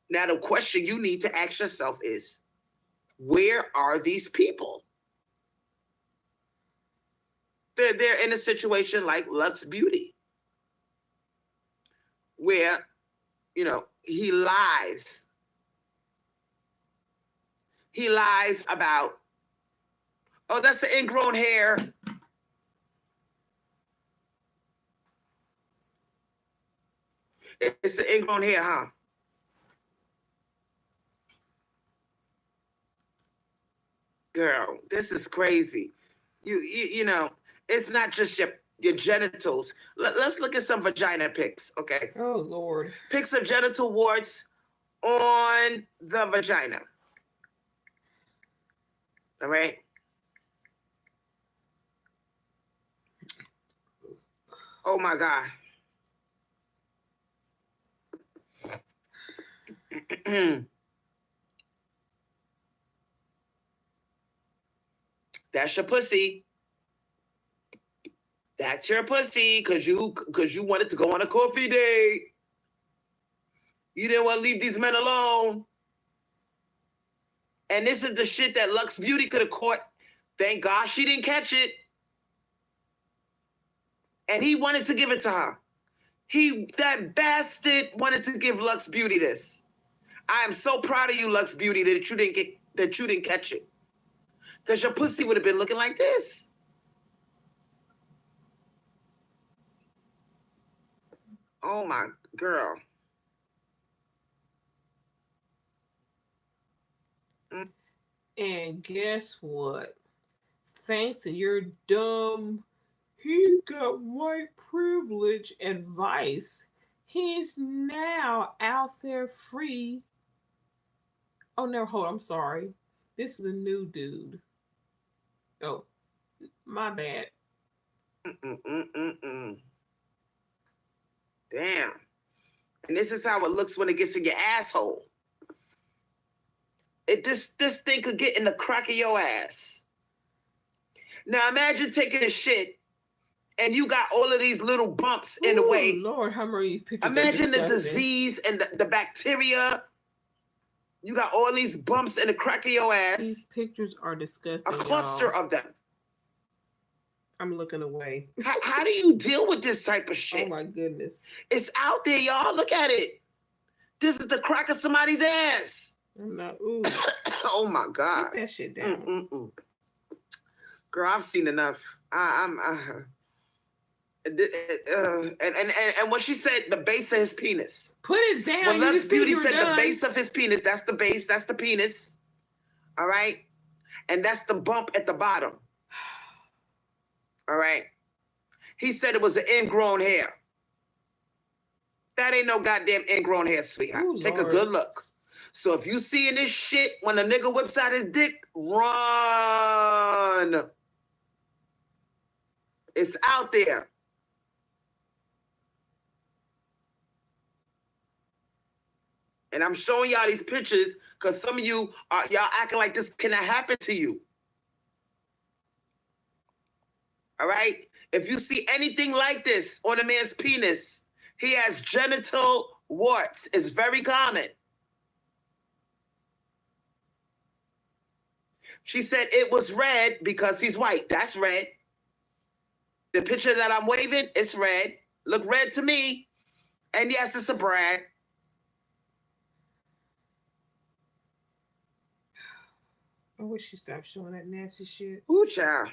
Now, the question you need to ask yourself is, where are these people? They're in a situation like Lux Beauty, where, you know, he lies. He lies about, oh, that's the ingrown hair. It's the ingrown hair, huh? Girl, this is crazy. You know, it's not just your genitals. Let's look at some vagina pics, okay? Oh, Lord. Pics of genital warts on the vagina. All right? Oh, my God. That's your pussy. That's your pussy, cause you wanted to go on a coffee date. You didn't want to leave these men alone. And this is the shit that Lux Beauty could have caught. Thank God she didn't catch it. And he wanted to give it to her. That bastard wanted to give Lux Beauty this. I am so proud of you, Lux Beauty, that you didn't catch it. Because your pussy would have been looking like this. Oh my girl. And guess what? Thanks to your dumb, he's got white privilege advice, he's now out there free. Oh no, hold on, I'm sorry. This is a new dude. Oh, my bad. Damn. And this is how it looks when it gets in your asshole. This thing could get in the crack of your ass. Now imagine taking a shit and you got all of these little bumps in the way. Lord, how many pictures? Imagine the disease and the bacteria. You got all these bumps in the crack of your ass. These pictures are disgusting. A cluster of them. I'm looking away. How do you deal with this type of shit? Oh my goodness. It's out there, y'all. Look at it. This is the crack of somebody's ass. I'm not. Ooh. Oh my God. Put that shit down. Girl, I've seen enough. And when she said the base of his penis. Put it down. When Lux Beauty said the base of his penis, that's the base, that's the penis. All right? And that's the bump at the bottom. All right? He said it was an ingrown hair. That ain't no goddamn ingrown hair, sweetheart. Ooh, Take Lord. a good look. So if you seeing this shit when a nigga whips out his dick, run. It's out there. And I'm showing y'all these pictures because some of you are y'all acting like this cannot happen to you. All right? If you see anything like this on a man's penis, he has genital warts. It's very common. She said it was red because he's white. That's red. The picture that I'm waving, it's red. Look red to me. And yes, it's a brag. I wish she stopped showing that nasty shit. Ooh, child.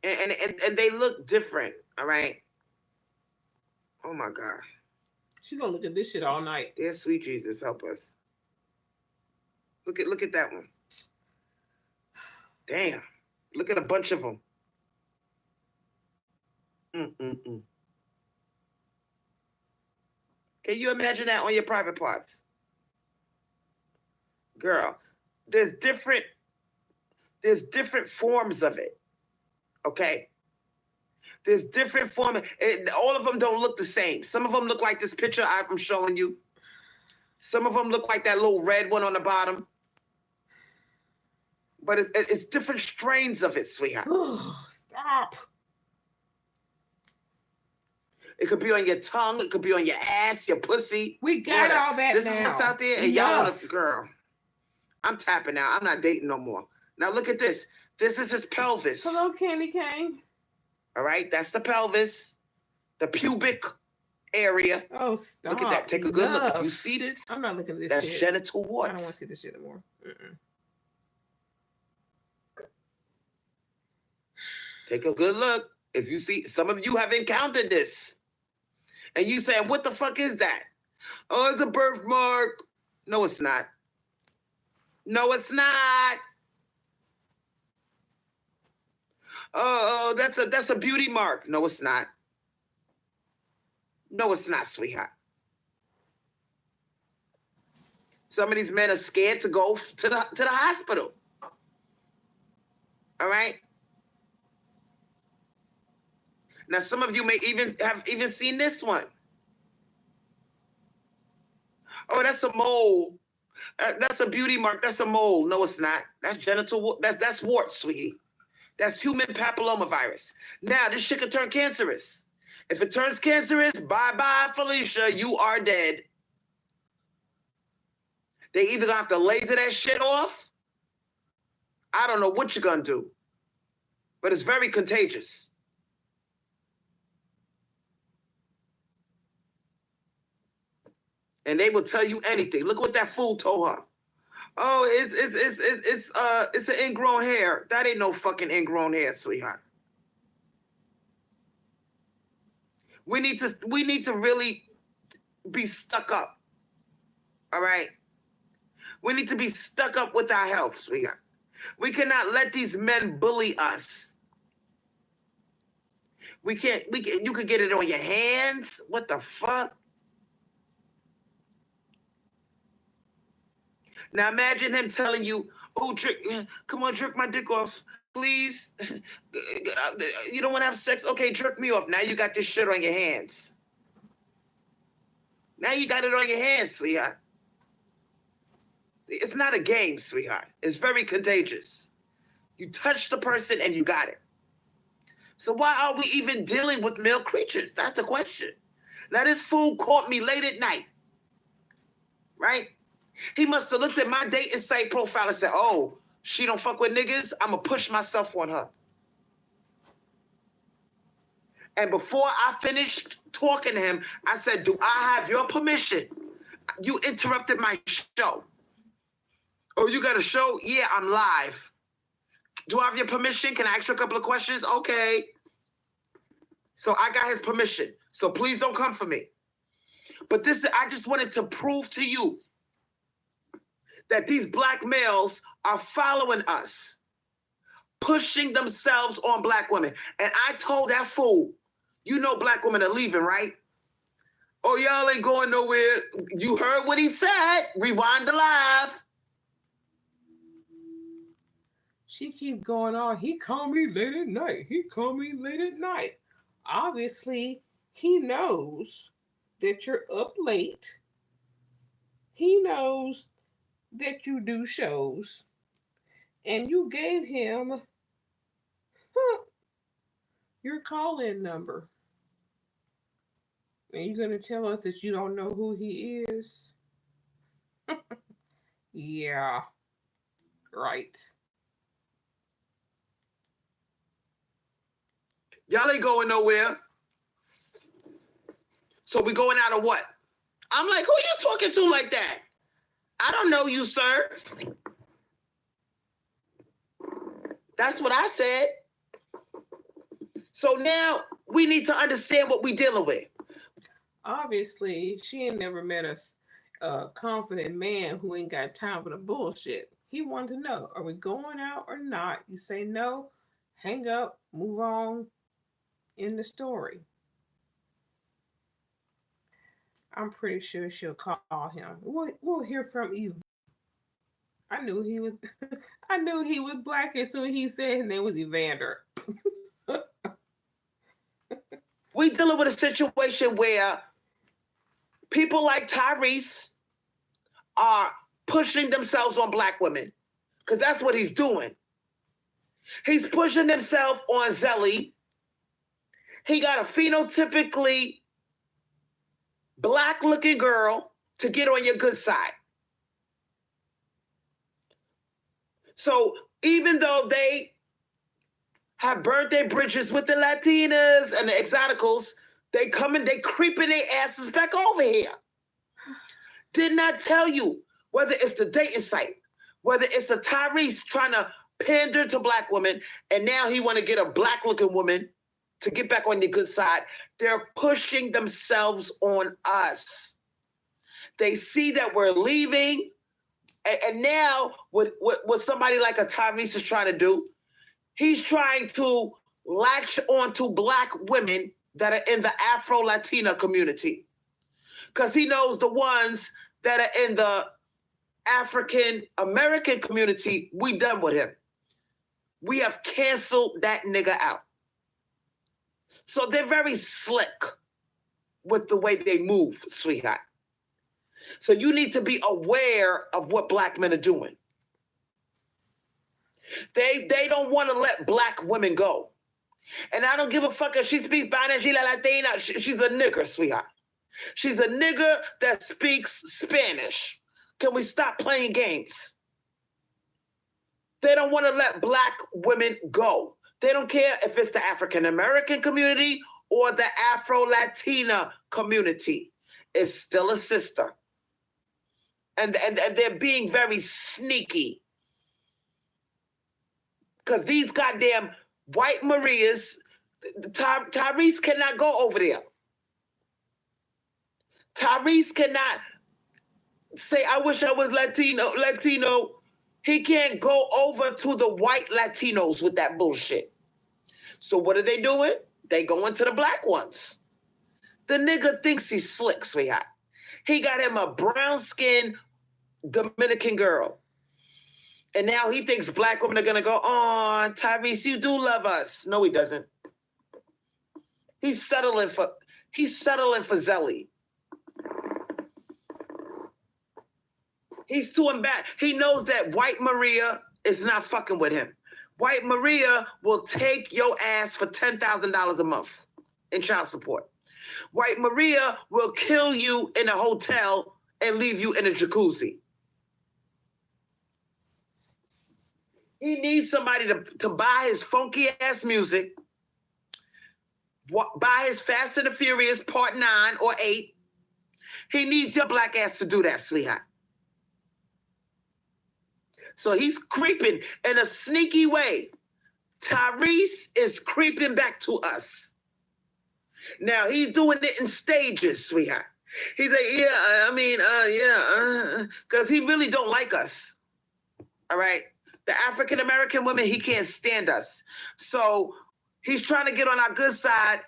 And they look different, all right? Oh, my God. She's going to look at this shit all night. Dear sweet Jesus, help us. Look at that one. Damn. Look at a bunch of them. Can you imagine that on your private parts? Girl, there's different forms of it. Okay? There's different forms. All of them don't look the same. Some of them look like this picture I'm showing you. Some of them look like that little red one on the bottom. But it's different strains of it, sweetheart. Stop. It could be on your tongue. It could be on your ass, your pussy. We got all that this now. This is what's out there. And y'all want to, girl. I'm tapping out. I'm not dating no more. Now look at this. This is his pelvis. Hello, Candy Cane. All right, that's the pelvis, the pubic area. Oh, stop. Look at that. Take a good look. You see this? I'm not looking at this that's shit. That's genital warts. I don't want to see this shit anymore. Take a good look. If you see, some of you have encountered this. And you saying, what the fuck is that? Oh, it's a birthmark. No, it's not. No, it's not. Oh, that's a beauty mark. No, it's not. No, it's not, sweetheart. Some of these men are scared to go to the hospital. All right? Now, some of you may have seen this one. Oh, that's a mole. That's a beauty mark. That's a mole. No, it's not. That's genital. That's warts, sweetie. That's human papillomavirus. Now, this shit could turn cancerous. If it turns cancerous, bye-bye, Felicia. You are dead. They either gonna have to laser that shit off. I don't know what you're gonna do. But it's very contagious. And they will tell you anything. Look what that fool told her. Oh, it's an ingrown hair. That ain't no fucking ingrown hair, sweetheart. We need to really be stuck up. All right? We need to be stuck up with our health, sweetheart. We cannot let these men bully us. You could get it on your hands. What the fuck? Now imagine him telling you, oh, come on, jerk my dick off, please. You don't want to have sex? Okay, jerk me off. Now you got this shit on your hands. Now you got it on your hands, sweetheart. It's not a game, sweetheart. It's very contagious. You touch the person and you got it. So why are we even dealing with male creatures? That's the question. Now this fool caught me late at night, right? He must have looked at my dating site profile and said, oh, she don't fuck with niggas? I'm going to push myself on her. And before I finished talking to him, I said, do I have your permission? You interrupted my show. Oh, you got a show? Yeah, I'm live. Do I have your permission? Can I ask you a couple of questions? Okay. So I got his permission. So please don't come for me. But I just wanted to prove to you that these black males are following us pushing themselves on black women. And I told that fool, you know black women are leaving, right? Oh, y'all ain't going nowhere. You heard what he said. Rewind the live. She keeps going on. He called me late at night. He called me late at night. Obviously, he knows that you're up late. He knows that you do shows. And you gave him your call-in number. And you're going to tell us that you don't know who he is? Yeah. Right. Y'all ain't going nowhere. So we going out of what? I'm like, who you talking to like that? I don't know you, sir. That's what I said. So now we need to understand what we're dealing with. Obviously, she ain't never met a confident man who ain't got time for the bullshit. He wanted to know, are we going out or not? You say no, hang up, move on, end the story. I'm pretty sure she'll call him. We'll hear from Eve. I knew he was I knew he was black as soon as he said his name was Evander. We dealing with a situation where people like Tyrese are pushing themselves on black women, because that's what he's doing. He's pushing himself on Zelly. He got a phenotypically black-looking girl to get on your good side. So even though they have burnt their bridges with the Latinas and the exoticals, they creeping their asses back over here. Did not tell you whether it's the dating site, whether it's a Tyrese trying to pander to black women, and now he want to get a black-looking woman to get back on the good side. They're pushing themselves on us. They see that we're leaving, and now what somebody like a Tyrese is trying to do, he's trying to latch onto black women that are in the Afro-Latina community, because he knows the ones that are in the African-American community, we done with him. We have canceled that nigga out. So they're very slick with the way they move, sweetheart. So you need to be aware of what black men are doing. They don't want to let black women go. And I don't give a fuck if she speaks Spanish, she's Latina. She's a nigger, sweetheart. She's a nigger that speaks Spanish. Can we stop playing games? They don't want to let black women go. They don't care if it's the African-American community or the Afro-Latina community. It's still a sister. And they're being very sneaky. Because these goddamn white Marias, Tyrese cannot go over there. Tyrese cannot say, I wish I was Latino. He can't go over to the white Latinos with that bullshit. So what are they doing? They going to the black ones. The nigga thinks he's slick, sweetheart. He got him a brown-skinned Dominican girl. And now he thinks black women are going to go, oh, Tyrese, you do love us. No, he doesn't. He's settling for Zelly. He's too embarrassed. He knows that white Maria is not fucking with him. White Maria will take your ass for $10,000 a month in child support. White Maria will kill you in a hotel and leave you in a jacuzzi. He needs somebody to buy his funky ass music, buy his Fast and the Furious Part 9 or 8. He needs your black ass to do that, sweetheart. So he's creeping in a sneaky way. Tyrese is creeping back to us. Now, he's doing it in stages, sweetheart. He's like, because he really don't like us. All right? The African-American women, he can't stand us. So he's trying to get on our good side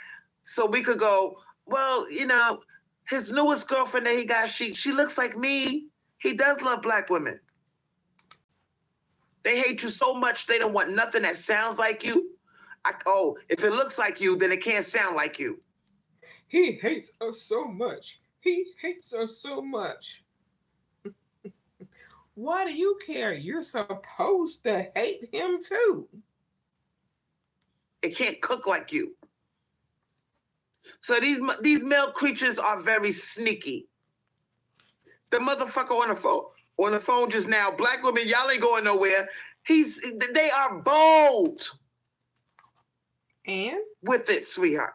so we could go, well, you know, his newest girlfriend that he got, she looks like me. He does love black women. They hate you so much, they don't want nothing that sounds like you. If it looks like you, then it can't sound like you. He hates us so much. He hates us so much. Why do you care? You're supposed to hate him too. It can't cook like you. So these male creatures are very sneaky. The motherfucker on the phone just now, black women, y'all ain't going nowhere. They are bold. And? With it, sweetheart.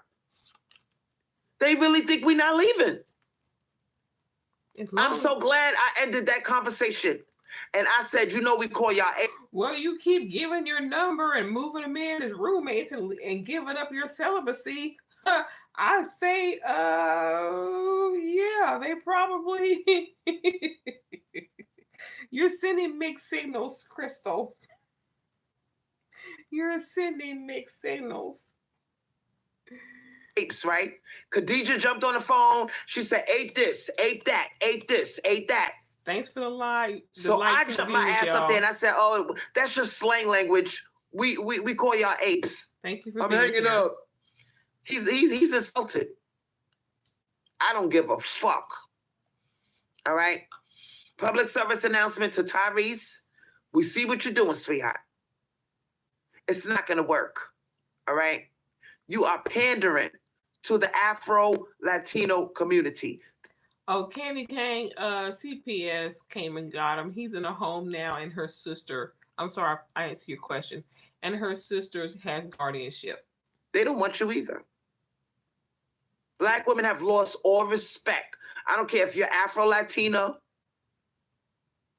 They really think we're not leaving. I'm so glad I ended that conversation. And I said, you know, we call y'all. Well, you keep giving your number and moving them in as roommates and giving up your celibacy. I'd say, yeah, they probably. You're sending mixed signals, Crystal. You're sending mixed signals. Apes, right? Khadija jumped on the phone. She said, ape this, ape that, ape this, ape that. Thanks for the lie. So I jumped my ass up there and I said, oh, that's just slang language. We call y'all apes. Thank you for I'm being hanging here. up. He's insulted. I don't give a fuck. All right? Public service announcement to Tyrese. We see what you're doing, sweetheart. It's not going to work. All right? You are pandering to the Afro-Latino community. Oh, Candy Kane, CPS came and got him. He's in a home now, and her sister, I'm sorry, I didn't see your question, and her sister has guardianship. They don't want you either. Black women have lost all respect. I don't care if you're Afro-Latino,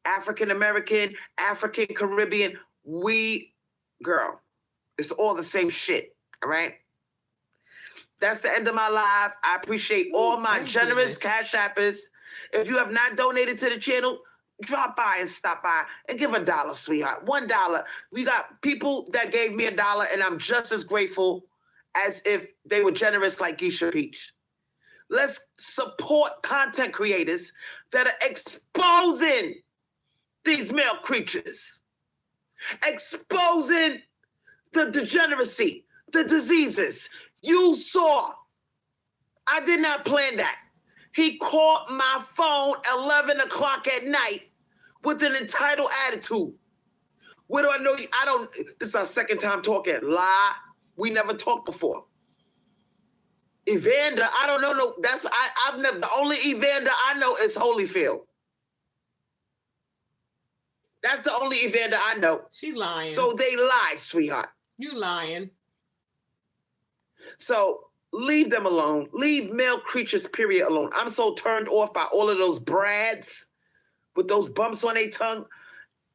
African-American, African Caribbean, girl, it's all the same shit, all right? That's the end of my live. I appreciate all my generous cash appers. If you have not donated to the channel, drop by and stop by and give $1, sweetheart. $1. We got people that gave me $1, and I'm just as grateful as if they were generous like Geisha Peach. Let's support content creators that are exposing these male creatures, exposing the degeneracy, the diseases. You saw. I did not plan that. He called my phone 11 o'clock at night with an entitled attitude. Where do I know you? This is our second time talking. Lie. We never talked before. Evander, I don't know. No, I've never, the only Evander I know is Holyfield. That's the only Evander I know. She lying. So they lie, sweetheart. You lying. So leave them alone. Leave male creatures, period, alone. I'm so turned off by all of those brads with those bumps on their tongue.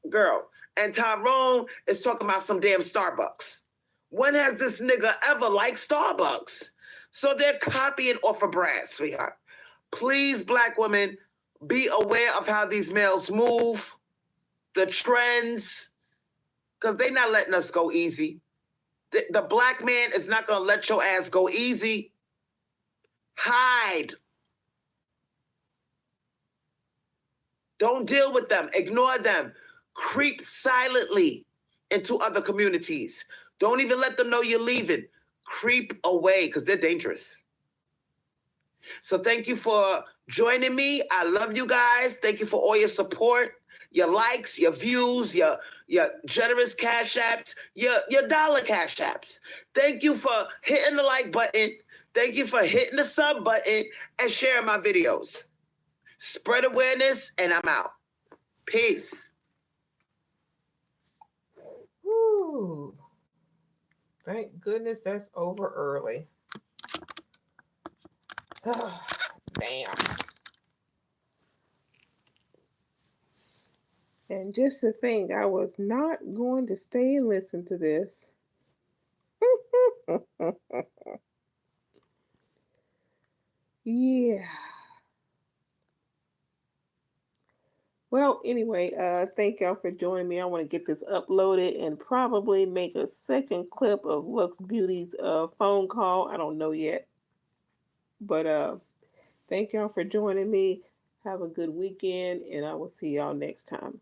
Girl. And Tyrone is talking about some damn Starbucks. When has this nigga ever liked Starbucks? So they're copying off of Brad, sweetheart. Please, black women, be aware of how these males move, the trends, because they're not letting us go easy. The black man is not going to let your ass go easy. Hide. Don't deal with them. Ignore them. Creep silently into other communities. Don't even let them know you're leaving. Creep away because they're dangerous. So thank you for joining me. I love you guys. Thank you for all your support, your likes, your views, your generous cash apps, your dollar cash apps. Thank you for hitting the like button. Thank you for hitting the sub button and sharing my videos. Spread awareness, and I'm out. Peace. Woo. Thank goodness that's over early. Oh, damn. And just to think, I was not going to stay and listen to this. Yeah. Well, anyway, thank y'all for joining me. I want to get this uploaded and probably make a second clip of Lux Beauty's phone call. I don't know yet. But thank y'all for joining me. Have a good weekend, and I will see y'all next time.